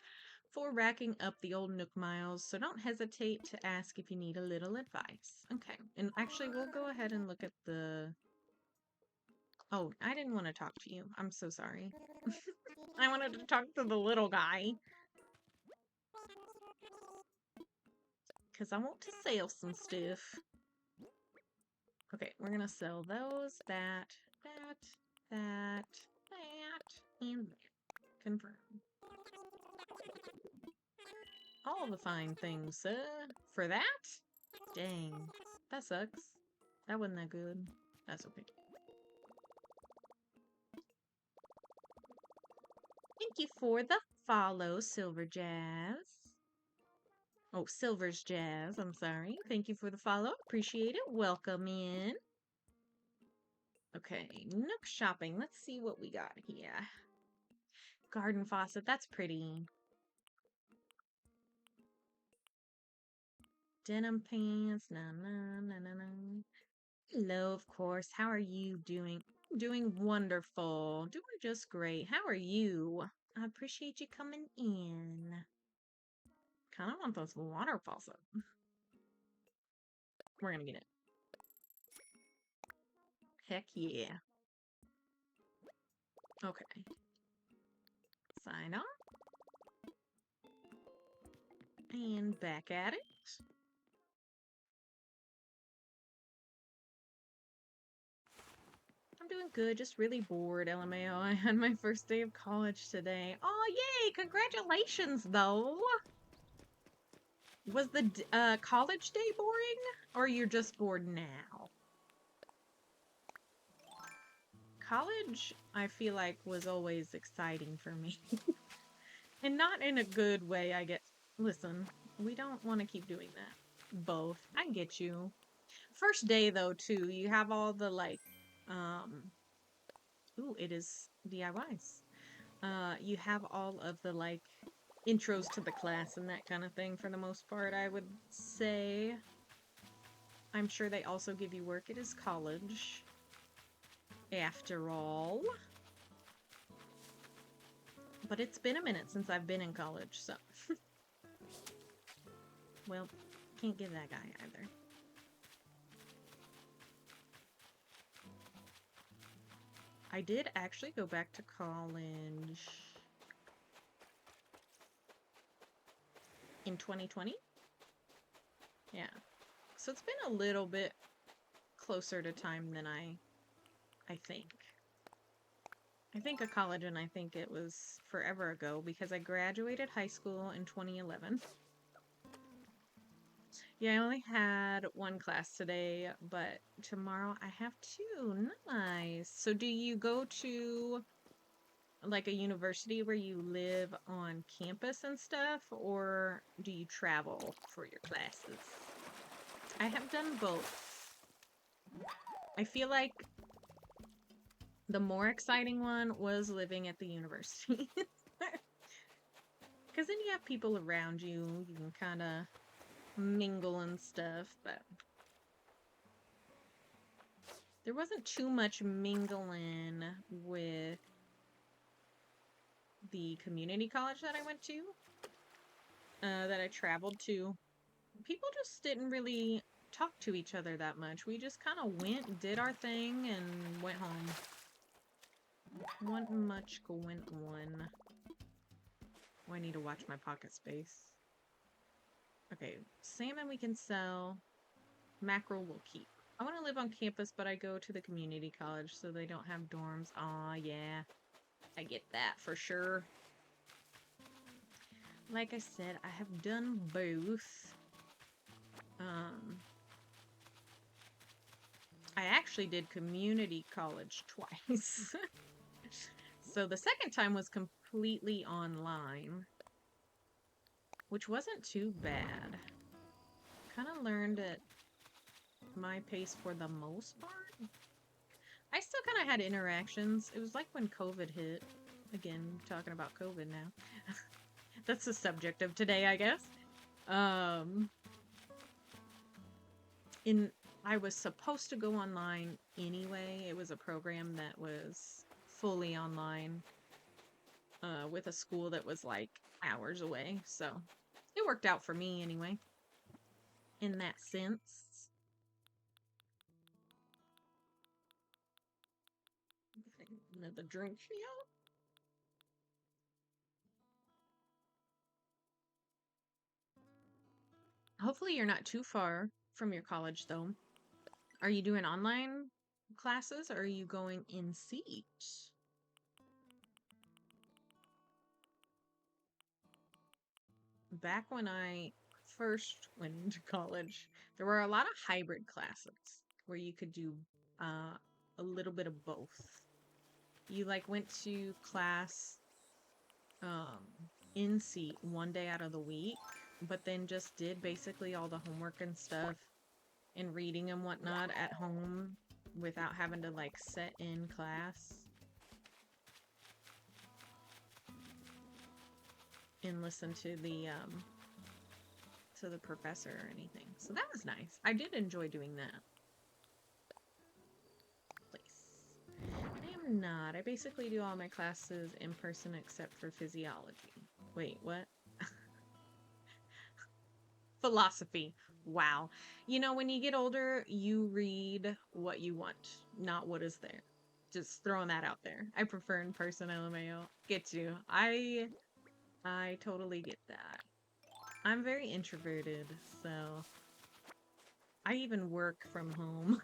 for racking up the old Nook Miles, so don't hesitate to ask if you need a little advice. Okay, and actually, we'll go ahead and look at the... Oh, I didn't want to talk to you. I'm so sorry. I wanted to talk to the little guy. Because I want to sell some stuff. Okay, we're gonna sell those, that, and that. Confirm. All the fine things, sir. For that? Dang. That sucks. That wasn't that good. That's okay. Thank you for the follow, Silver Jazz. Oh, Silver's Jazz, I'm sorry. Thank you for the follow. Appreciate it. Welcome in. Okay, Nook shopping. Let's see what we got here. Garden faucet. That's pretty. Denim pants. Na na na na na. Hello, of course. How are you doing? Doing wonderful. Doing just great. How are you? I appreciate you coming in. Kind of want those water faucet. We're gonna get it. Heck yeah. Okay. Sign on. And back at it. I'm doing good, just really bored, LMAO. I had my first day of college today. Oh, yay! Congratulations, though! Was the college day boring? Or you're just bored now? College, I feel like, was always exciting for me. And not in a good way, I guess. Listen, we don't want to keep doing that. Both. I get you. First day, though, too, you have all the, like, ooh, it is DIYs. You have all of the, like, intros to the class and that kind of thing for the most part, I would say. I'm sure they also give you work. It is college. After all. But it's been a minute since I've been in college, so... Well, can't give that guy either. I did actually go back to college in 2020. Yeah. So it's been a little bit closer to time than I think. I think of college and I think it was forever ago because I graduated high school in 2011. Yeah, I only had one class today, but tomorrow I have two. Nice. So do you go to like a university where you live on campus and stuff, or do you travel for your classes? I have done both. I feel like the more exciting one was living at the university. Because then you have people around you, you can kind of mingle and stuff, but there wasn't too much mingling with the community college that I went to, that I traveled to. People just didn't really talk to each other that much. We just kind of went, did our thing, and went home. Wasn't much going on. Oh, I need to watch my pocket space. Okay, salmon we can sell. Mackerel we'll keep. I want to live on campus, but I go to the community college, so they don't have dorms. Aw, yeah. I get that for sure. like I said, I have done both. Um, I actually did community college twice. So the second time was completely online, which wasn't too bad. Kind of learned at my pace for the most part. I still kind of had interactions. It was like when COVID hit. Again, talking about COVID now. That's the subject of today, I guess. Um, in I was supposed to go online anyway. It was a program that was fully online, with a school that was like hours away. So it worked out for me anyway, in that sense. Another drink here. Hopefully you're not too far from your college though. Are you doing online classes or are you going in seat? Back when I first went into college, there were a lot of hybrid classes where you could do uh, a little bit of both. You like went to class um, in seat one day out of the week, but then just did basically all the homework and stuff and reading and whatnot at home without having to like sit in class and listen to the professor or anything. So that was nice. I did enjoy doing that. Place. I am not. I basically do all my classes in person except for physiology. Wait, what? Philosophy. Wow. You know, when you get older, you read what you want, not what is there. Just throwing that out there. I prefer in person, LMAO. Get you. I totally get that. I'm very introverted, so I even work from home.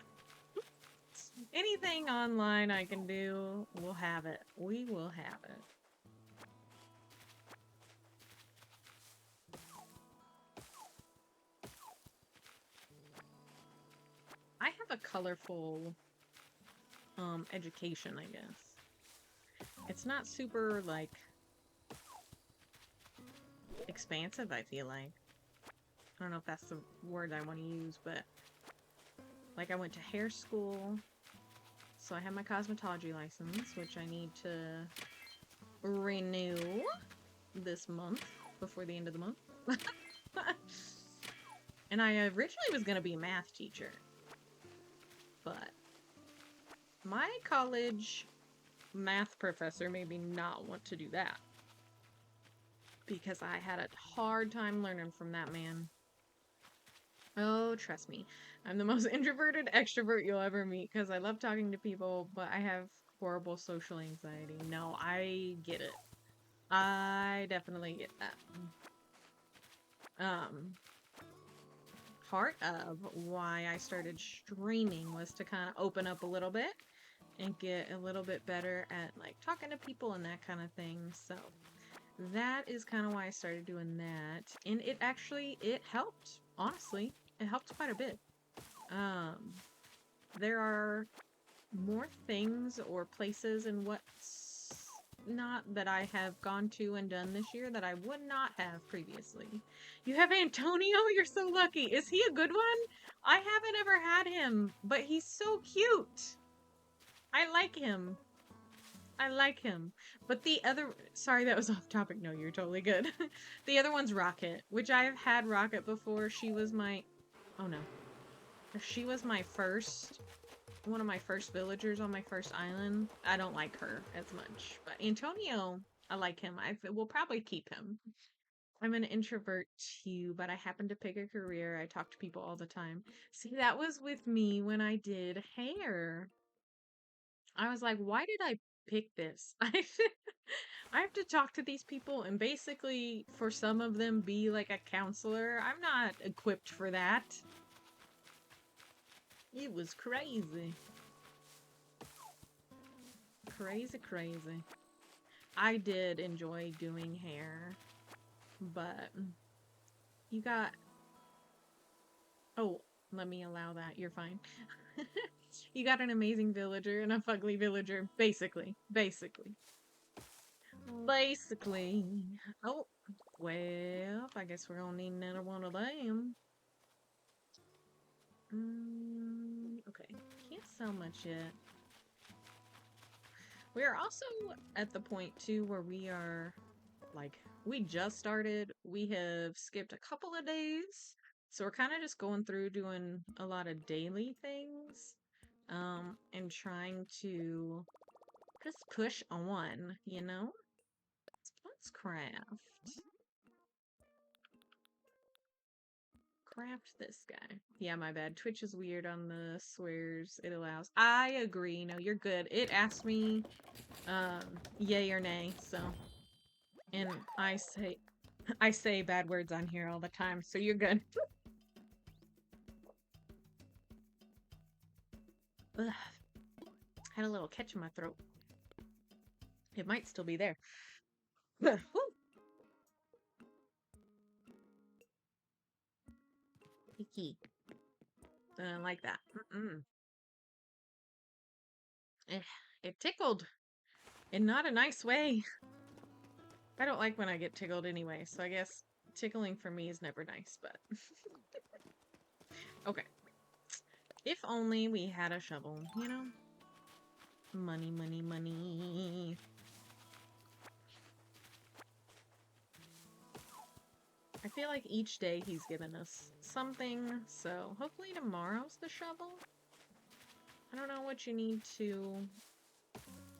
Anything online I can do, we'll have it. We will have it. I have a colorful education, I guess. It's not super like expansive, I feel like. I don't know if that's the word I want to use, but like I went to hair school, so I have my cosmetology license, which I need to renew this month before the end of the month. And I originally was going to be a math teacher, but my college math professor made me not want to do that because I had a hard time learning from that man. Oh, trust me. I'm the most introverted extrovert you'll ever meet because I love talking to people, but I have horrible social anxiety. No, I get it. I definitely get that. Um, Part of why I started streaming was to kind of open up a little bit and get a little bit better at like talking to people and that kind of thing. So that is kind of why I started doing that. And it helped, honestly. It helped quite a bit. Um, there are more things or places and what's not that I have gone to and done this year that I would not have previously. You have Antonio? You're so lucky. Is he a good one? I haven't ever had him, but he's so cute. I like him. I like him. But the other, sorry, that was off topic. No, you're totally good. The other one's Rocket, which I've had Rocket before. She was my, oh no. She was my first, one of my first villagers on my first island. I don't like her as much. But Antonio, I like him. I will probably keep him. I'm an introvert too, but I happen to pick a career. I talk to people all the time. See, that was with me when I did hair. I was like, why did I pick this? I have to talk to these people and basically, for some of them, be like a counselor. I'm not equipped for that. It was crazy. Crazy, crazy. I did enjoy doing hair. But you got, oh, let me allow that. You're fine. You got an amazing villager and a fugly villager, basically. Basically. Basically. Oh, well, I guess we're gonna need another one of them. Okay, can't sell much yet. We are also at the point too where we are like we just started. We have skipped a couple of days. So we're kind of just going through doing a lot of daily things and trying to just push on, you know? Let's craft this guy. Yeah, my bad. Twitch is weird on the swears it allows. I agree. No, you're good. It asked me yay or nay, so and I say bad words on here all the time, so you're good. Ugh, had a little catch in my throat. It might still be there. Icky. Like that. Eh, it tickled in not a nice way. I don't like when I get tickled anyway, so I guess tickling for me is never nice, but okay. If only we had a shovel, you know? Money, money, money. I feel like each day he's given us something, so hopefully tomorrow's the shovel. I don't know what you need to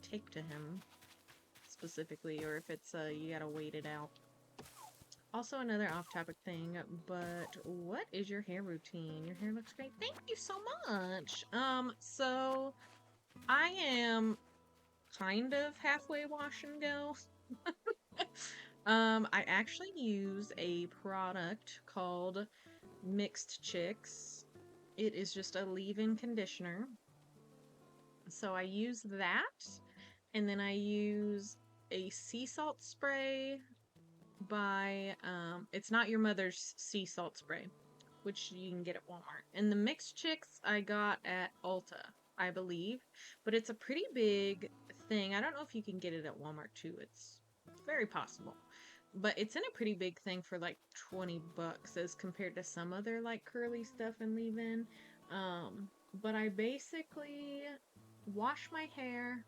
take to him specifically, or if it's you gotta wait it out. Also, another off-topic thing, but what is your hair routine? Your hair looks great. Thank you so much. So I am kind of halfway wash and go. I actually use a product called Mixed Chicks. It is just a leave-in conditioner. So I use that, and then I use a sea salt spray by it's not your mother's sea salt spray, which you can get at Walmart. And the Mixed Chicks I got at Ulta, I believe, but it's a pretty big thing. I don't know if you can get it at Walmart too. It's very possible. But it's in a pretty big thing for like 20 bucks as compared to some other like curly stuff and leave-in. But I basically wash my hair,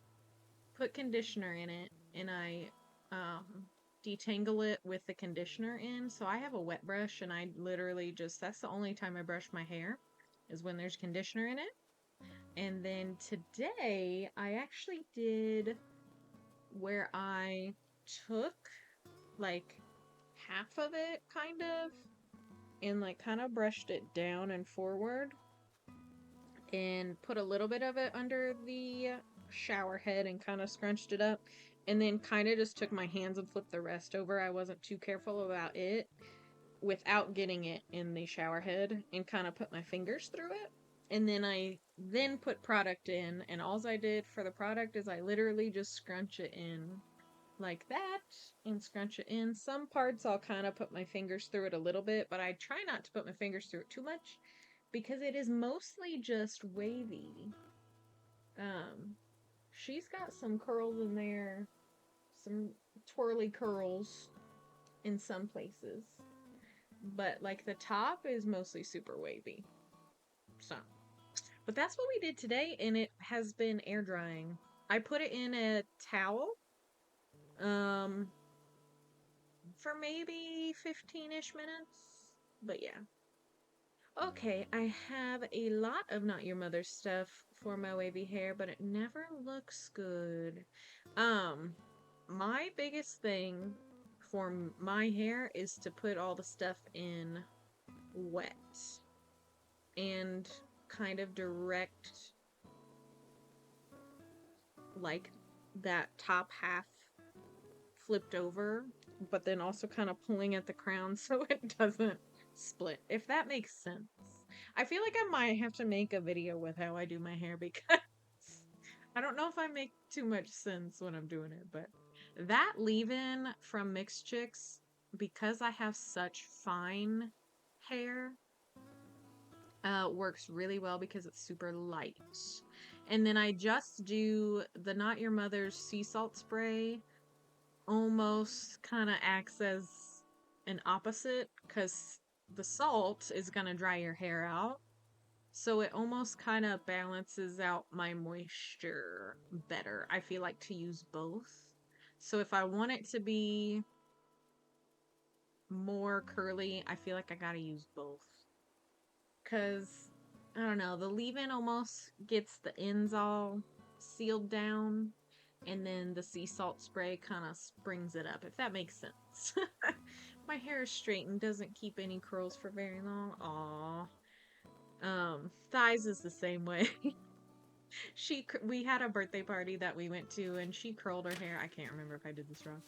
put conditioner in it, and I detangle it with the conditioner in. So I have a wet brush and I literally just, that's the only time I brush my hair is when there's conditioner in it. And then today I actually did where I took like half of it kind of and like kind of brushed it down and forward and put a little bit of it under the shower head and kind of scrunched it up and then kind of just took my hands and flipped the rest over. I wasn't too careful about it without getting it in the shower head and kind of put my fingers through it. And then I then put product in, and all I did for the product is I literally just scrunch it in like that and scrunch it in. Some parts I'll kind of put my fingers through it a little bit, but I try not to put my fingers through it too much because it is mostly just wavy. She's got some curls in there, some twirly curls in some places, but like the top is mostly super wavy. So, but that's what we did today, and it has been air drying. I put it in a towel, um, for maybe 15-ish minutes. But yeah. Okay, I have a lot of Not Your Mother stuff for my wavy hair, but it never looks good. Um, my biggest thing for my hair is to put all the stuff in wet and kind of direct like that top half flipped over, but then also kind of pulling at the crown so it doesn't split, if that makes sense. I feel like I might have to make a video with how I do my hair because I don't know if I make too much sense when I'm doing it, but that leave-in from Mixed Chicks because I have such fine hair, works really well because it's super light. And then I just do the Not Your Mother's sea salt spray, almost kind of acts as an opposite because the salt is going to dry your hair out. So it almost kind of balances out my moisture better. I feel like to use both. So if I want it to be more curly, I feel like I gotta use both. Cause I don't know, the leave-in almost gets the ends all sealed down, and then the sea salt spray kind of springs it up, if that makes sense. My hair is straight and doesn't keep any curls for very long. Aw. Thighs is the same way. We had a birthday party that we went to, and she curled her hair. I can't remember if I did this wrong.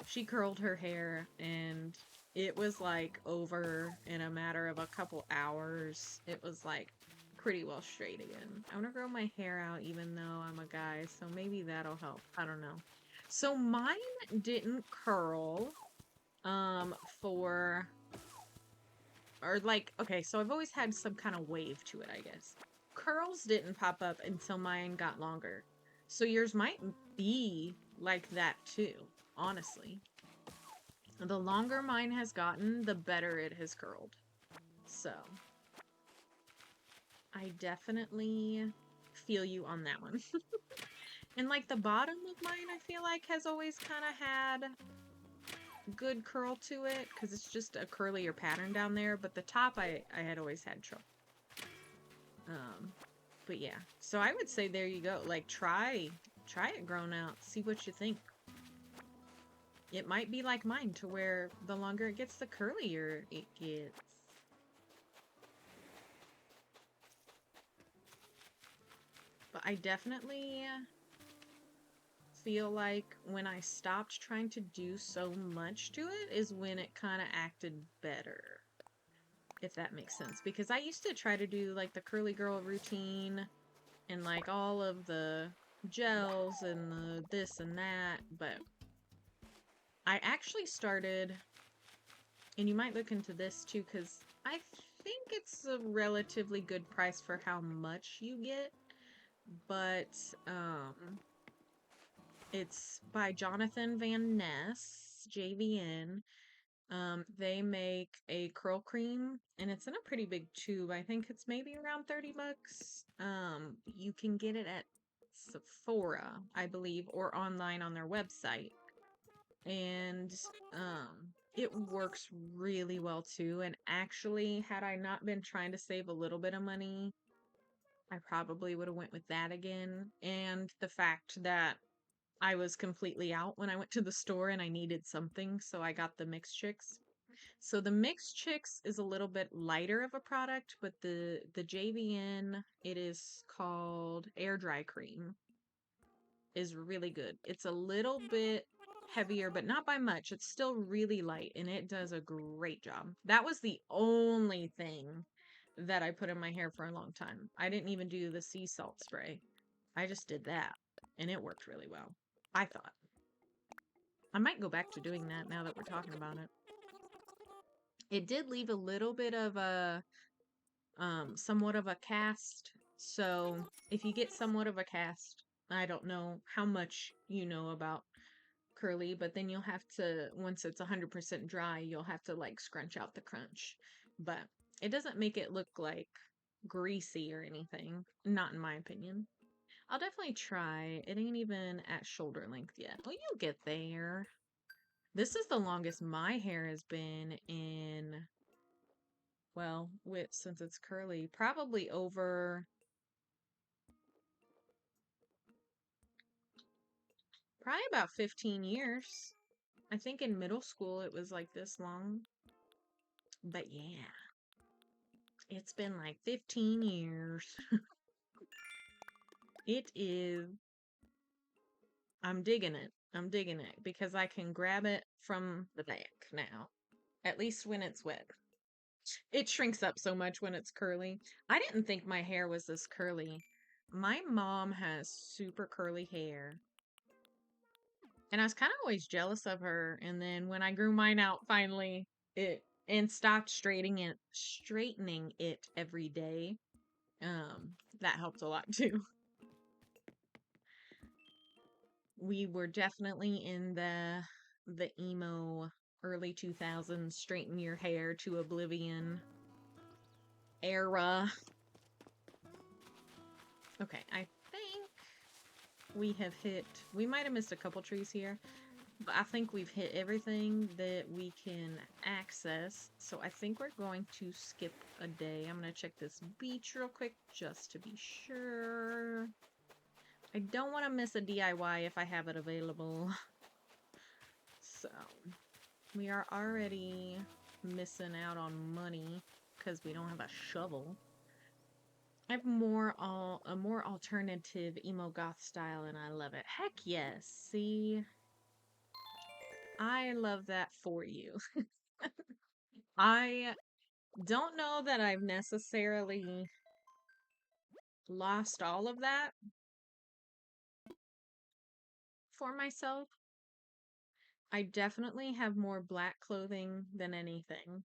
She curled her hair, and it was like over in a matter of a couple hours. It was like pretty well straight again. I want to grow my hair out even though I'm a guy, so maybe that'll help. I don't know. So mine didn't curl um for or like okay, so I've always had some kind of wave to it, I guess. Curls didn't pop up until mine got longer. So yours might be like that too, honestly. The longer mine has gotten, the better it has curled. So, I definitely feel you on that one. And like the bottom of mine, I feel like has always kind of had good curl to it because it's just a curlier pattern down there. But the top, I had always had trouble. Um, but yeah, so I would say there you go. Like try it grown out. See what you think. It might be like mine to where the longer it gets, the curlier it gets. But I definitely feel like when I stopped trying to do so much to it is when it kind of acted better. If that makes sense. Because I used to try to do like the curly girl routine and like all of the gels and the this and that, but I actually started, and you might look into this too, because I think it's a relatively good price for how much you get, but it's by Jonathan Van Ness, JVN. They make a curl cream and it's in a pretty big tube. I think it's maybe around 30 bucks. You can get it at Sephora, I believe, or online on their website. And it works really well too. And actually, had I not been trying to save a little bit of money, I probably would have went with that again. And the fact that I was completely out when I went to the store and I needed something, so I got the Mix Chicks. So the Mix Chicks is a little bit lighter of a product, but the JVN, it is called Air Dry Cream, is really good. It's a little bit heavier, but not by much. It's still really light and it does a great job. That was the only thing that I put in my hair for a long time. I didn't even do the sea salt spray. I just did that and it worked really well. I thought. I might go back to doing that now that we're talking about it. It did leave a little bit of a somewhat of a cast. So if you get somewhat of a cast, I don't know how much you know about curly, but then you'll have to, once it's 100% dry, you'll have to like scrunch out the crunch. But it doesn't make it look like greasy or anything, not in my opinion. I'll definitely try. It ain't even at shoulder length yet. Well, you'll get there. This is the longest my hair has been in, well, with since it's curly, probably over probably about 15 years. I think in middle school it was like this long. But yeah, it's been like 15 years. It is, I'm digging it. I'm digging it because I can grab it from the back now, at least when it's wet. It shrinks up so much when it's curly. I didn't think my hair was this curly. My mom has super curly hair. And I was kind of always jealous of her. And then when I grew mine out finally, it and stopped straightening it every day. That helped a lot too. We were definitely in the emo early 2000s straighten your hair to oblivion era. Okay, I think we might have missed a couple trees here, but I think we've hit everything that we can access. So I think we're going to skip a day. I'm going to check this beach real quick just to be sure. I don't want to miss a DIY if I have it available. So we are already missing out on money because we don't have a shovel. I have a more alternative emo goth style and I love it. Heck yes. See, I love that for you. I don't know that I've necessarily lost all of that for myself. I definitely have more black clothing than anything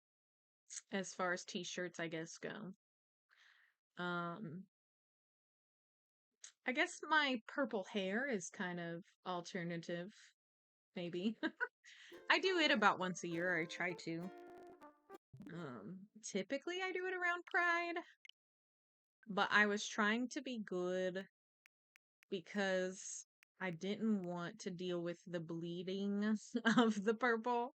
as far as t-shirts I guess go. Um I guess my purple hair is kind of alternative, maybe. I do it about once a year, I try to. Typically I do it around Pride, but I was trying to be good because I didn't want to deal with the bleeding of the purple.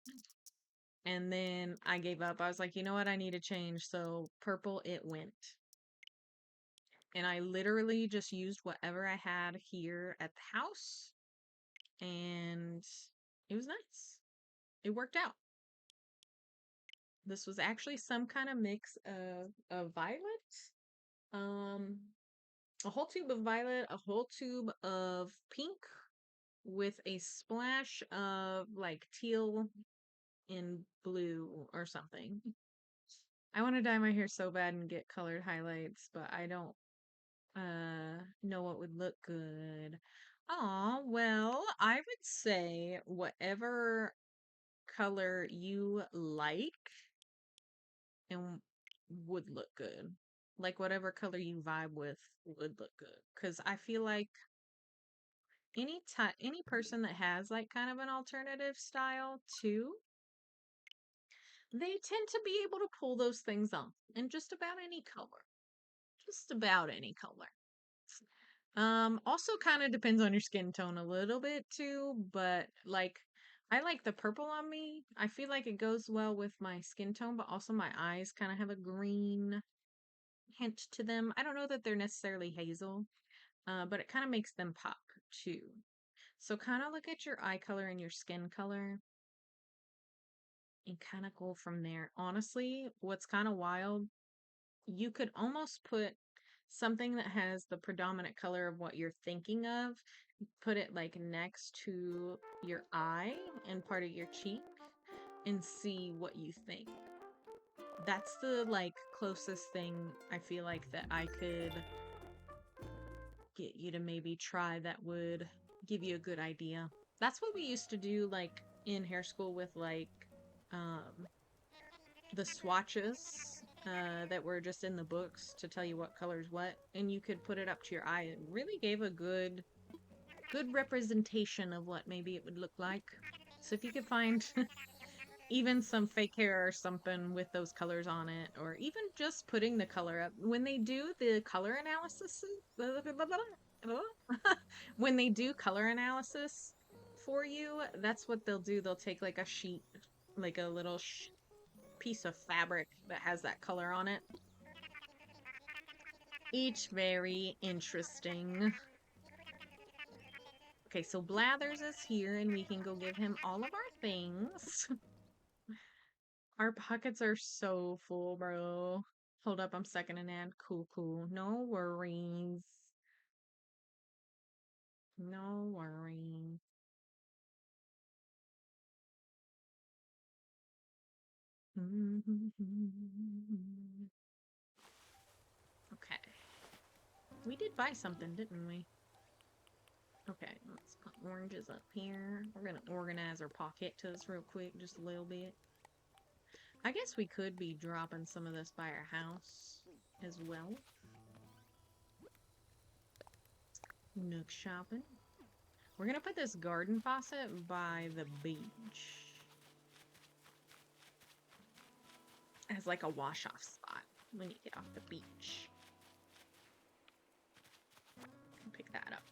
And then I gave up. I was like, you know what? I need to change. So purple, it went. And I literally just used whatever I had here at the house. And it was nice. It worked out. This was actually some kind of mix of violet, um, a whole tube of violet, a whole tube of pink with a splash of like teal and blue or something. I want to dye my hair so bad and get colored highlights, but I don't know what would look good. Oh, well, I would say whatever color you like and would look good. Like whatever color you vibe with would look good. Cause I feel like any person that has like kind of an alternative style too, they tend to be able to pull those things off in just about any color. Just about any color. Also kind of depends on your skin tone a little bit too, but like I like the purple on me. I feel like it goes well with my skin tone, but also my eyes kind of have a green hint to them. I don't know that they're necessarily hazel, but it kind of makes them pop too. So kind of look at your eye color and your skin color and kind of go from there. Honestly, what's kind of wild, you could almost put something that has the predominant color of what you're thinking of, put it like next to your eye and part of your cheek and see what you think. That's the like closest thing I feel like that I could get you to maybe try that would give you a good idea. That's what we used to do like in hair school with like um the swatches that were just in the books to tell you what color's what, and you could put it up to your eye. It really gave a good representation of what maybe it would look like. So if you could find even some fake hair or something with those colors on it, or even just putting the color up when they do the color analysis, when they do color analysis for you, that's what they'll do. They'll take like a sheet, like a little piece of fabric that has that color on it. Each very interesting. Okay, so Blathers is here and we can go give him all of our things. Our pockets are so full, bro. Hold up, I'm second an ad. Cool, cool. No worries. No worries. Okay. We did buy something, didn't we? Okay, let's put oranges up here. We're gonna organize our pockets real quick, just a little bit. I guess we could be dropping some of this by our house as well. Nook shopping. We're gonna put this garden faucet by the beach as like a wash-off spot when you get off the beach. Pick that up.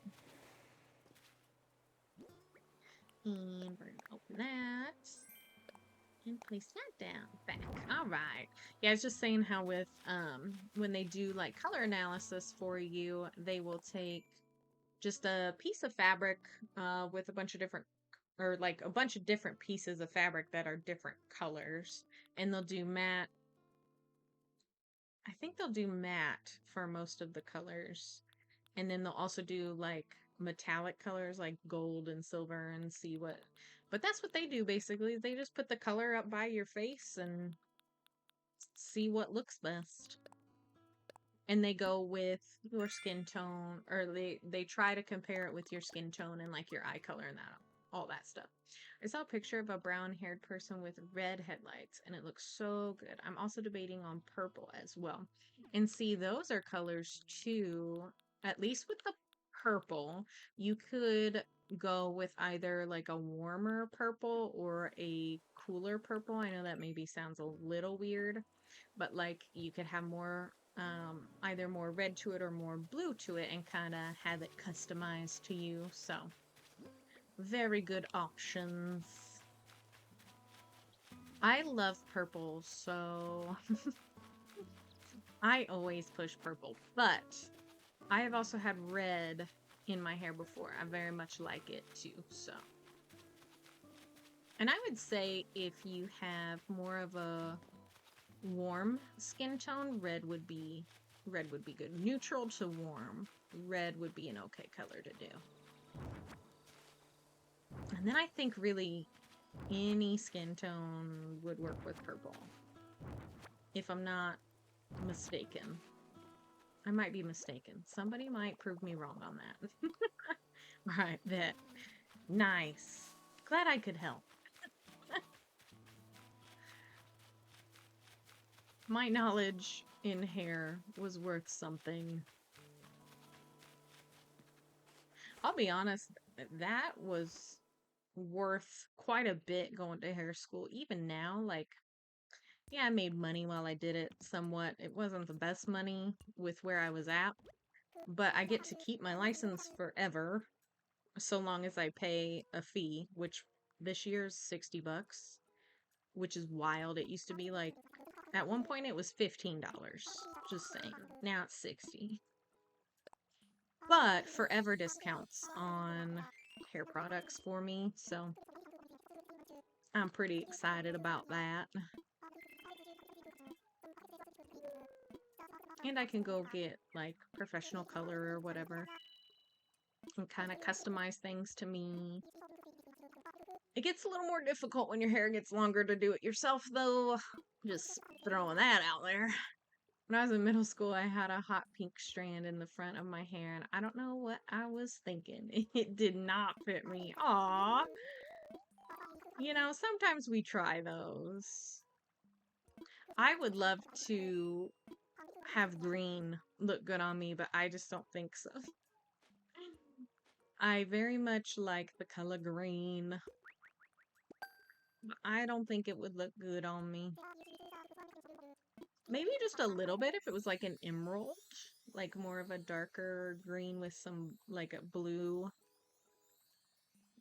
And we're gonna open that. And place that down back. All right. Yeah, I was just saying how with when they do like color analysis for you, they will take just a piece of fabric with a bunch of different or like a bunch of different pieces of fabric that are different colors, and they'll do matte. I think they'll do matte for most of the colors, and then they'll also do like metallic colors like gold and silver and see what. But that's what they do basically. They just put the color up by your face and see what looks best. And they go with your skin tone, or they try to compare it with your skin tone and like your eye color and that all that stuff. I saw a picture of a brown-haired person with red headlights, and it looks so good. I'm also debating on purple as well. And see, those are colors too. At least with the purple, you could go with either like a warmer purple or a cooler purple. I know that maybe sounds a little weird, but like you could have more either more red to it or more blue to it and kind of have it customized to you. So very good options. I love purple, so I always push purple, but I have also had red in my hair before. I very much like it too, so. And I would say if you have more of a warm skin tone, red would be good. Neutral to warm, red would be an okay color to do. And then I think really any skin tone would work with purple. If I'm not mistaken. I might be mistaken. Somebody might prove me wrong on that. Right, that. Nice. Glad I could help. My knowledge in hair was worth something. I'll be honest, that was worth quite a bit going to hair school. Even now, like, yeah, I made money while I did it somewhat. It wasn't the best money with where I was at, but I get to keep my license forever so long as I pay a fee, which this year's $60, which is wild. It used to be like, at one point it was $15, just saying. Now it's 60. But forever discounts on hair products for me, so I'm pretty excited about that. And I can go get like professional color or whatever and kind of customize things to me. It gets a little more difficult when your hair gets longer to do it yourself, though. Just throwing that out there. When I was in middle school, I had a hot pink strand in the front of my hair, and I don't know what I was thinking. It did not fit me. Aww. You know, sometimes we try those. I would love to have green look good on me, but I just don't think so. I very much like the color green. I don't think it would look good on me. Maybe just a little bit if it was like an emerald, like more of a darker green with some like a blue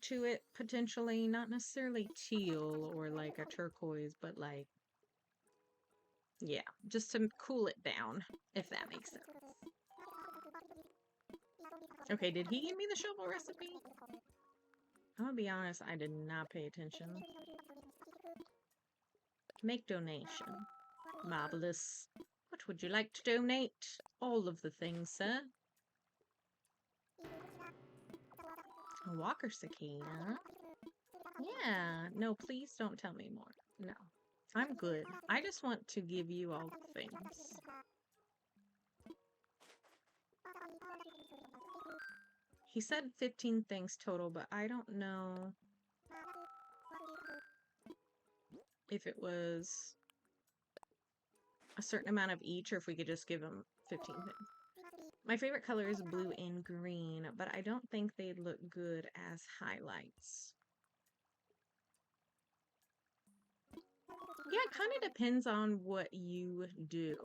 to it potentially, not necessarily teal or like a turquoise, but like, yeah, just to cool it down, if that makes sense. Okay, did he give me the shovel recipe? I'm gonna be honest, I did not pay attention. Make donation. Marvelous. What would you like to donate? All of the things, sir. A walker cicada. Yeah, no, please don't tell me more. No, I'm good. I just want to give you all the things. he said 15 things total, but I don't know if it was a certain amount of each or if we could just give him 15 things. My favorite color is blue and green, but I don't think they'd look good as highlights. Yeah, it kind of depends on what you do.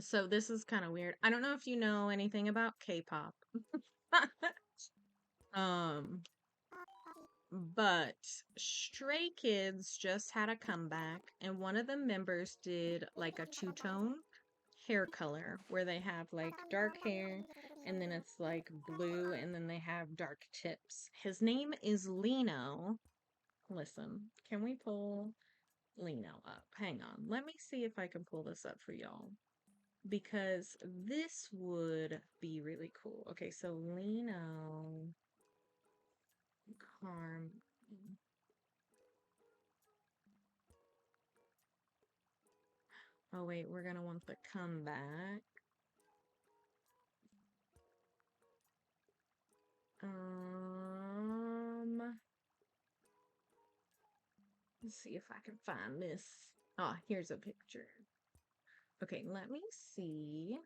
So this is kind of weird. I don't know if you know anything about K-pop. um, but Stray Kids just had a comeback, and one of the members did like a two-tone hair color where they have like dark hair and then it's like blue and then they have dark tips. His name is Lino. Listen, can we pull Lino up? Hang on. Let me see if I can pull this up for y'all because this would be really cool. Okay, so Lino Carm. Oh wait, we're gonna want the comeback. Let's see if I can find this. Ah, here's a picture. Okay, let me see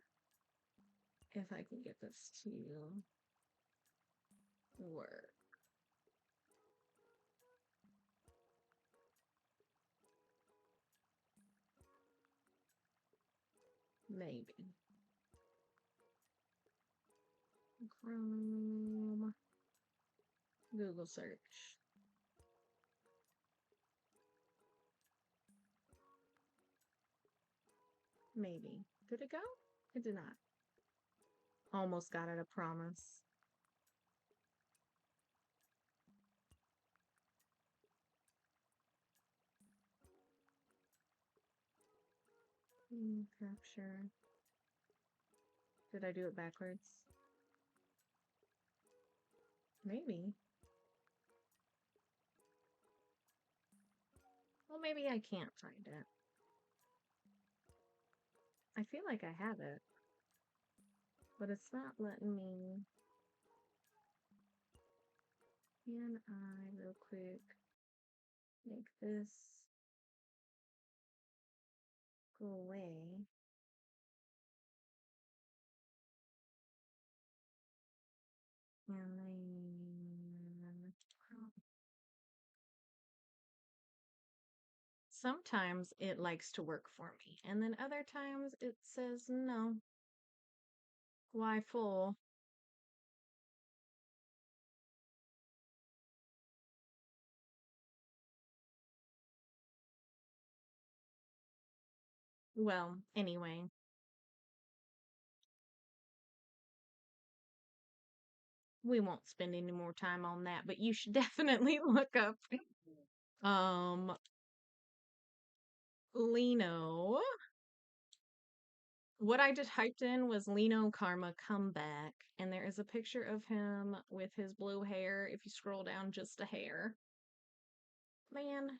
if I can get this to work. Maybe. Chrome. Google search. Maybe. Did it go? It did not. Almost got it, I promise. Capture. Did I do it backwards? Maybe. Well, maybe I can't find it. I feel like I have it. But it's not letting me. Can I, real quick, make this go away? And then sometimes it likes to work for me. And then other times it says no. Why full? Well, anyway. We won't spend any more time on that, but you should definitely look up um Lino. What I just typed in was Lino Karma comeback, and there is a picture of him with his blue hair if you scroll down just a hair. Man,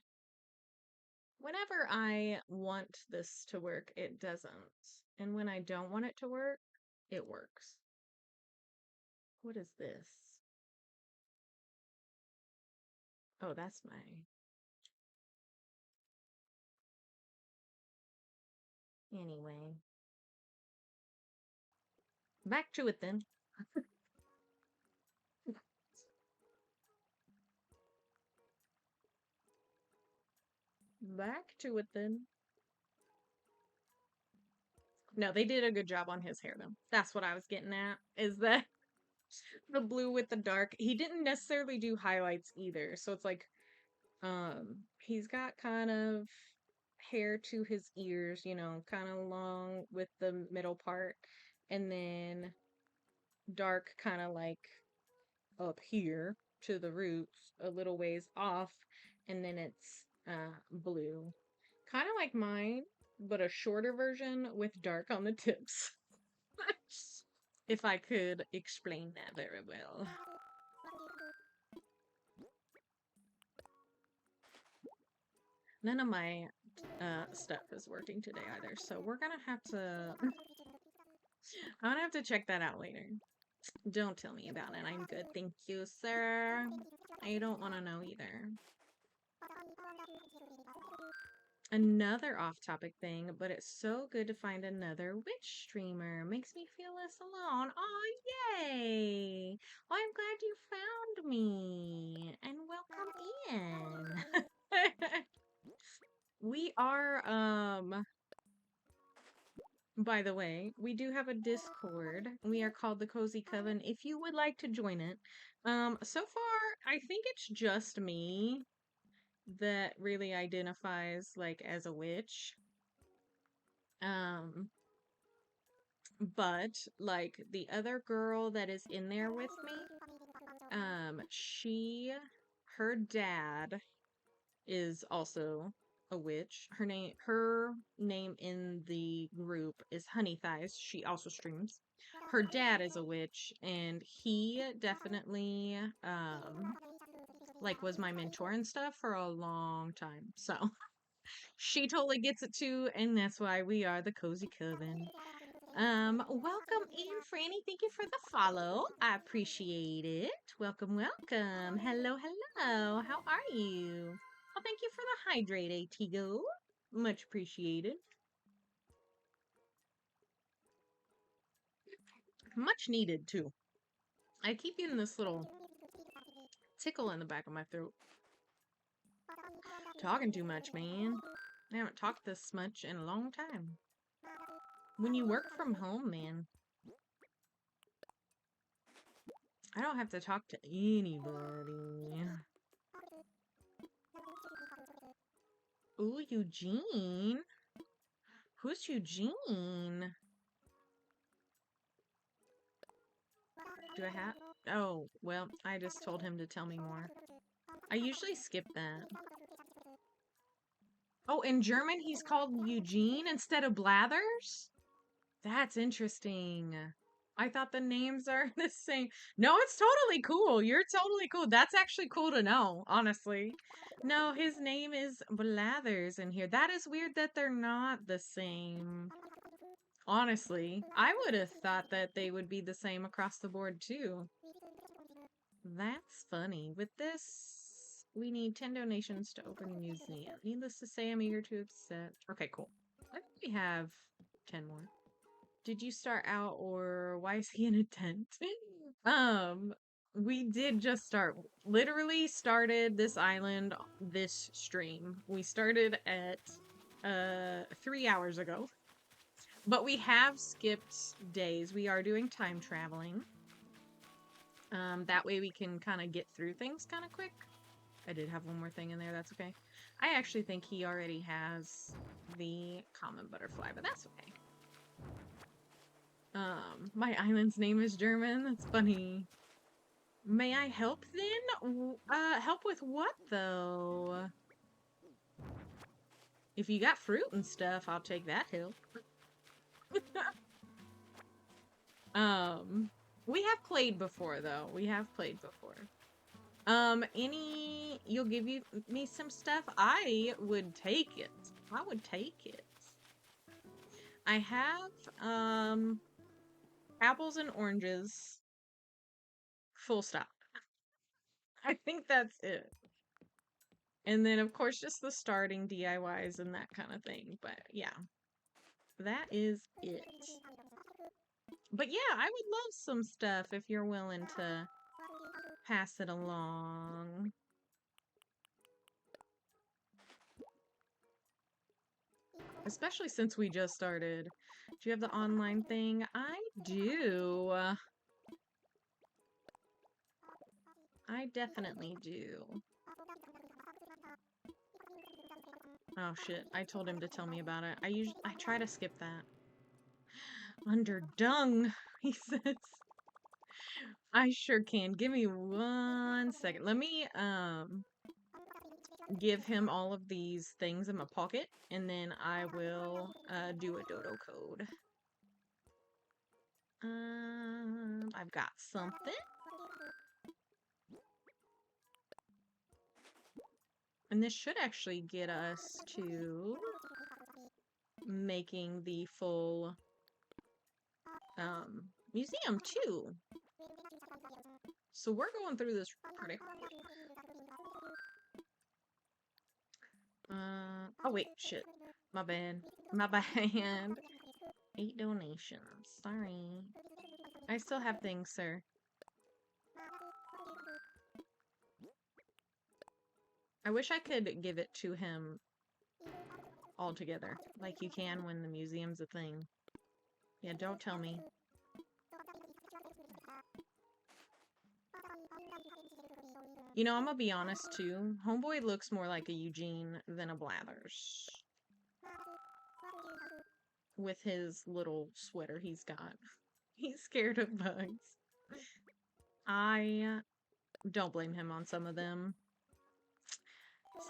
whenever I want this to work, it doesn't. And when I don't want it to work, it works. What is this? Oh, that's my. Anyway. Back to it then. Back to it then. No, they did a good job on his hair though. That's what I was getting at. Is that the blue with the dark? He didn't necessarily do highlights either. So it's like he's got kind of hair to his ears, you know, kind of long with the middle part and then dark kind of like up here to the roots a little ways off and then it's blue. Kind of like mine, but a shorter version with dark on the tips. If I could explain that very well. None of my stuff is working today either, so we're gonna have to I'm gonna have to check that out later. Don't tell me about it. I'm good. Thank you, sir. I don't want to know either. Another off-topic thing, but it's so good to find another witch streamer. Makes me feel less alone. Oh, yay! Well, I'm glad you found me. And welcome in. We are, by the way, we do have a Discord. We are called the Cozy Coven. If you would like to join it. So far, I think it's just me that really identifies like as a witch. Um, but like the other girl that is in there with me, her dad is also a witch. Her name in the group is Honey Thighs. She also streams. Her dad is a witch, and he definitely like was my mentor and stuff for a long time. So she totally gets it too, and that's why we are the Cozy Coven. Welcome in, Franny. Thank you for the follow. I appreciate it. Welcome, welcome. Hello, hello. How are you? Well, thank you for the hydrate, Atigo. Much appreciated. Much needed, too. I keep getting this little tickle in the back of my throat. Talking too much, man. I haven't talked this much in a long time. When you work from home, man, I don't have to talk to anybody. Ooh, Eugene. Who's Eugene? Do I have? Oh, well, I just told him to tell me more. I usually skip that. Oh, in German, he's called Eugene instead of Blathers? That's interesting. I thought the names are the same. No, it's totally cool. You're totally cool. That's actually cool to know, honestly. No, his name is Blathers in here. That is weird that they're not the same. Honestly, I would have thought that they would be the same across the board too. That's funny. With this, we need 10 donations to open a museum. Needless to say, I'm eager to accept. Okay, cool. I think we have 10 more. Did you start out, or why is he in a tent? um, we did just start. Literally started this island, this stream. We started at 3 hours ago. But we have skipped days. We are doing time traveling. That way we can kind of get through things kind of quick. I did have one more thing in there. That's okay. I actually think he already has the common butterfly, but that's okay. My island's name is German. That's funny. May I help then? Help with what though? If you got fruit and stuff, I'll take that help. We have played before though. We have played before. You'll give me some stuff? I would take it. I would take it. I have, apples and oranges. Full stop. I think that's it. And then, of course, just the starting DIYs and that kind of thing. But yeah, that is it. But yeah, I would love some stuff if you're willing to pass it along. Especially since we just started. Do you have the online thing? I do. I definitely do. Oh shit, I told him to tell me about it. I try to skip that. Under dung, he says. I sure can. Give me 1 second. Let me give him all of these things in my pocket, and then I will do a dodo code. I've got something. And this should actually get us to making the full museum too. So we're going through this pretty. Oh wait, shit. My bad. My bad. 8 donations. Sorry. I still have things, sir. I wish I could give it to him all together, like you can when the museum's a thing. Yeah, don't tell me. You know, I'm gonna be honest too. Homeboy looks more like a Eugene than a Blathers. With his little sweater he's got. He's scared of bugs. I don't blame him on some of them.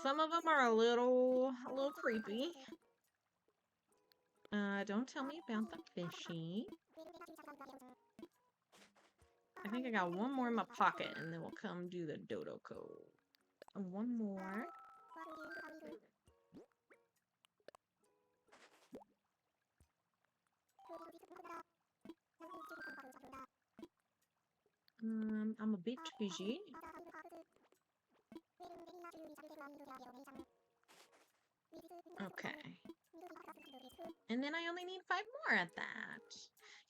Some of them are a little creepy. Don't tell me about the fishy. I think I got one more in my pocket, and then we'll come do the dodo code. One more. I'm a bit busy. Okay. And then I only need 5 more at that.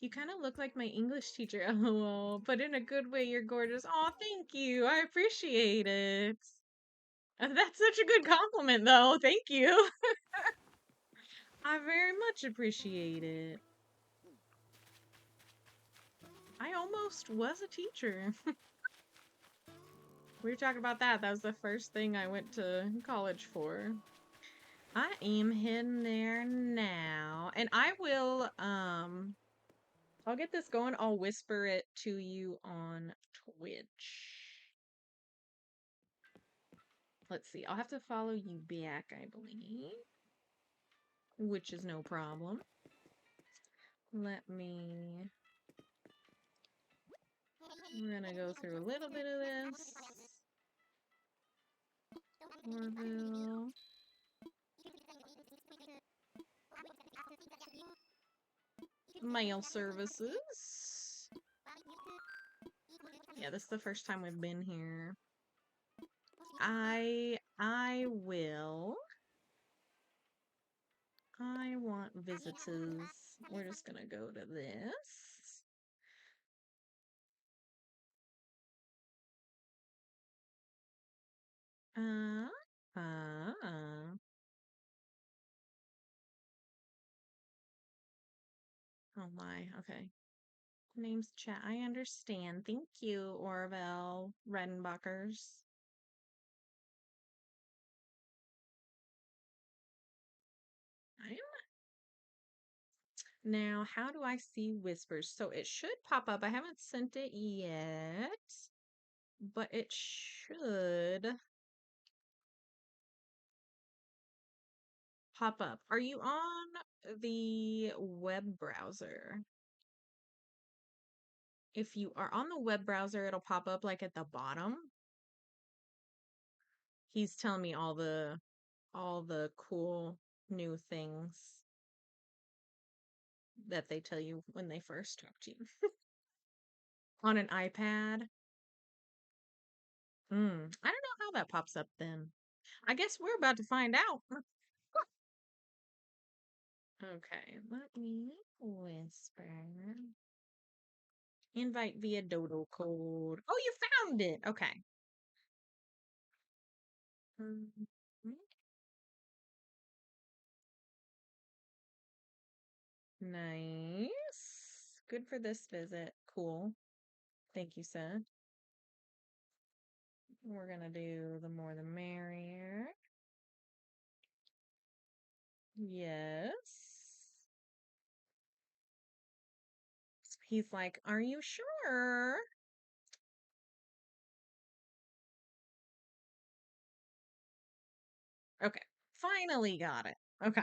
You kind of look like my English teacher, lol. But in a good way, you're gorgeous. Aw, thank you. I appreciate it. That's such a good compliment, though. Thank you. I very much appreciate it. I almost was a teacher. We were talking about that. That was the first thing I went to college for. I am heading there now. And I will, I'll get this going. I'll whisper it to you on Twitch. Let's see. I'll have to follow you back, I believe. Which is no problem. Let me... We're gonna go through a little bit of this. Orville. Mail services. Yeah, this is the first time we've been here. I will. I want visitors. We're just gonna go to this. Oh my, okay. Name's chat. I understand. Thank you, Orville Redenbuckers. Now, how do I see whispers? So it should pop up. I haven't sent it yet, but it should pop up. Are you on the web browser? If you are on the web browser, it'll pop up like at the bottom. He's telling me all the cool new things that they tell you when they first talk to you. On an iPad. I don't know how that pops up then. I guess we're about to find out. Okay, let me whisper. Invite via dodo code. Oh, you found it. Okay. Mhm. Nice. Good for this visit. Cool. Thank you, Seth. We're gonna do the more the merrier. Yes. He's like, are you sure? Okay. Finally got it. Okay.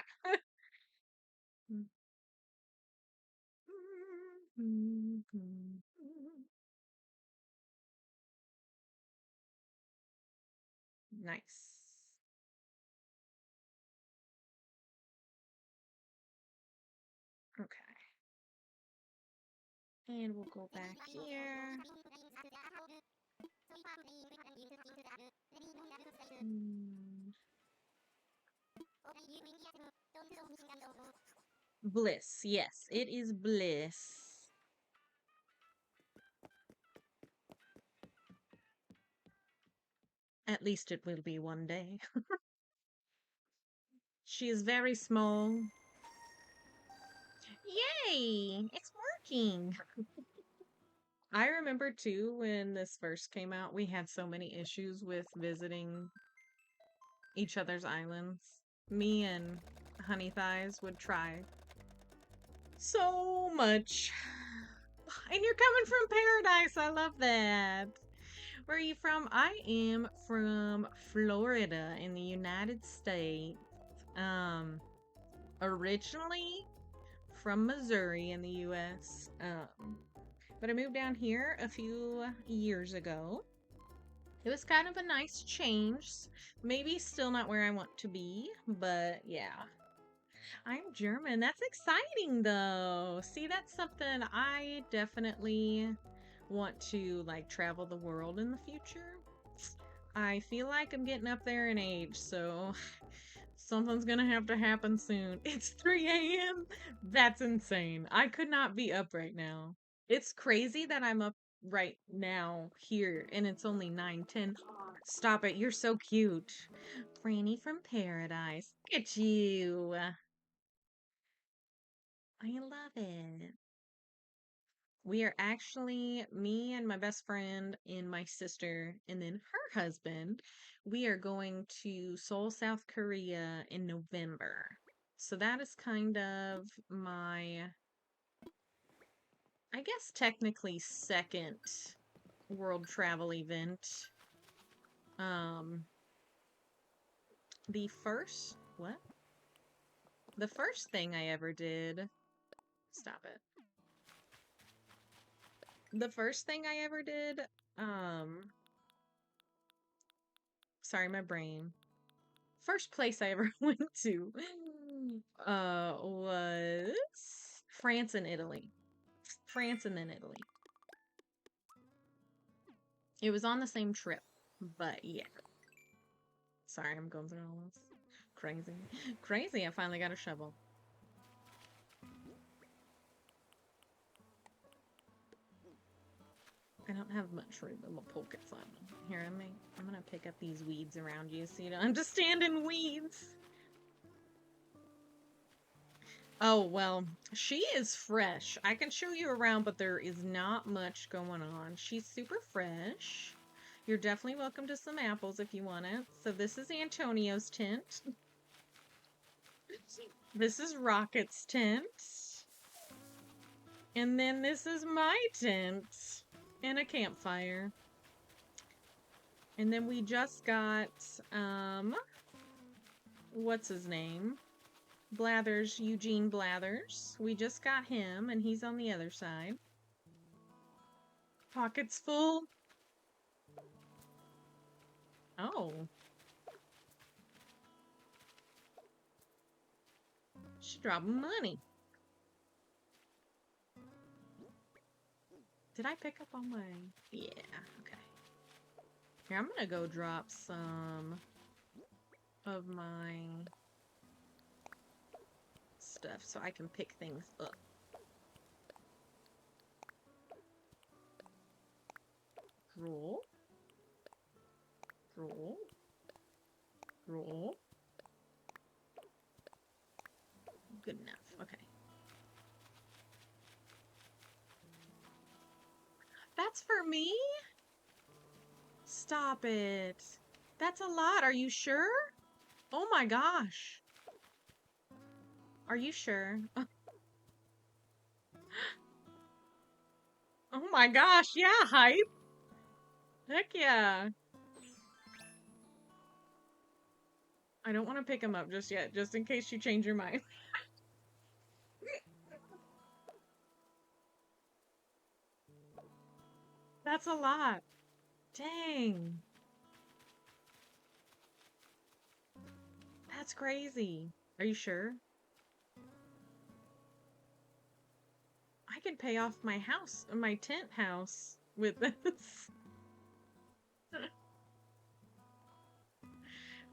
Nice. Okay. And we'll go back here. Mm. Bliss. Yes, it is Bliss. At least it will be one day. She is very small. Yay! It's working. I remember too when this first came out, we had so many issues with visiting each other's islands. Me and Honey Thighs would try so much. And you're coming from paradise. I love that. Where are you from? I am from Florida in the United States. Um, Originally from Missouri in the US. But I moved down here a few years ago. It was kind of a nice change. Maybe still not where I want to be, but yeah. I'm German. That's exciting though. See, that's something I definitely want to like travel the world in the future. I feel like I'm getting up there in age, so something's gonna have to happen soon. It's 3 a.m. That's insane. I could not be up right now. It's crazy that I'm up right now here and it's only 9:10. Stop it. You're so cute. Franny from Paradise. Look at you. I love it. We are actually, me and my best friend and my sister, and then her husband, we are going to Seoul, South Korea in November. So that is kind of my, I guess, technically second world travel event. Um, the first, what? The first thing I ever did, stop it. The first thing I ever did, sorry, my brain. First place I ever went to, was France and Italy. France and then Italy. It was on the same trip, but yeah. Sorry, I'm going through all this. Crazy. Crazy, I finally got a shovel. I don't have much room in my pockets on them. Here, I'm gonna pick up these weeds around you so you don't understand in weeds. Oh, well, she is fresh. I can show you around, but there is not much going on. She's super fresh. You're definitely welcome to some apples if you want it. So this is Antonio's tent. This is Rocket's tent. And then this is my tent. And a campfire. And then we just got, what's his name? Blathers, Eugene Blathers. We just got him, and he's on the other side. Pockets full. Oh. She dropped money. Did I pick up all my... Yeah, okay. Here, I'm gonna go drop some of my stuff so I can pick things up. Roll. Roll. Roll. Good enough. Okay. That's for me? Stop it. That's a lot. Are you sure? Oh my gosh. Are you sure? Oh my gosh. Yeah, hype. Heck yeah. I don't want to pick him up just yet, just in case you change your mind. That's a lot. Dang. That's crazy. Are you sure? I can pay off my house, my tent house with this.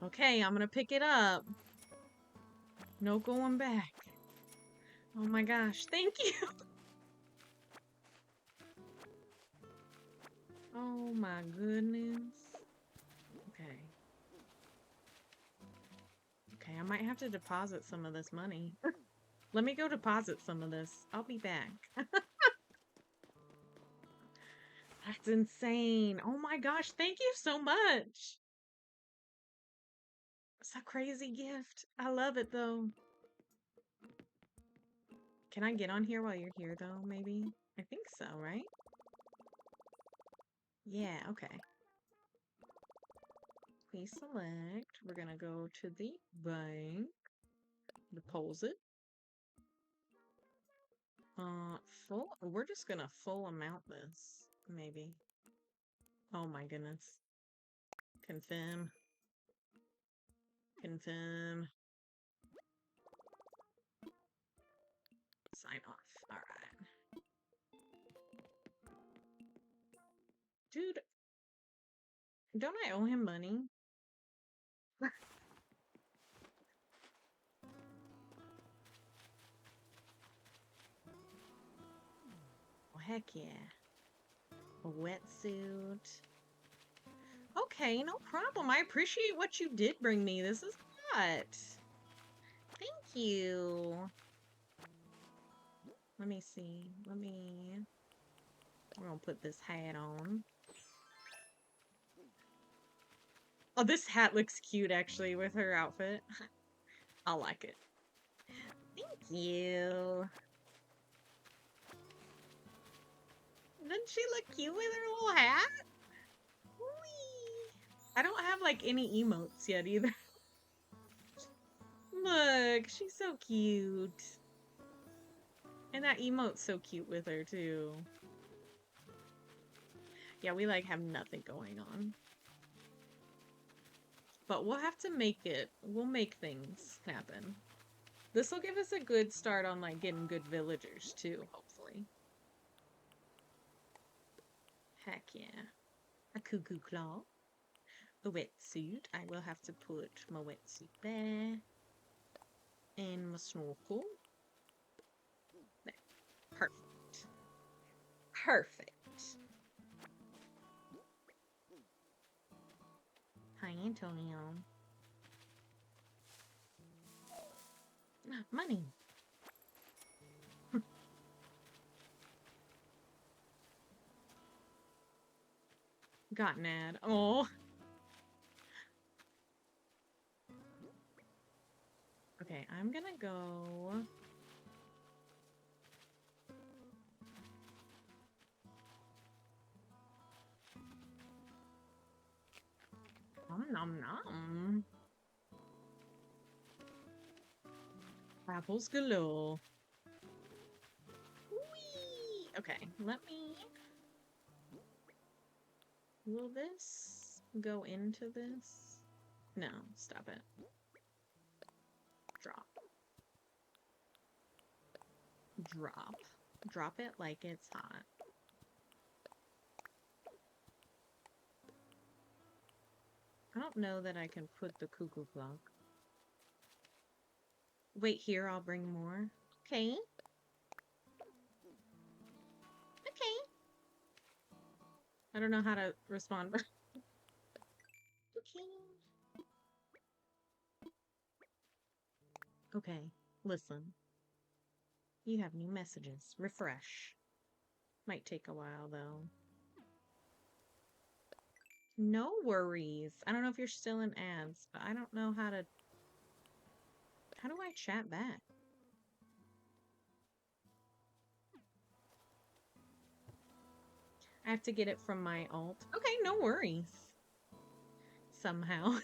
Okay, I'm gonna pick it up. No going back. Oh my gosh, thank you. Oh my goodness. Okay. Okay, I might have to deposit some of this money. Let me go deposit some of this. I'll be back. That's insane. Oh my gosh, thank you so much. It's a crazy gift. I love it though. Can I get on here while you're here though, maybe? I think so, right? Yeah, okay. Please select. We're gonna go to the bank. Deposit. Full. We're just gonna full amount this, maybe. Oh my goodness. Confirm. Confirm. Sign off. All right. Dude, don't I owe him money? Oh, heck yeah. A wetsuit. Okay, no problem. I appreciate what you did bring me. This is hot. Thank you. Let me see. We're gonna put this hat on. Oh, this hat looks cute actually with her outfit. I like it. Thank you. Doesn't she look cute with her little hat? Whee! I don't have like any emotes yet either. Look, she's so cute. And that emote's so cute with her too. Yeah, we like have nothing going on. But we'll have to make it. We'll make things happen. This will give us a good start on like getting good villagers too, hopefully. Heck yeah. A cuckoo claw. A wetsuit. I will have to put my wetsuit there. And my snorkel. There. Perfect. Perfect. Hi, Antonio. Money. Got an ad. Oh. Okay, I'm gonna go. Nom nom nom. Apples galore. Whee! Okay, let me. Will this go into this? No, stop it. Drop. Drop. Drop it like it's hot. I don't know that I can put the cuckoo clock. Wait here, I'll bring more. Okay. Okay. I don't know how to respond. Okay. Okay, listen. You have new messages. Refresh. Might take a while, though. No worries. I don't know if you're still in ads, but I don't know how to... How do I chat back? I have to get it from my alt. Okay, no worries. Somehow.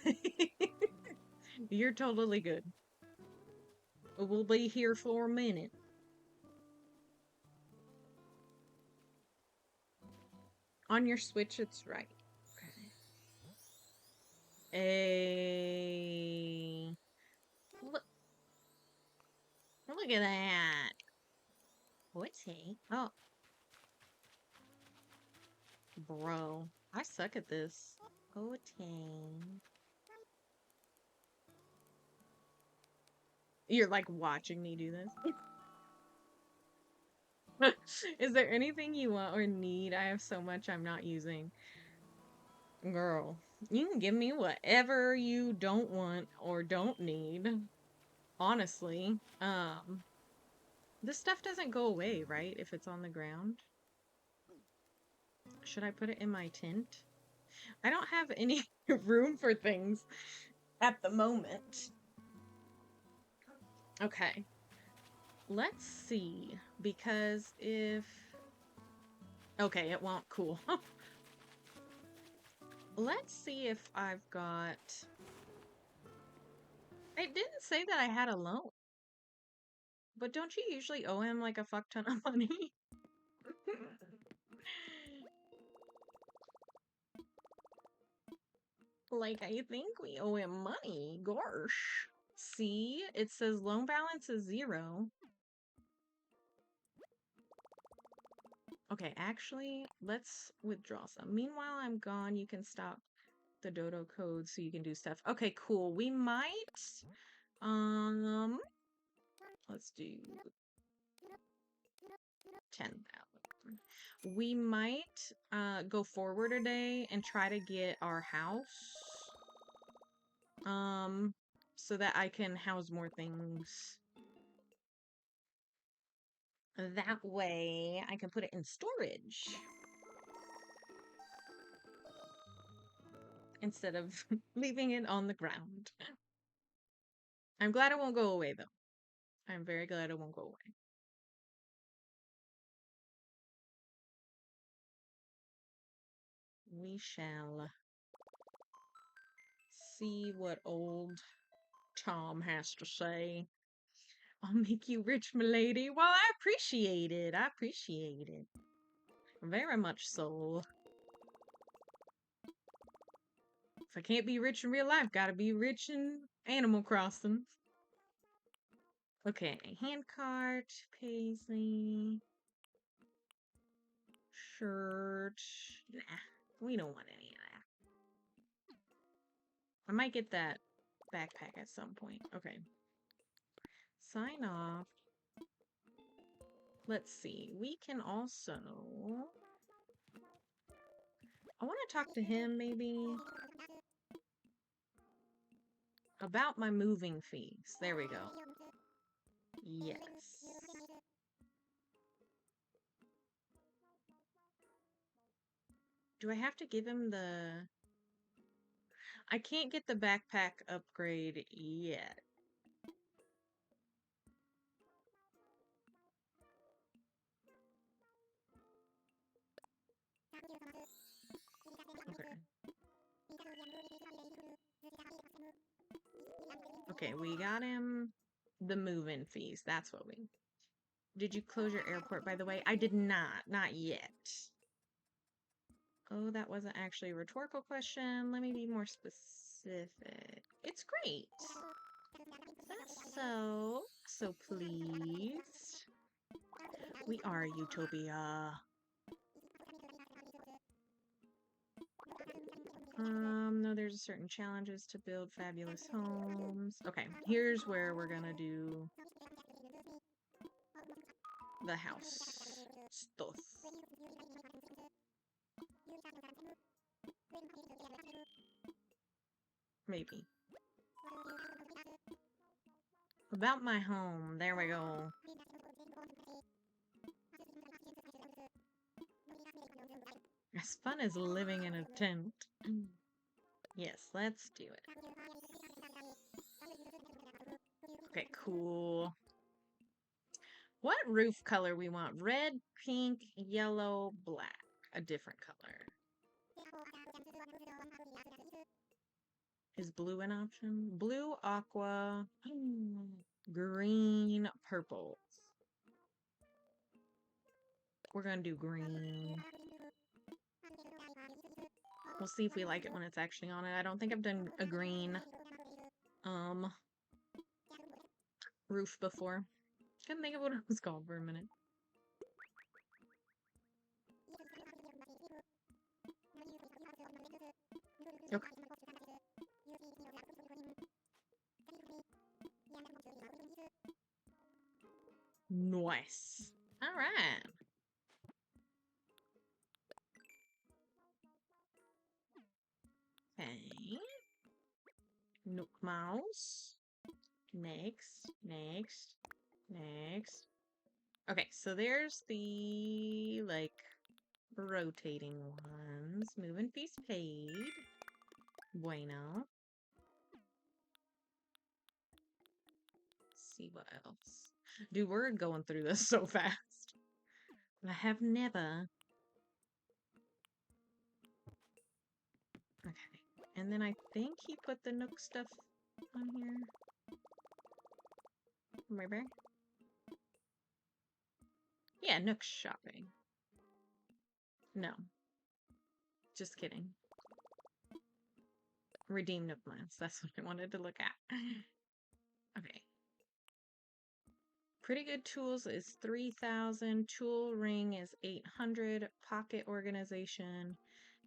You're totally good. We'll be here for a minute. On your Switch, it's right. Okay. Hey. Look at that. What's he? Oh. Bro. I suck at this. Okay. You're like watching me do this. Is there anything you want or need? I have so much I'm not using. Girl, you can give me whatever you don't want or don't need. Honestly. This stuff doesn't go away, right? If it's on the ground. Should I put it in my tent? I don't have any room for things at the moment. Okay. Let's see. Because if... Okay, it won't. Cool. Let's see if I've got... It didn't say that I had a loan. But don't you usually owe him like a fuck ton of money? Like, I think we owe him money. Gosh. See? It says loan balance is 0. Okay, actually, let's withdraw some. Meanwhile, I'm gone. You can stop the dodo code so you can do stuff. Okay, cool. We might, let's do 10,000. We might, go forward a day and try to get our house, so that I can house more things. That way, I can put it in storage. Instead of leaving it on the ground. I'm glad it won't go away, though. I'm very glad it won't go away. We shall see what old Tom has to say. I'll make you rich, milady. Well, I appreciate it. I appreciate it. Very much so. If I can't be rich in real life, gotta be rich in Animal Crossing. Okay, handcart, paisley, shirt. Nah, we don't want any of that. I might get that backpack at some point. Okay. Sign off. Let's see. We can also... I want to talk to him, maybe, about my moving fees. There we go. Yes. Do I have to give him the... I can't get the backpack upgrade yet. Okay. Okay, we got him the move-in fees. That's what we... Did you close your airport, by the way? I did not. Not yet. Oh, that wasn't actually a rhetorical question. Let me be more specific. It's great. So pleased. We are Utopia. No, there's certain challenges to build fabulous homes. Okay, here's where we're gonna do the house stuff. Maybe. About my home. There we go. As fun as living in a tent. Yes, let's do it. Okay, cool. What roof color we want? Red, pink, yellow, black. A different color. Is blue an option? Blue, aqua, green, purple. We're gonna do green. We'll see if we like it when it's actually on it. I don't think I've done a green roof before. Couldn't think of what it was called for a minute. Okay. Nice. All right. Okay. Nook Mouse. Next. Next. Next. Okay, so there's the, like, rotating ones. Moving fees paid. Bueno. See what else. Dude, we're going through this so fast. I have never. Okay. And then I think he put the Nook stuff on here. Maybe? Yeah, Nook shopping. No. Just kidding. Redeem Nook Miles. That's what I wanted to look at. Okay. Pretty Good Tools is 3,000. Tool Ring is 800. Pocket Organization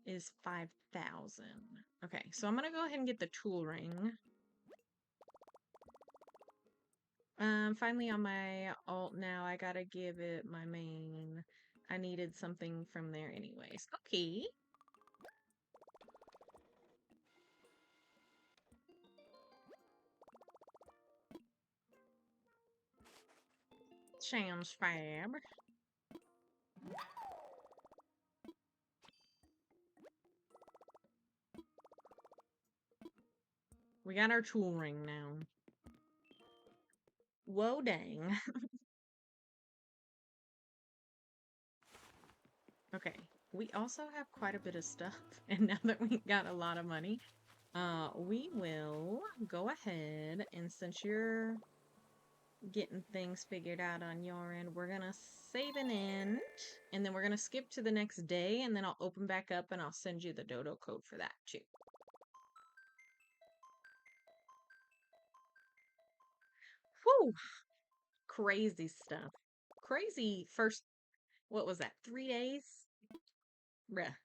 is 5,000. Okay, so I'm gonna go ahead and get the Tool Ring. Finally on my alt now, I gotta give it my main. I needed something from there anyways. Okay. Sounds fab. We got our tool ring now. Whoa dang. Okay. We also have quite a bit of stuff, and now that we got a lot of money, we will go ahead, and since you're getting things figured out on your end, we're gonna save an end, and then we're gonna skip to the next day, and then I'll open back up and I'll send you the dodo code for that too. Whew! Crazy stuff. Crazy first, what was that, 3 days? Bruh.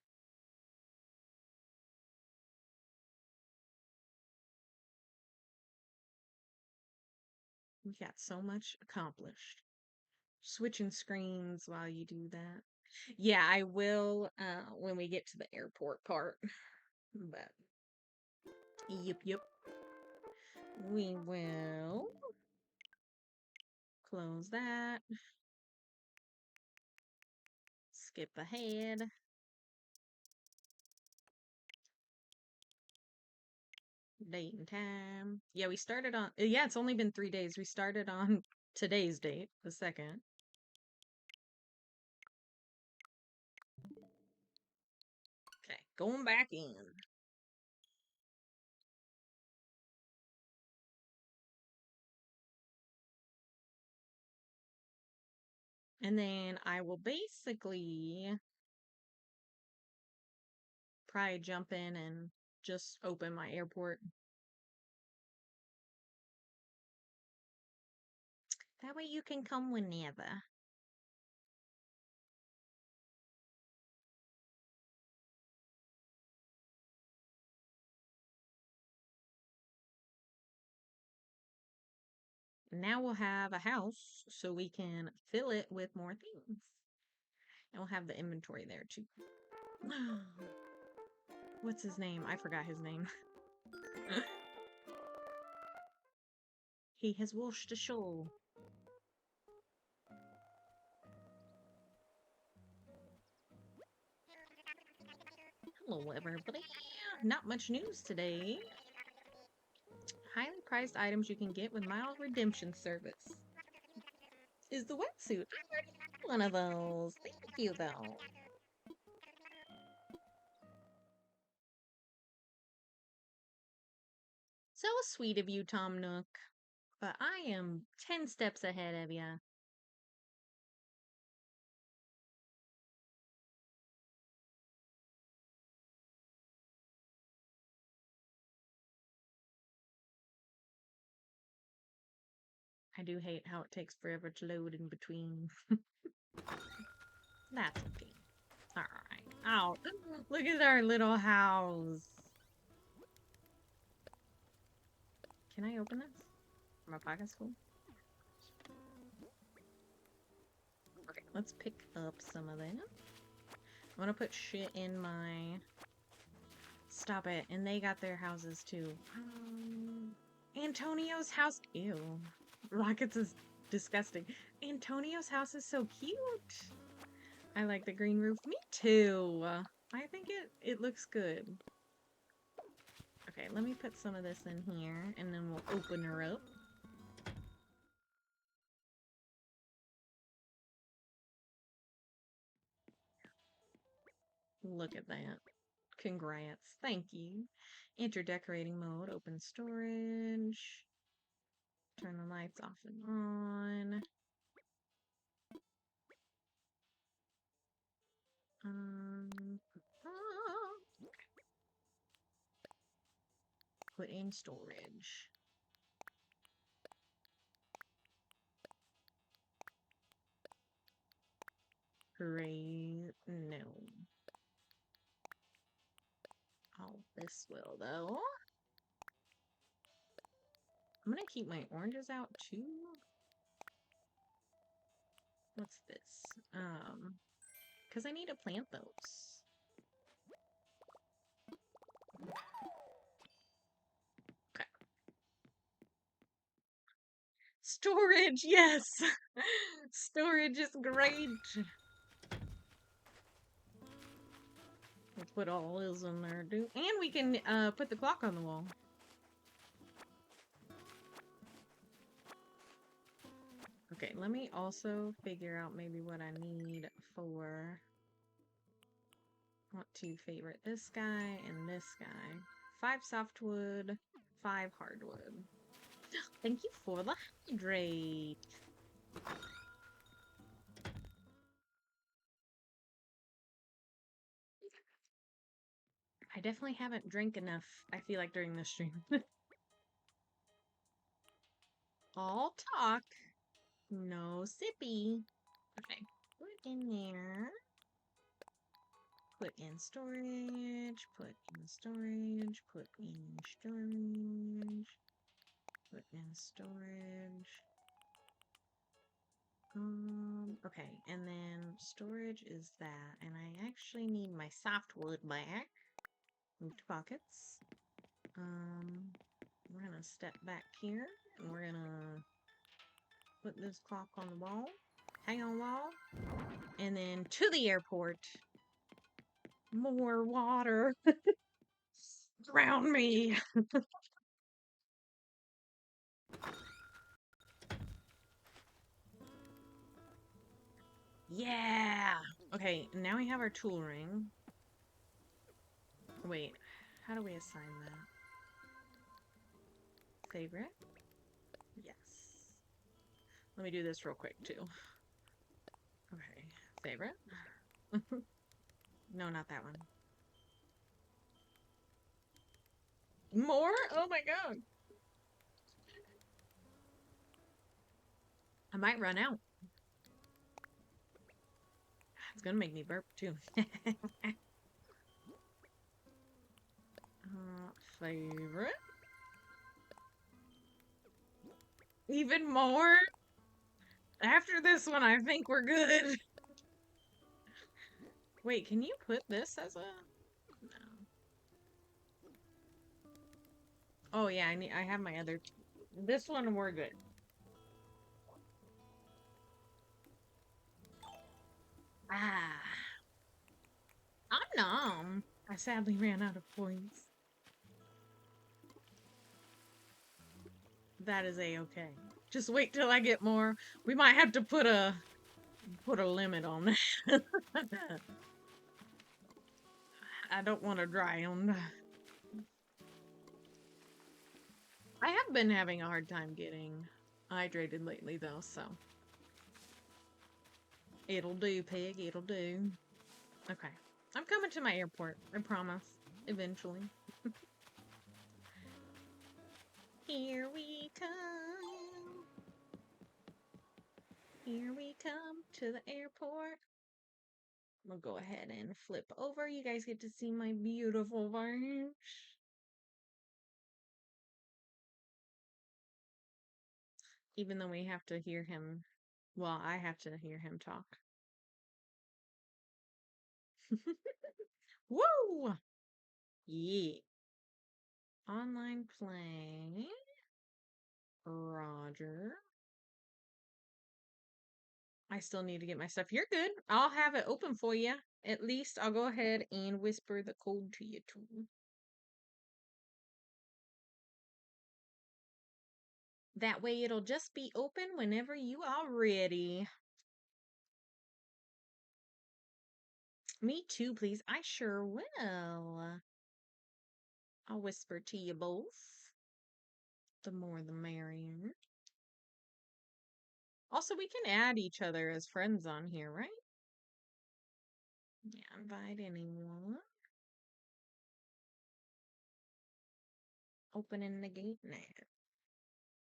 We got so much accomplished. Switching screens while you do that. Yeah, I will when we get to the airport part. But yep. We will close that. Skip ahead. Date and time. Yeah, we started on yeah, it's only been 3 days. We started on today's date, the 2nd. Okay, going back in. And then I will basically probably jump in and just open my airport. That way you can come whenever. Now we'll have a house so we can fill it with more things. And we'll have the inventory there too. What's his name? I forgot his name. He has washed ashore. Hello, everybody. Not much news today. Highly priced items you can get with Miles Redemption Service. Is the wetsuit. I already have one of those. Thank you, though. So sweet of you, Tom Nook. But I am 10 steps ahead of ya. I do hate how it takes forever to load in between. That's okay. Alright. Oh, look at our little house. Can I open this? My pocket's full. Okay, let's pick up some of that. I'm gonna put shit in my... Stop it. And they got their houses too. Antonio's house. Ew. Rockets is disgusting. Antonio's house is so cute. I like the green roof. Me too. I think it looks good. Okay, let me put some of this in here, and then we'll open her up. Look at that. Congrats. Thank you. Enter decorating mode. Open storage. Turn the lights off and on. Put in storage. Hooray. No. Oh, this will, though. I'm gonna keep my oranges out, too. What's this? Because I need to plant those. Okay. Storage, yes! Storage is great! Let's put all this in there, dude. And we can, put the clock on the wall. Okay, let me also figure out maybe what I need for... I want to favorite this guy and this guy. 5 softwood, 5 hardwood. Thank you for the hydrate. I definitely haven't drank enough, I feel like, during this stream. All talk, no sippy. Okay, put in there. Put in storage, put in storage, put in storage, put in storage. Okay, and then storage is that, and I actually need my softwood back. Move to pockets. We're gonna step back here, and we're gonna put this clock on the wall, hang on wall, and then to the airport. More water. Drown me. Yeah. Okay, now we have our tool ring. Wait, how do we assign that? Favorite? Yes. Let me do this real quick, too. Okay, favorite? No, not that one. More? Oh my god. I might run out. It's gonna make me burp, too. Favorite? Even more? After this one, I think we're good. Wait, can you put this as a... No. Oh yeah, I have my other... This one, we're good. Ah. I'm numb. I sadly ran out of points. That is a-okay. Just wait till I get more. We might have to put a limit on that. I don't want to drown. I have been having a hard time getting hydrated lately, though, so. It'll do, pig. It'll do. Okay. I'm coming to my airport. I promise. Eventually. Here we come. Here we come to the airport. I'm gonna go ahead and flip over. You guys get to see my beautiful varnish. Even though we have to hear him Well, I have to hear him talk. Woo! Yeah. Online play. Roger. I still need to get my stuff. You're good. I'll have it open for you. At least I'll go ahead and whisper the code to you too. That way it'll just be open whenever you are ready. Me too, please. I sure will. I'll whisper to you both. The more the merrier. Also, we can add each other as friends on here, right? Yeah, invite anyone. Opening the gate now.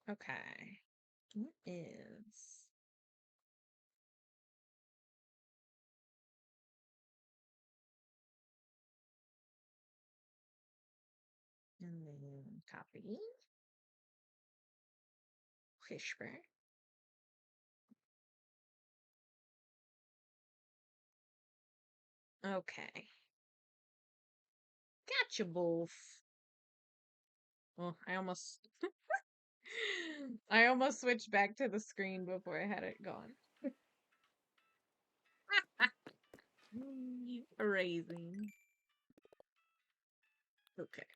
Okay. What is... And then copy. Whisper. Okay. Gotcha, both. Well, I almost switched back to the screen before I had it gone. Erasing. Okay.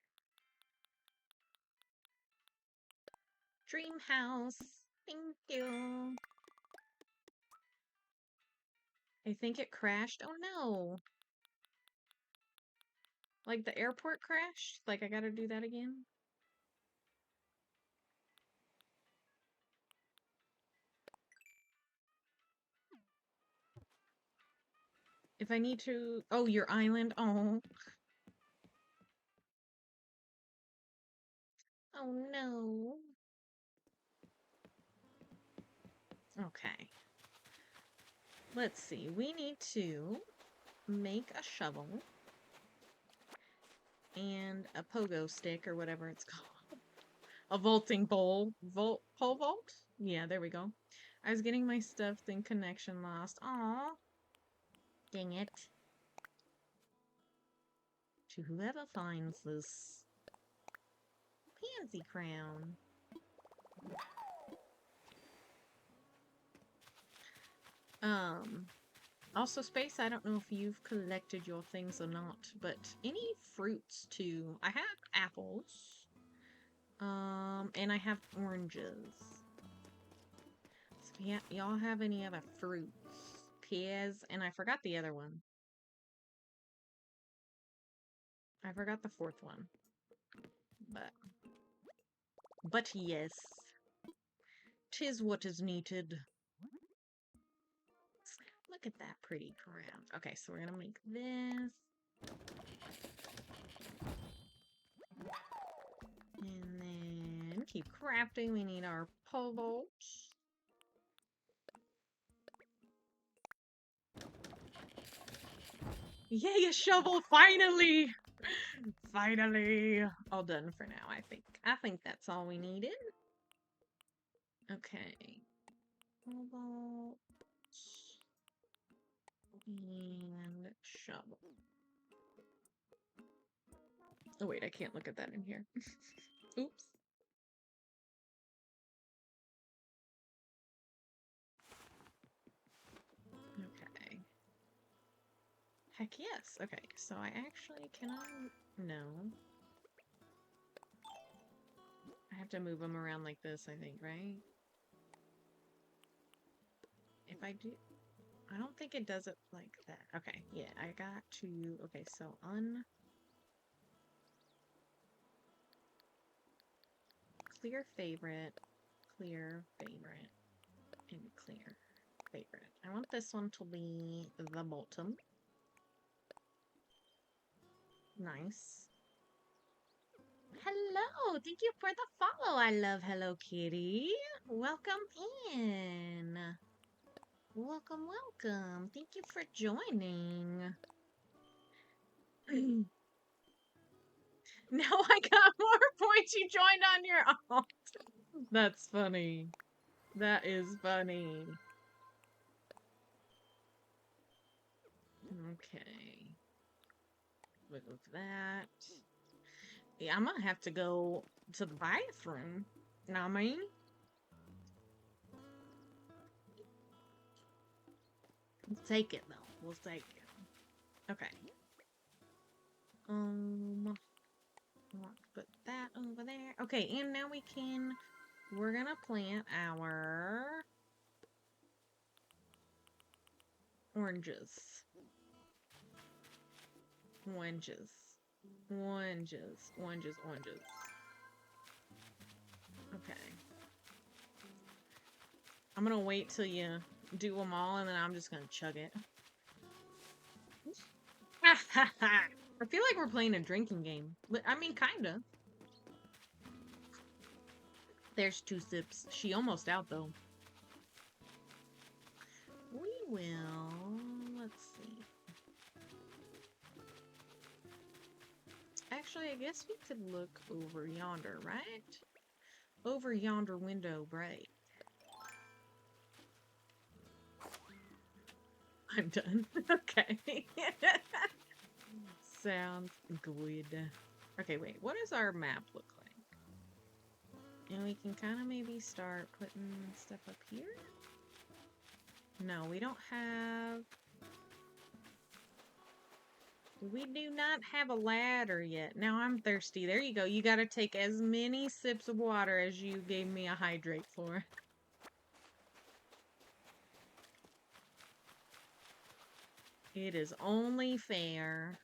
Dream house. Thank you. I think it crashed. Oh no. Like the airport crashed? Like I gotta do that again? If I need to... Oh, your island? Oh. Oh no. Okay. Let's see. We need to make a shovel and a pogo stick or whatever it's called. A vaulting pole. Pole vault? Yeah, there we go. I was getting my stuff, then connection lost. Aw. Dang it. To whoever finds this pansy crown. Also, Space, I don't know if you've collected your things or not, but any fruits too. I have apples. And I have oranges. So yeah, y'all have any other fruits? Pears, and I forgot the other one. I forgot the fourth one. But yes. 'Tis what is needed. Look at that pretty crown. Okay, so we're gonna make this. And then keep crafting. We need our pole vaults. Yay, a shovel, finally! Finally! All done for now, I think. I think that's all we needed. Okay. Pole vaults. And shovel. Oh wait, I can't look at that in here. Oops. Okay. Heck yes. Okay, so I actually, can I? No. I have to move them around like this, I think, right? If I do, I don't think it does it like that. Okay, yeah, I got to, okay, so clear favorite, and clear favorite. I want this one to be the bottom. Nice. Hello, thank you for the follow. I love Hello Kitty. Welcome in. Welcome, welcome. Thank you for joining. Now I got more points. You joined on your own. That's funny. That is funny. Okay. Remove that. Yeah, I'm gonna have to go to the bathroom. Know what I mean? We'll take it though. We'll take it. Okay. Want to put that over there. Okay, and now we're gonna plant our oranges. Oranges. Oranges. Oranges. Oranges. Okay. I'm gonna wait till you do them all, and then I'm just gonna chug it. I feel like we're playing a drinking game. I mean, kinda. There's 2 sips. She almost out, though. We will... Let's see. Actually, I guess we could look over yonder, right? Over yonder window, right? I'm done. Okay. Sounds good. Okay, wait. What does our map look like? And we can kind of maybe start putting stuff up here? No, we don't have... We do not have a ladder yet. Now I'm thirsty. There you go. You gotta take as many sips of water as you gave me a hydrate for. It is only fair.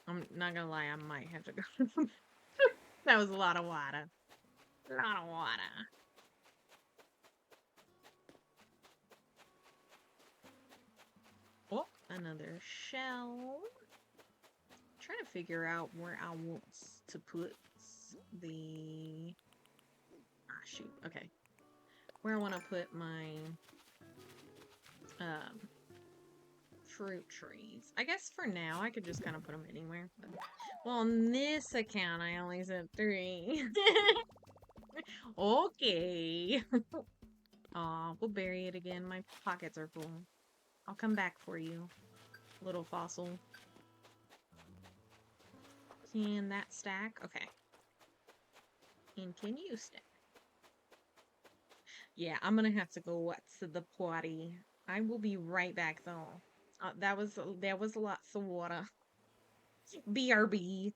I'm not gonna lie, I might have to go. That was a lot of water. A lot of water. Oh, another shell. Trying to figure out where I want to put the... Ah, shoot. Okay. Where I want to put my fruit trees. I guess for now, I could just kind of put them anywhere. But... Well, on this account, I only said 3. Okay. Aw, we'll bury it again. My pockets are full. I'll come back for you, little fossil. Can that stack? Okay. And can you stack? Yeah, I'm gonna have to go to the potty. I will be right back though. That was lots of water. BRB.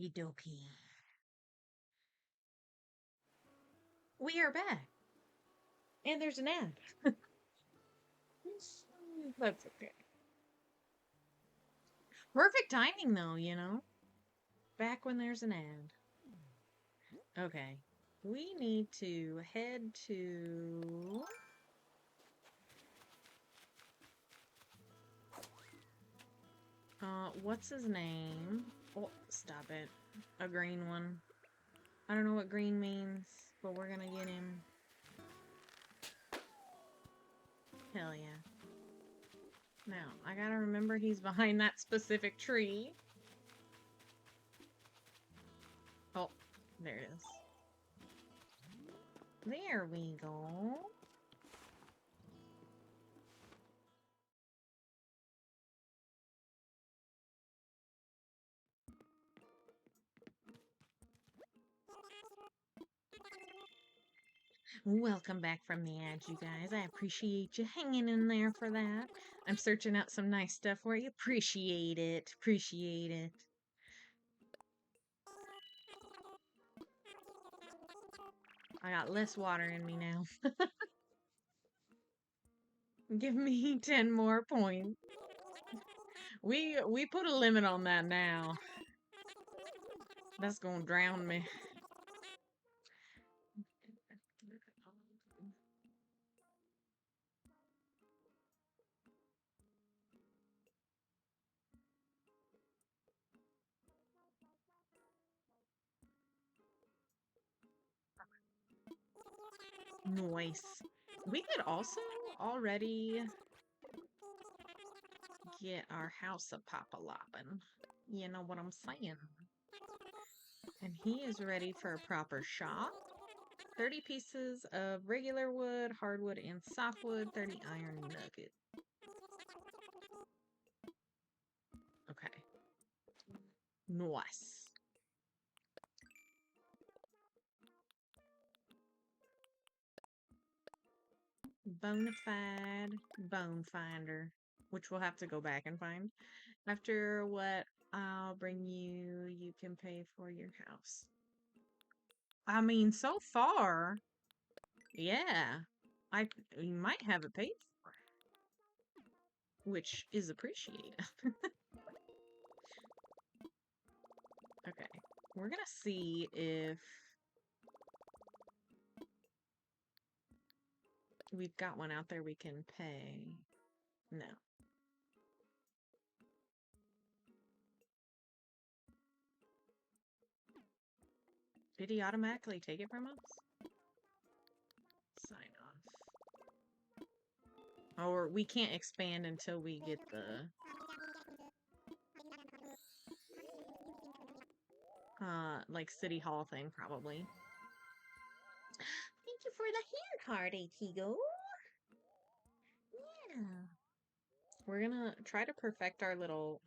Yidoki. We are back. And there's an ad. That's okay. Perfect timing, though, you know? Back when there's an ad. Okay. We need to head to... what's his name? Oh, stop it. A green one. I don't know what green means, but we're gonna get him. Hell yeah. Now, I gotta remember he's behind that specific tree. Oh, there it is. There we go. Welcome back from the ad, you guys. I appreciate you hanging in there for that. I'm searching out some nice stuff for you. Appreciate it. Appreciate it. I got less water in me now. Give me 10 more points. We put a limit on that now. That's gonna drown me. Nice. We could also already get our house a pop-a-loppin'. You know what I'm saying? And he is ready for a proper shop. 30 pieces of regular wood, hardwood, and softwood, 30 iron nugget. Okay. Nice. Bonafide bone finder, which we'll have to go back and find. After what I'll bring you, you can pay for your house. I mean, so far, yeah. You might have it paid for, which is appreciated. Okay. We're gonna see if we've got one out there we can pay. No. Did he automatically take it from us? Sign off. Or we can't expand until we get the like city hall thing probably. Thank you for the hair card, Atigo. Yeah. We're gonna try to perfect our little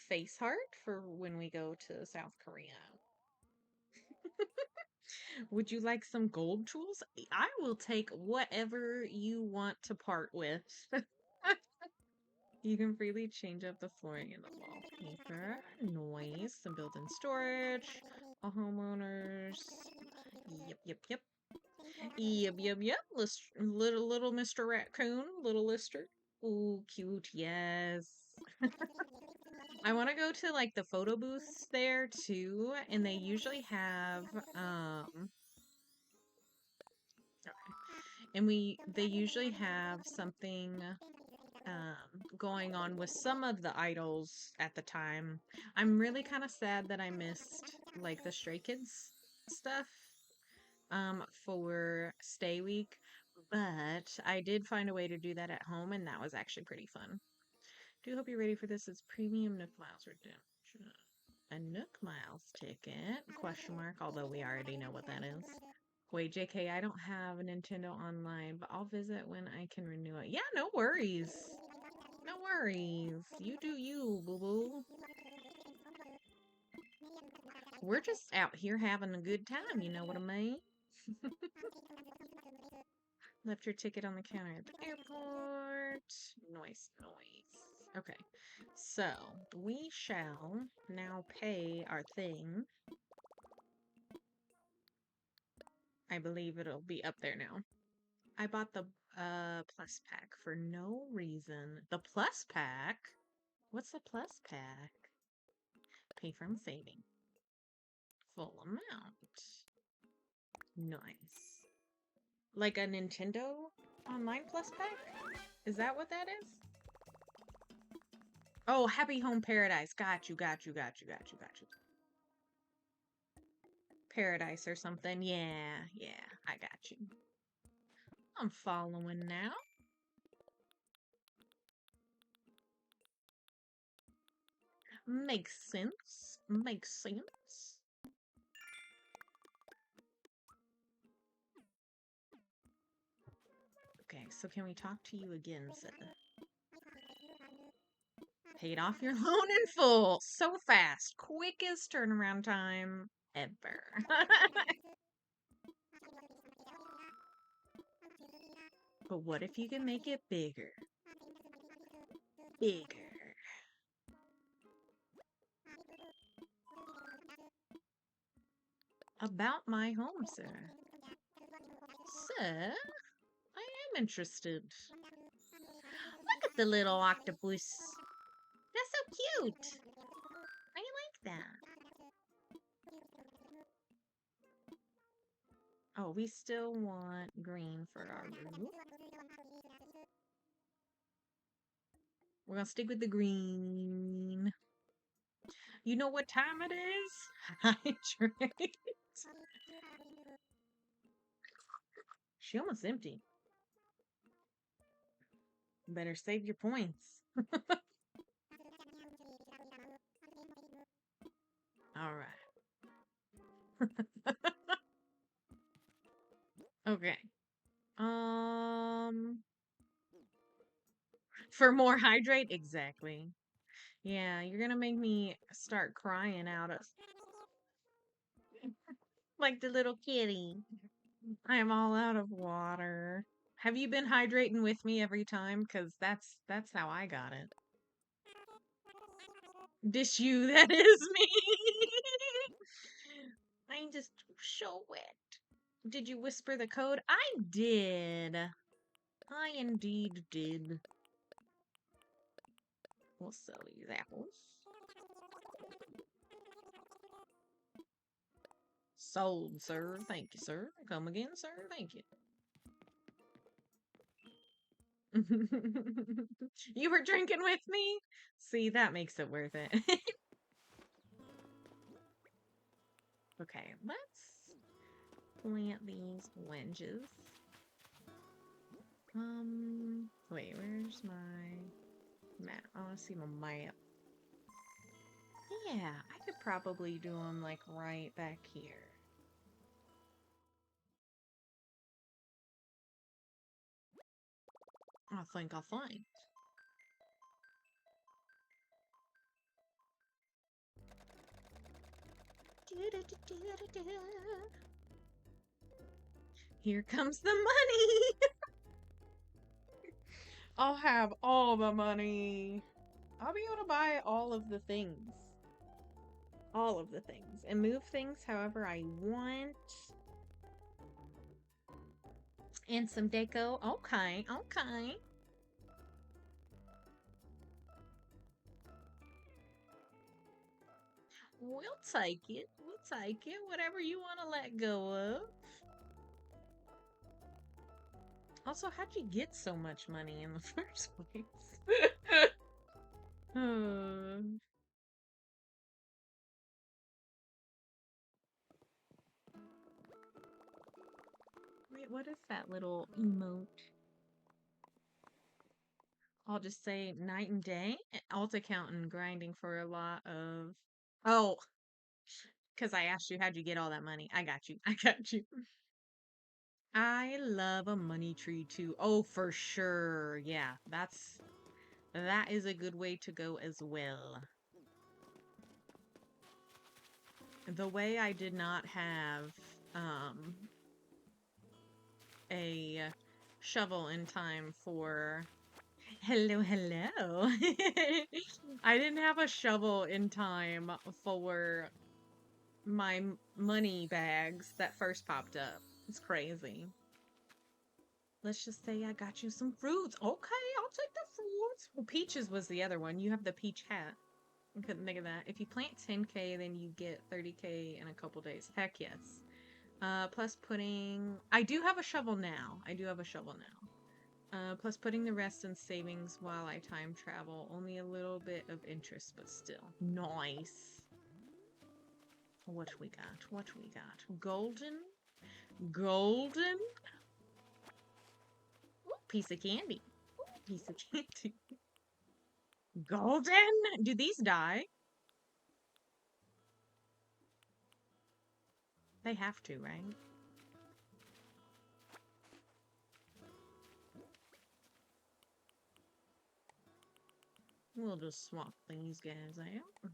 face heart for when we go to South Korea. Would you like some gold tools? I will take whatever you want to part with. You can freely change up the flooring and the wallpaper. Noise. Some built-in storage. All homeowners. Yep, yep, yep. Yep, yep, yep. Little Mr. Raccoon. Little Lister. Ooh, cute. Yes. I want to go to like the photo booths there too, and they usually have they usually have something going on with some of the idols at the time. I'm really kind of sad that I missed like the Stray Kids stuff for Stay Week, but I did find a way to do that at home, and that was actually pretty fun. Do hope you're ready for this. It's premium Nook Miles redemption. A Nook Miles ticket? Question mark. Although we already know what that is. Wait, JK, I don't have a Nintendo Online, but I'll visit when I can renew it. Yeah, no worries. No worries. You do you, boo-boo. We're just out here having a good time, you know what I mean? Left your ticket on the counter at the airport. Noise, noise. Okay. So, we shall now pay our thing. I believe it'll be up there now. I bought the plus pack for no reason. The plus pack? What's the plus pack? Pay from saving. Full amount. Nice. Like a Nintendo Online Plus pack? Is that what that is? Oh, Happy Home Paradise. Got you. Paradise or something. Yeah, I got you. I'm following now. Makes sense. Makes sense. Okay, so can we talk to you again, Zed? Paid off your loan in full. So fast. Quickest turnaround time ever. But what if you can make it bigger? Bigger. About my home, sir. Sir, I am interested. Look at the little octopus. That's so cute. I like that. Oh, we still want green for our roof. We're gonna stick with the green. You know what time it is? Hydrate. She almost empty. Better save your points. All right. Okay. For more hydrate? Exactly. Yeah, you're gonna make me start crying out of like the little kitty. I am all out of water. Have you been hydrating with me every time? Because that's how I got it. Dish you, that is me. I'm just so wet. Did you whisper the code? I did. I indeed did. We'll sell these apples. Sold, sir. Thank you, sir. Come again, sir. Thank you. You were drinking with me? See, that makes it worth it. Okay, let's plant these wedges. Wait, where's my map? I want to see my map. Yeah, I could probably do them like right back here. I think I'll find. Here comes the money. I'll have all the money. I'll be able to buy all of the things. All of the things. And move things however I want. And some deco. Okay, okay. We'll take it. We'll take it. Whatever you want to let go of. Also, how'd you get so much money in the first place? Wait, what is that little emote? I'll just say night and day. Alt accountant grinding for a lot of. Oh, because I asked you how'd you get all that money. I got you. I got you. I love a money tree too. Oh, for sure. Yeah, that is a good way to go as well. The way I did not have a shovel in time for Hello, hello. I didn't have a shovel in time for my money bags that first popped up. It's crazy. Let's just say I got you some fruits. Okay, I'll take the fruits. Well, peaches was the other one. You have the peach hat. I couldn't think of that. If you plant 10K, then you get 30K in a couple days. Heck yes. Plus putting... I do have a shovel now. I do have a shovel now. Plus putting the rest in savings while I time travel. Only a little bit of interest, but still. Nice. What we got? What we got? Golden? Golden? Ooh, piece of candy. Ooh, piece of candy. Golden? Do these die? They have to, right? We'll just swap these guys out.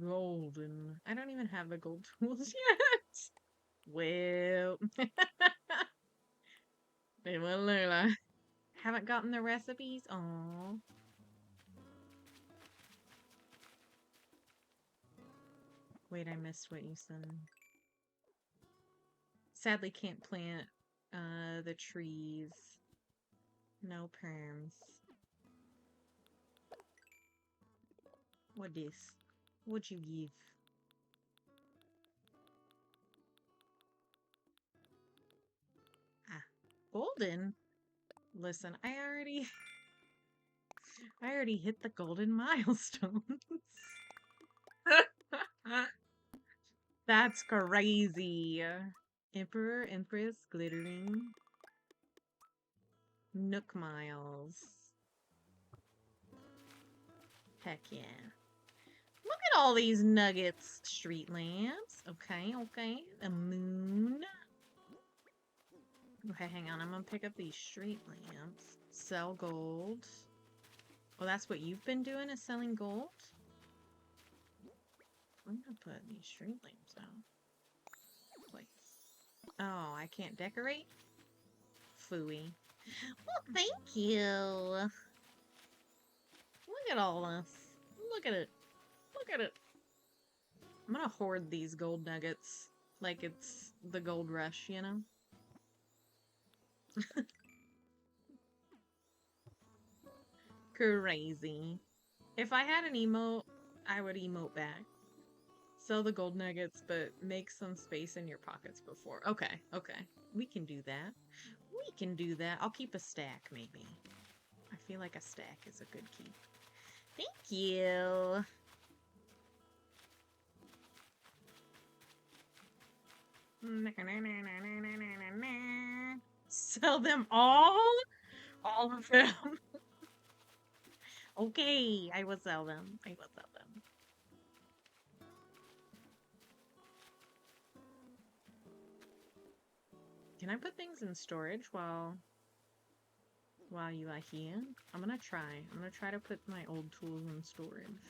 Golden. I don't even have the gold tools yet. Well, well, Lola. Haven't gotten the recipes? Aww. Wait, I missed what you said. Sadly can't plant the trees. No perms. What is? What'd you give? Ah, golden? Listen, I already hit the golden milestones. That's crazy. Emperor, Empress, glittering. Nook miles. Heck yeah. Look at all these nuggets. Street lamps. Okay, okay. A moon. Okay, hang on. I'm gonna pick up these street lamps. Sell gold. Well, that's what you've been doing, is selling gold? I'm gonna put these street lamps out. Place. Oh, I can't decorate? Phooey. Well, thank you. Look at all this. Look at it. Look at it. I'm gonna hoard these gold nuggets like it's the gold rush, you know? Crazy. If I had an emote, I would emote back. Sell the gold nuggets, but make some space in your pockets before. Okay, okay. We can do that. We can do that. I'll keep a stack, maybe. I feel like a stack is a good keep. Thank you. Sell them all? All of them. Okay, I will sell them. I will sell them. Can I put things in storage while you are here? I'm gonna try. I'm gonna try to put my old tools in storage.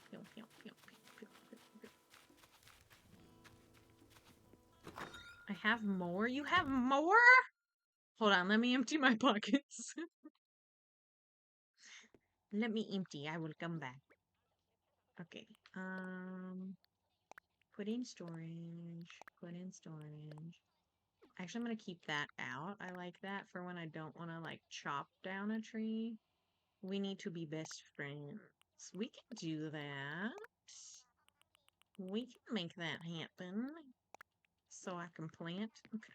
Pew, pew, pew, pew, pew, pew, pew. I have more? You have more? Hold on, let me empty my pockets. Let me empty. I will come back. Okay. Put in storage. Put in storage. Actually, I'm gonna keep that out. I like that for when I don't want to like chop down a tree. We need to be best friends. We can do that. We can make that happen. So I can plant. Okay.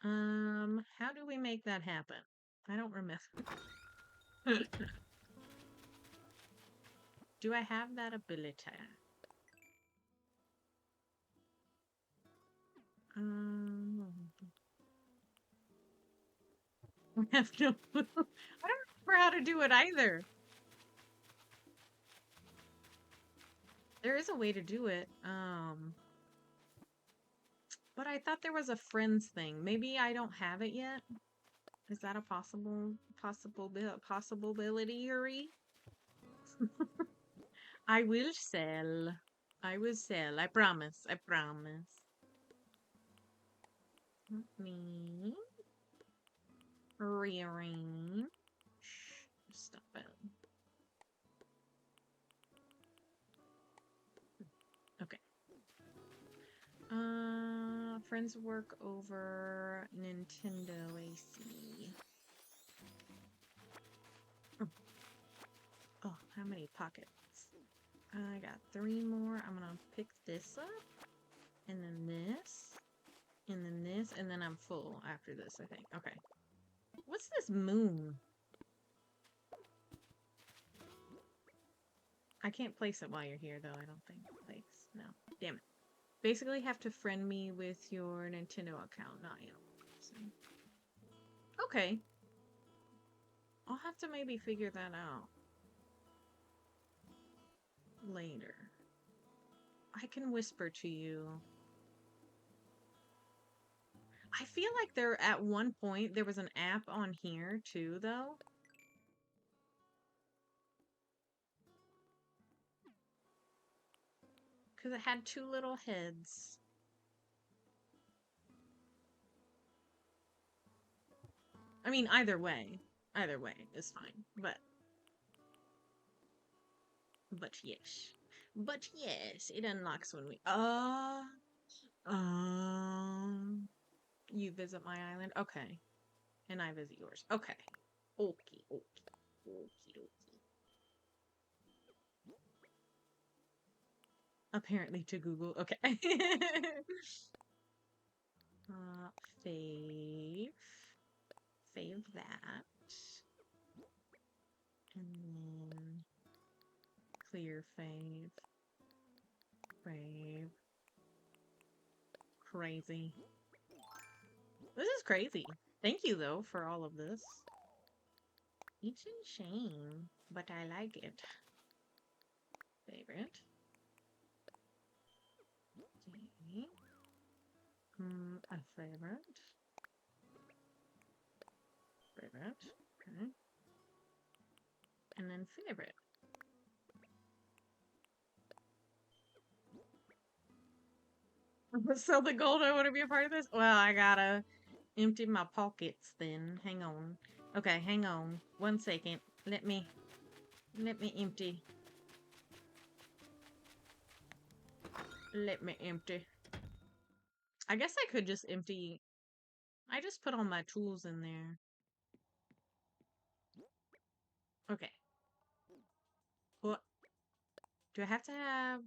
How do we make that happen? I don't remember. Do I have that ability? I have no clue. I don't remember how to do it either. There is a way to do it. But I thought there was a friends thing. Maybe I don't have it yet. Is that a possibility? I will sell. I will sell. I promise. I promise. Let me rearrange. Stop it. Okay. Friends work over Nintendo AC. Oh, oh, how many pockets? I got 3 more. I'm gonna pick this up, and then this, and then this, and then I'm full after this, I think. Okay. What's this moon? I can't place it while you're here, though, I don't think. Place. No. Damn it. Basically have to friend me with your Nintendo account, not you. So. Okay. I'll have to maybe figure that out later. I can whisper to you. I feel like there, at one point, there was an app on here, too, though. Because it had 2 little heads. I mean, either way is fine. But yes. But yes, it unlocks when we... you visit my island? Okay. And I visit yours. Okay. Okie, okie. Okie dokie. Apparently to Google. Okay. Fave. Fave that. And then clear fave. Fave. Crazy. This is crazy. Thank you, though, for all of this. It's a shame, but I like it. Favorite. Okay. A favorite. Favorite. Okay. And then favorite. Sell the gold, I want to be a part of this? Well, I gotta empty my pockets then. Hang on. Okay, hang on. 1 second. Let me empty. Let me empty. I guess I could just empty. I just put all my tools in there. Okay. What? Do I have to have...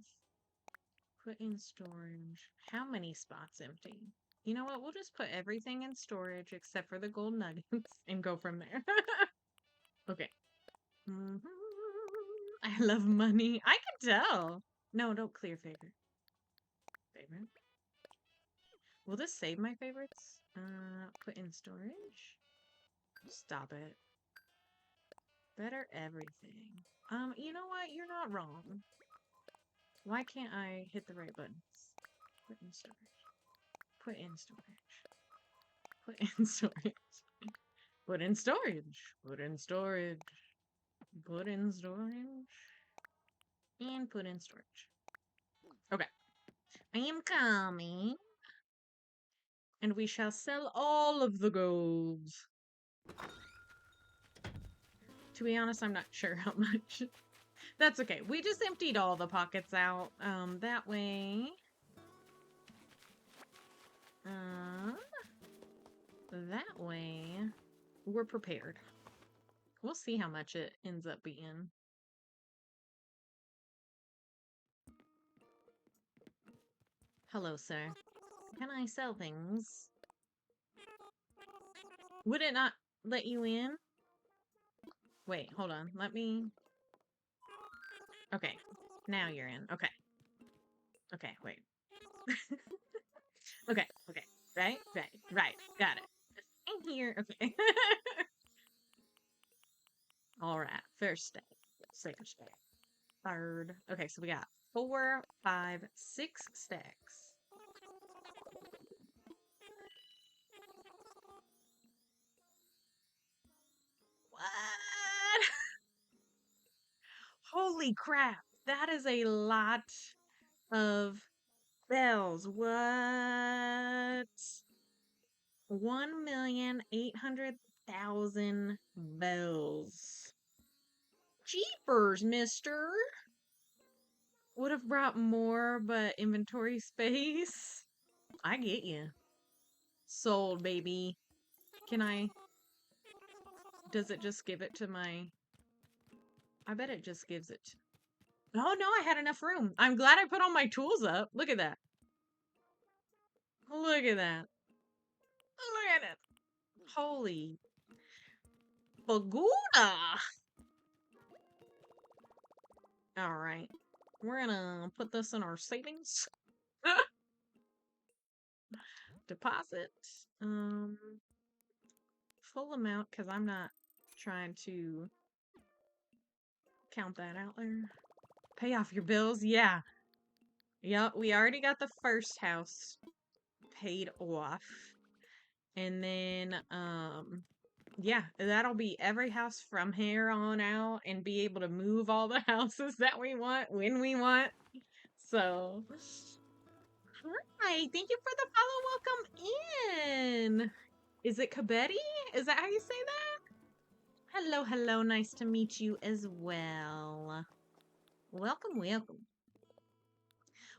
Put in storage. How many spots empty? You know what? We'll just put everything in storage except for the gold nuggets and go from there. Okay. I love money. I can tell. No, don't clear favorite. Favorite. Will this save my favorites? Put in storage. Stop it. Better everything. You know what? You're not wrong. Why can't I hit the right buttons? Put in storage. Put in storage. Put in storage. Put in storage. Put in storage. Put in storage. And put in storage. Okay. I am coming. And we shall sell all of the golds. To be honest, I'm not sure how much. That's okay. We just emptied all the pockets out. That way... that way... we're prepared. We'll see how much it ends up being. Hello, sir. Can I sell things? Would it not let you in? Wait, hold on. Let me... Okay. Now you're in. Okay. Okay, wait. Okay. Right? Got it. In here. Okay. Alright. First step. Second step. Third. Okay, so we got 4, 5, 6 stacks. What? Holy crap. That is a lot of bells. What? 1,800,000 bells. Jeepers, mister. Would have brought more, but inventory space. I get you. Sold, baby. Can I... Does it just give it to my... I bet it just gives it... Oh, no, I had enough room. I'm glad I put all my tools up. Look at that. Look at that. Look at it. Holy... Bagooda! Alright. We're gonna put this in our savings. Deposit. Full amount, because I'm not trying to count that out there. Pay off your bills? Yeah. Yep, we already got the first house paid off. And then, yeah, that'll be every house from here on out and be able to move all the houses that we want when we want. So, hi, thank you for the follow. Welcome in. Is it Kabeti? Is that how you say that? Hello, hello. Nice to meet you as well. Welcome, welcome.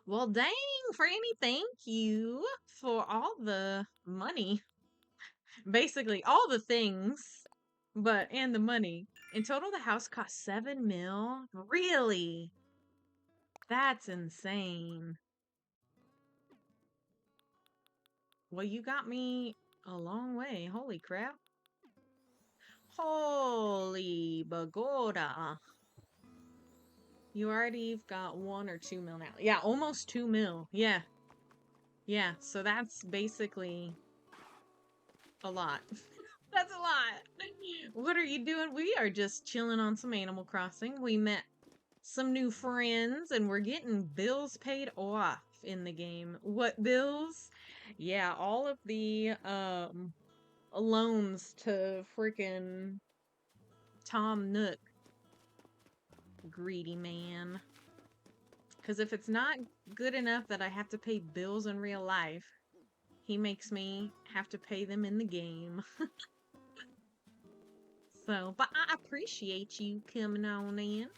Well, dang, Franny, thank you for all the money. Basically, all the things, and the money. In total, the house cost 7 mil? Really? That's insane. Well, you got me a long way. Holy crap. Holy Bagoda. You already got 1 or 2 mil now. Yeah, almost 2 mil. Yeah. Yeah, so that's basically a lot. That's a lot. What are you doing? We are just chilling on some Animal Crossing. We met some new friends and we're getting bills paid off in the game. What bills? Yeah, all of the loans to freaking Tom Nook. Greedy man. Because if it's not good enough that I have to pay bills in real life, he makes me have to pay them in the game. So, but I appreciate you coming on in.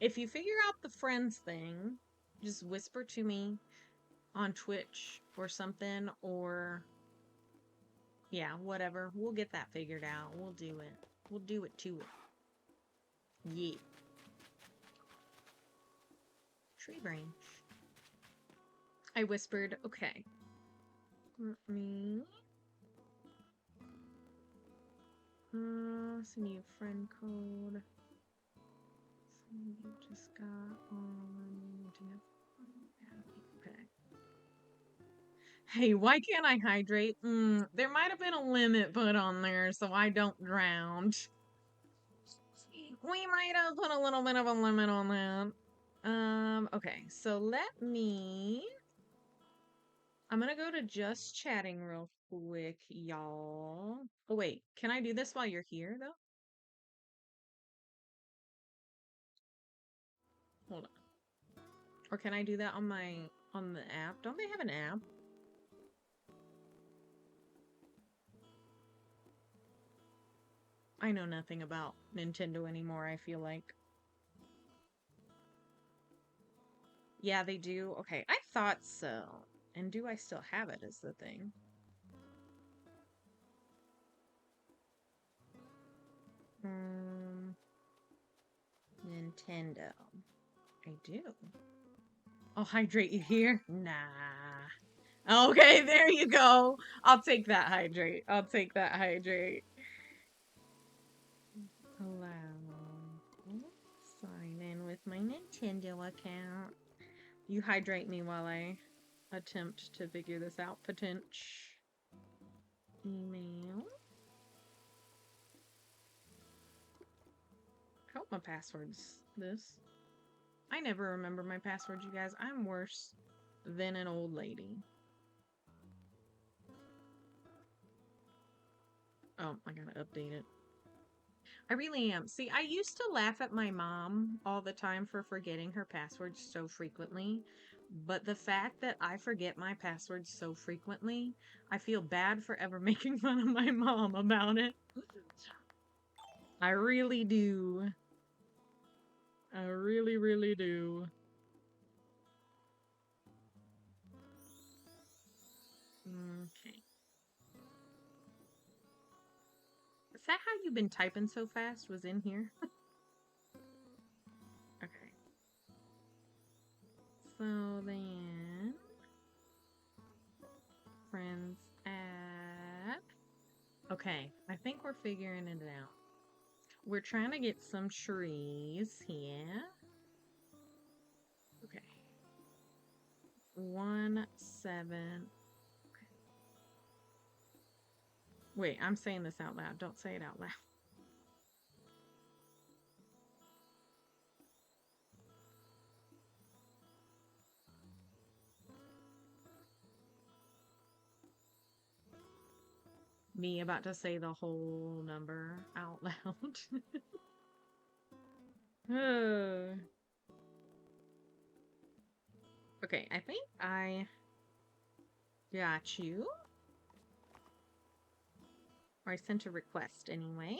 If you figure out the friends thing, just whisper to me on Twitch or something, or yeah, whatever. We'll get that figured out. We'll do it. We'll do it to it. Yeah. Tree branch. I whispered, okay. Let me... send you a friend code. So you just got on... Okay. Hey, why can't I hydrate? There might have been a limit put on there so I don't drown. We might have put a little bit of a limit on that. Okay, so let me... I'm gonna go to just chatting real quick, y'all. Oh, wait, can I do this while you're here, though? Hold on. Or can I do that on the app? Don't they have an app? I know nothing about Nintendo anymore, I feel like. Yeah, they do? Okay, I thought so. And do I still have it is the thing. Nintendo. I do. I'll hydrate you here? Nah. Okay, there you go. I'll take that hydrate. I'll take that hydrate. Allow. Sign in with my Nintendo account. You hydrate me while I attempt to figure this out. Potential. Email. I hope my password's this. I never remember my password, you guys. I'm worse than an old lady. Oh, I gotta update it. I really am. See, I used to laugh at my mom all the time for forgetting her passwords so frequently. But the fact that I forget my passwords so frequently, I feel bad for ever making fun of my mom about it. I really do. I really, really do. Okay. Is that how you've been typing so fast? Was in here? Okay. So then, friends add. Okay, I think we're figuring it out. We're trying to get some trees here. Okay. 1, 7. Wait, I'm saying this out loud. Don't say it out loud. Me about to say the whole number out loud. Okay, I think I got you. Or I sent a request anyway.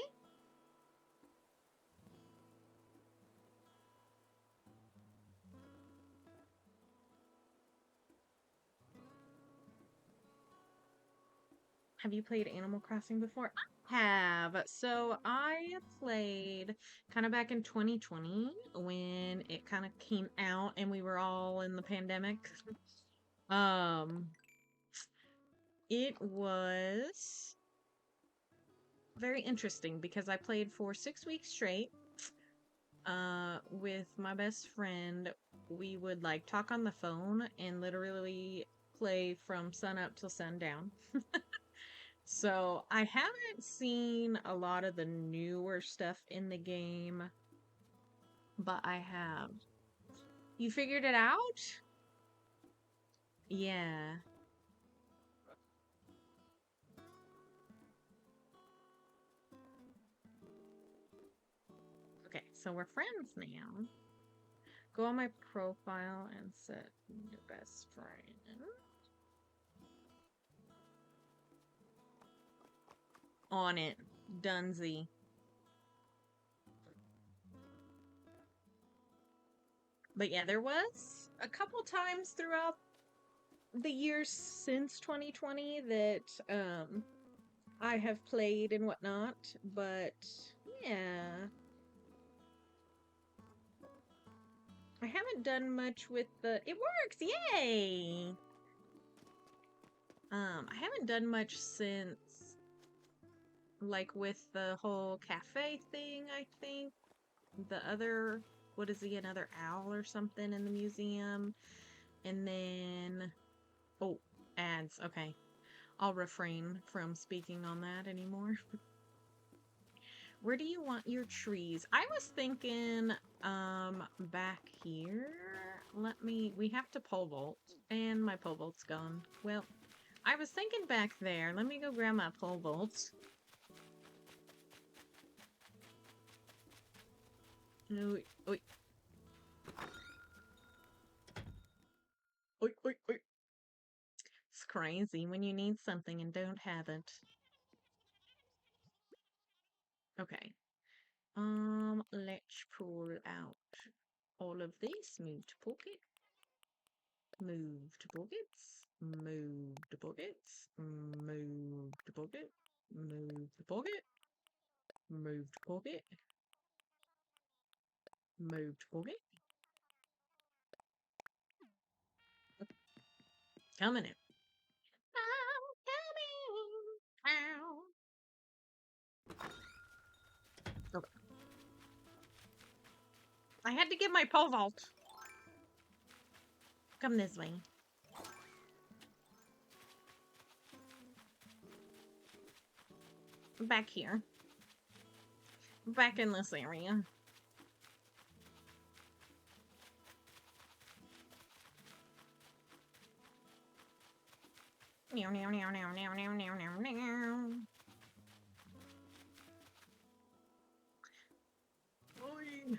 Have you played Animal Crossing before? I have. So I played kind of back in 2020 when it kind of came out and we were all in the pandemic. Um, it was very interesting because I played for 6 weeks straight. With my best friend, we would like talk on the phone and literally play from sun up till sundown. So I haven't seen a lot of the newer stuff in the game, but I have. You figured it out? Yeah. Okay, so we're friends now. Go on my profile and set your best friend. On it. Dunsy. But yeah, there was a couple times throughout the years since 2020 that I have played and whatnot, but yeah. I haven't done much with the it works, yay! I haven't done much since like with the whole cafe thing, I think. The other what is he, another owl or something in the museum? And then oh, ads, okay. I'll refrain from speaking on that anymore. Where do you want your trees? I was thinking, back here. We have to pole vault, and my pole vault's gone. Well, I was thinking back there. Let me go grab my pole vault. Oi, oi. Oi, oi, oi. It's crazy when you need something and don't have it. Okay. Let's pull out all of these. Move to pocket. Move to pockets. Move to pockets. Move to pocket. Move to pocket. Move to pocket. Move to pocket. Coming in. I'm coming out. Okay. I had to get my pole vault. Come this way. Back here. Back in this area. Meow, meow, meow, meow, meow, meow, meow, meow, meow. Oi.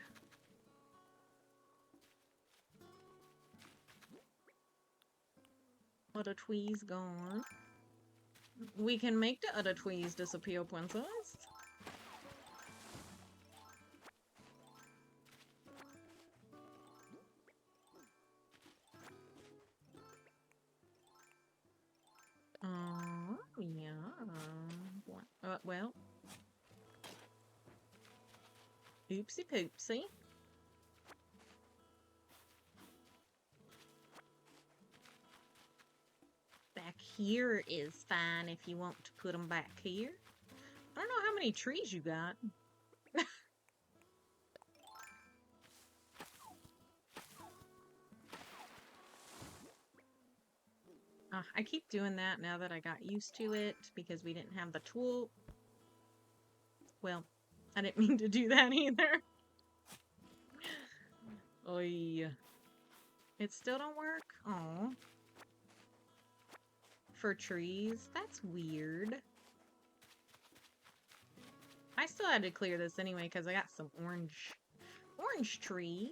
Other trees gone. We can make the other trees disappear, princess. Oh, yeah. Well, oopsie poopsie. Back here is fine if you want to put them back here. I don't know how many trees you got. I keep doing that now that I got used to it because we didn't have the tool. Well, I didn't mean to do that either. Oy. It still don't work? Oh. For trees? That's weird. I still had to clear this anyway because I got some orange trees.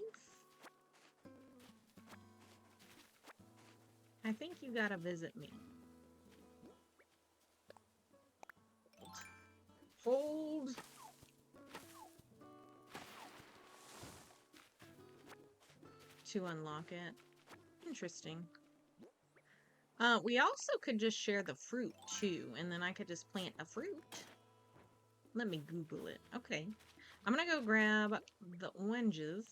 I think you gotta visit me. Hold. To unlock it. Interesting. We also could just share the fruit too, and then I could just plant a fruit. Let me Google it. Okay. I'm gonna go grab the oranges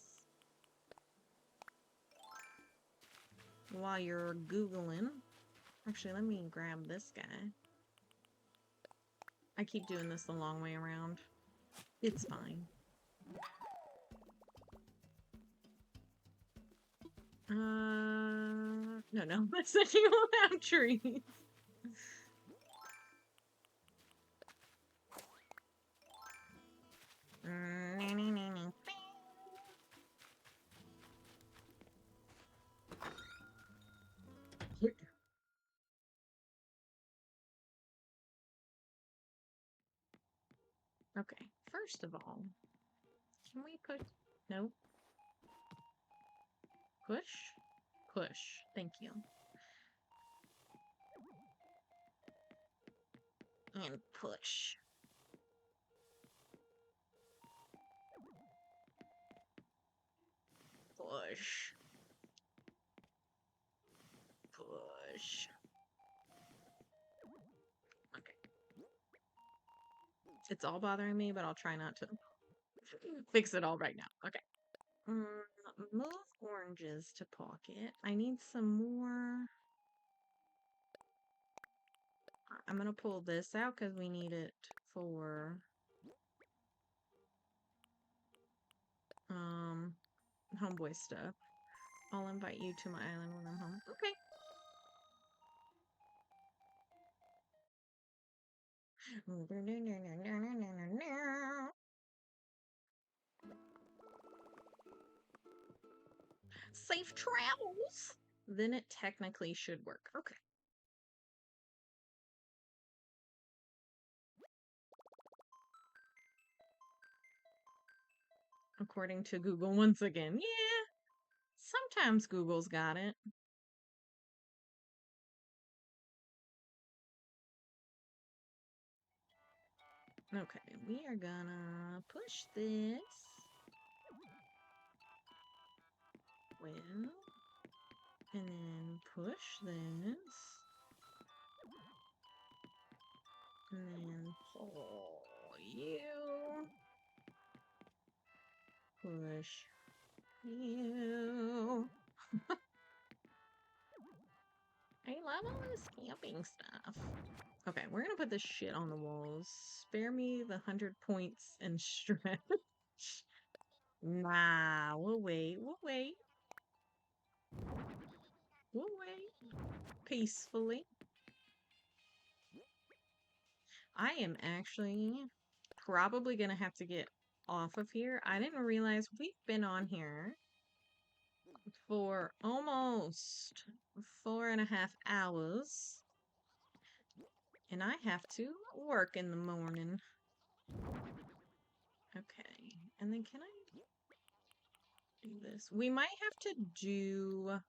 while you're Googling. Actually, let me grab this guy. I keep doing this the long way around. It's fine. No. That's if you won't have trees. Okay, first of all, can we put... No. Push? Push. Thank you. And push. Push. Push. Okay. It's all bothering me, but I'll try not to fix it all right now. Okay. Move oranges to pocket. I need some more. I'm gonna pull this out because we need it for homeboy stuff. I'll invite you to my island when I'm home. Okay. Safe travels! Then it technically should work. Okay. According to Google once again. Yeah. Sometimes Google's got it. Okay, we are gonna push this. Well, and then push this. And then pull you. Push you. I love all this camping stuff. Okay, we're gonna put this shit on the walls. Spare me the 100 points and stretch. Nah, we'll wait. We'll wait. We'll wait. Peacefully. I am actually probably gonna have to get off of here. I didn't realize we've been on here for almost 4.5 hours. And I have to work in the morning. Okay. And then can I do this? We might have to do...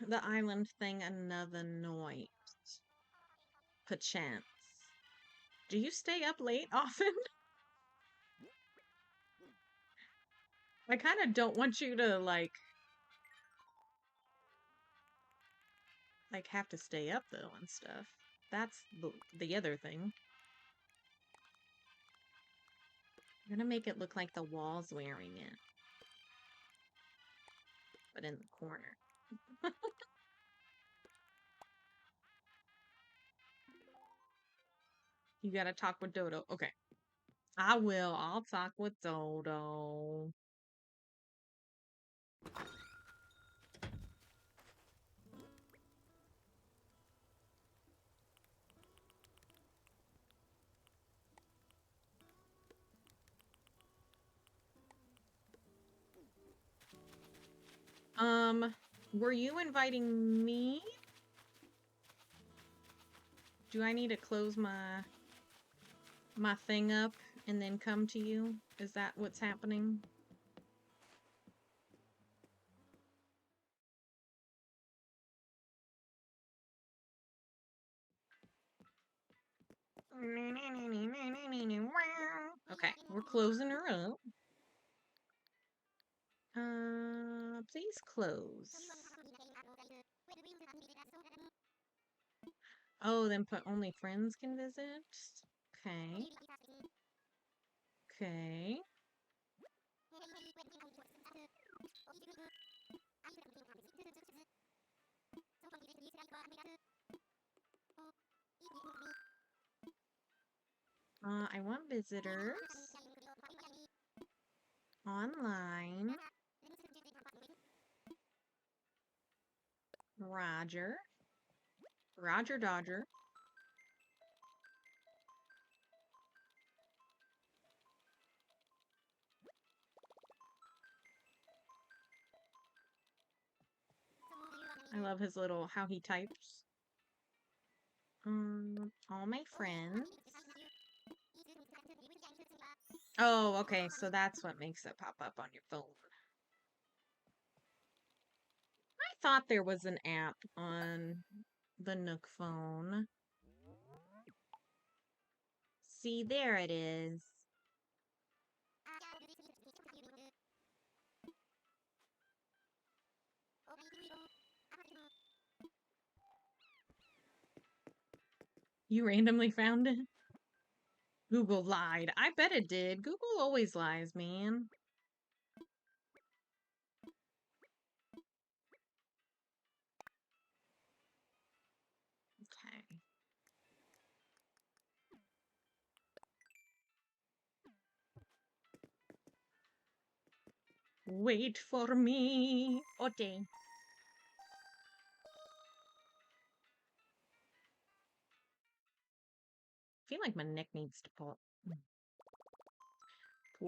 The island thing another night. Perchance. Do you stay up late often? I kind of don't want you to like have to stay up though and stuff. That's the other thing. I'm gonna make it look like the wall's wearing it, but in the corner. You gotta talk with Dodo. Okay. I will. I'll talk with Dodo. Were you inviting me? Do I need to close my thing up and then come to you? Is that what's happening? Okay, we're closing her up. Please close. Oh, then put only friends can visit? Okay. Okay. I want visitors. Online. Roger. Roger Dodger. I love his little, how he types. All my friends. Oh, okay, so that's what makes it pop up on your phone. I thought there was an app on the Nook phone. See, there it is. You randomly found it? Google lied. I bet it did. Google always lies, man. Okay. Wait for me. Okay. I feel like my neck needs to pull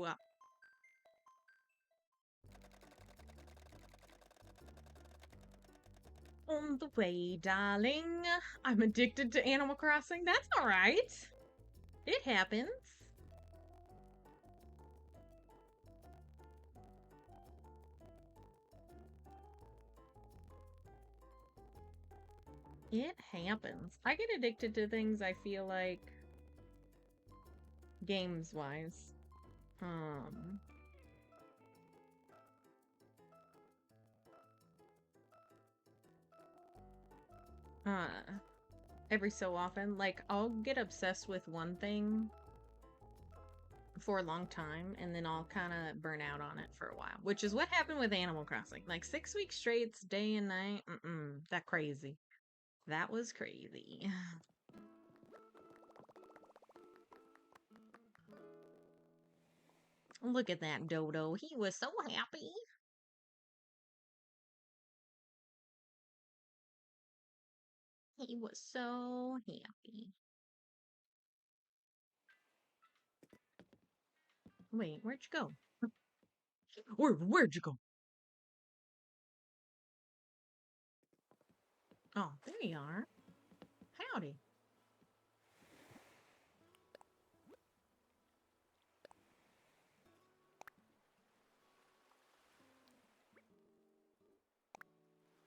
up. On the way, darling. I'm addicted to Animal Crossing. That's alright. It happens. It happens. I get addicted to things I feel like games wise. Uh every so often, like I'll get obsessed with one thing for a long time and then I'll kind of burn out on it for a while, which is what happened with Animal Crossing. Like 6 weeks straight, day and night. That crazy. That was crazy. Look at that Dodo. He was so happy. He was so happy. Wait, where'd you go? Where'd you go? Oh, there you are. Howdy.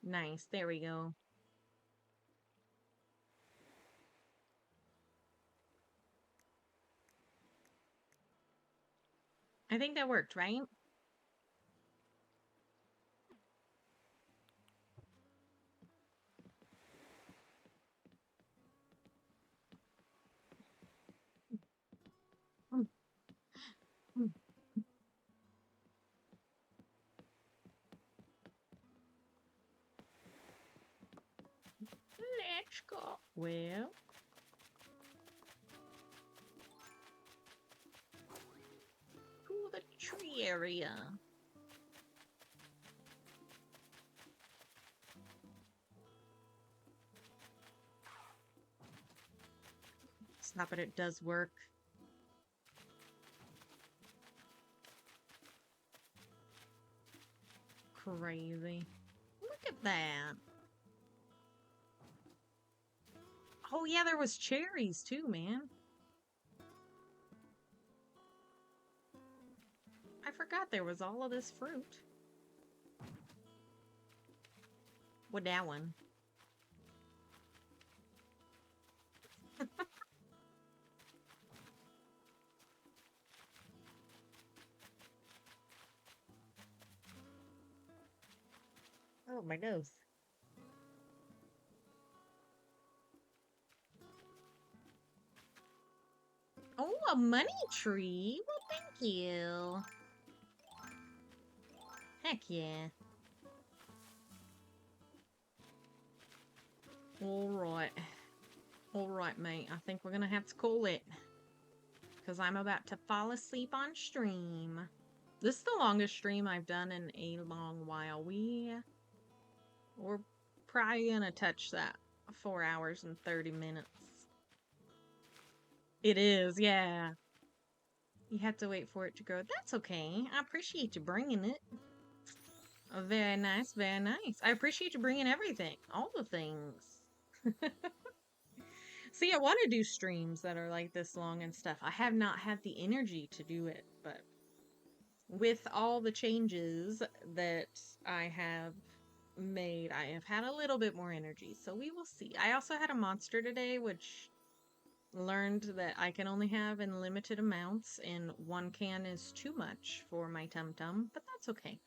Nice. There we go. I think that worked, right? Mm, mm. Let's go. Well, to the tree area. Stop it. It does work. Crazy. Look at that. Oh, yeah, there was cherries too, man. I forgot there was all of this fruit. What that one? Oh, my nose. Oh, a money tree? Well, thank you. Heck yeah. All right. All right, mate. I think we're going to have to call it. Because I'm about to fall asleep on stream. This is the longest stream I've done in a long while. We're probably going to touch that 4 hours and 30 minutes. It is, yeah. You have to wait for it to grow. That's okay. I appreciate you bringing it. Oh, very nice, very nice. I appreciate you bringing everything, all the things. See, I want to do streams that are like this long and stuff. I have not had the energy to do it, but with all the changes that I have made, I have had a little bit more energy. So we will see. I also had a monster today, which learned that I can only have in limited amounts, and 1 can is too much for my tum tum, but that's okay.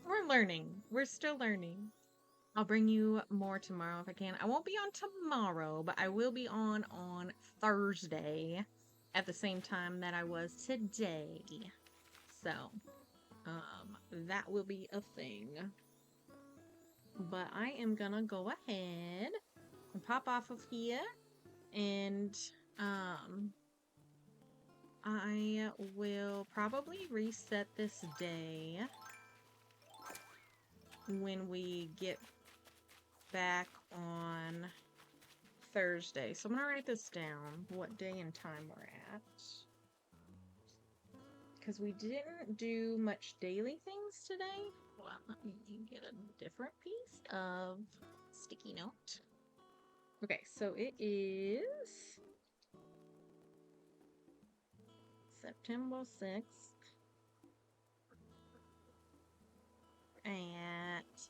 We're learning. We're still learning. I'll bring you more tomorrow if I can. I won't be on tomorrow, but I will be on Thursday at the same time that I was today. So, that will be a thing. But I am gonna go ahead and pop off of here, and um I will probably reset this day when we get back on Thursday. So I'm going to write this down, what day and time we're at. Because we didn't do much daily things today. Well, let me get a different piece of sticky note. Okay, so it is September 6th at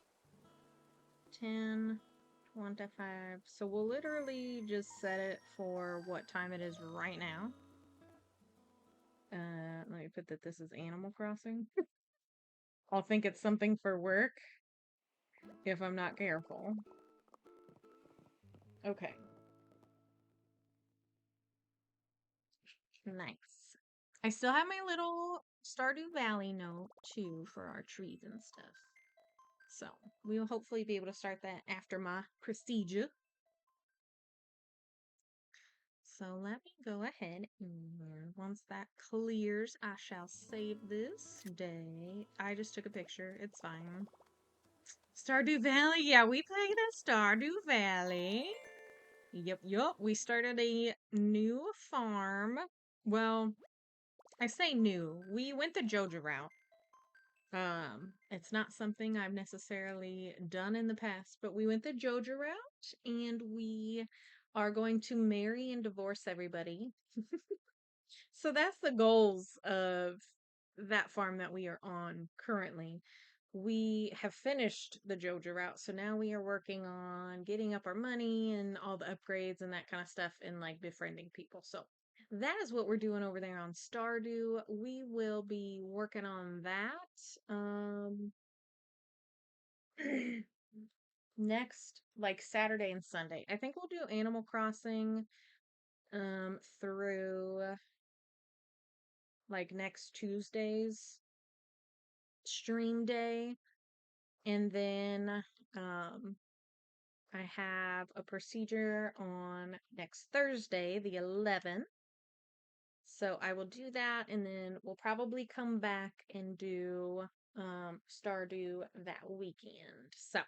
10:25. So we'll literally just set it for what time it is right now. Let me put that this is Animal Crossing. I'll think it's something for work if I'm not careful. Okay. Nice. I still have my little Stardew Valley note too for our trees and stuff. So we will hopefully be able to start that after my procedure. So let me go ahead and once that clears, I shall save this day. I just took a picture. It's fine. Stardew Valley. Yeah, we played a Stardew Valley. Yep. We started a new farm. Well, I say new. We went the JoJo route. It's not something I've necessarily done in the past, but we went the JoJo route and we are going to marry and divorce everybody. So that's the goals of that farm that we are on currently. we have finished the Joja route, so now we are working on getting up our money and all the upgrades and that kind of stuff and like befriending people. So that is what we're doing over there on Stardew. We will be working on that. Next, like Saturday and Sunday. I think we'll do Animal Crossing through like next Tuesday's stream day. And then I have a procedure on next Thursday, the 11th. So I will do that and then we'll probably come back and do Stardew that weekend. So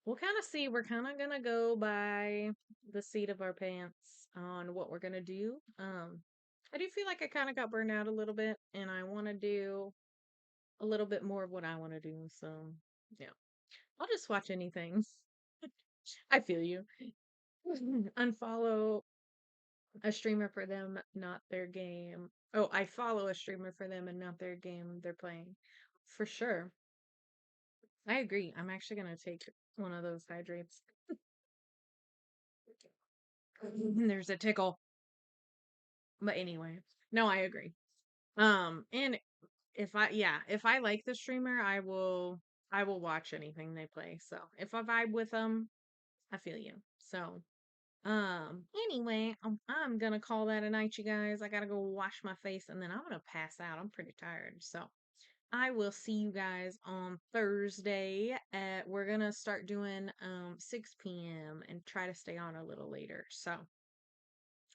we'll kind of see. We're kind of gonna go by the seat of our pants on what we're gonna do. I do feel like I kind of got burned out a little bit and I want to do a little bit more of what I want to do. So yeah, I'll just watch anything. I feel you. Unfollow a streamer for them, not their game. Oh, I follow a streamer for them and not their game they're playing. For sure. I agree. I'm actually gonna take one of those hydrates. There's a tickle. But anyway, no, I agree. And if I like the streamer, I will watch anything they play. So if I vibe with them, I feel you. So anyway, I'm gonna call that a night, you guys. I gotta go wash my face and then I'm gonna pass out. I'm pretty tired. So I will see you guys on Thursday. We're gonna start doing 6 p.m. and try to stay on a little later. So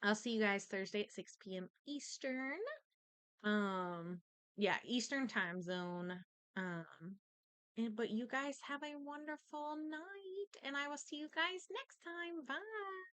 I'll see you guys Thursday at 6 p.m. Eastern. Um, yeah, Eastern time zone. But you guys have a wonderful night, and I will see you guys next time. Bye.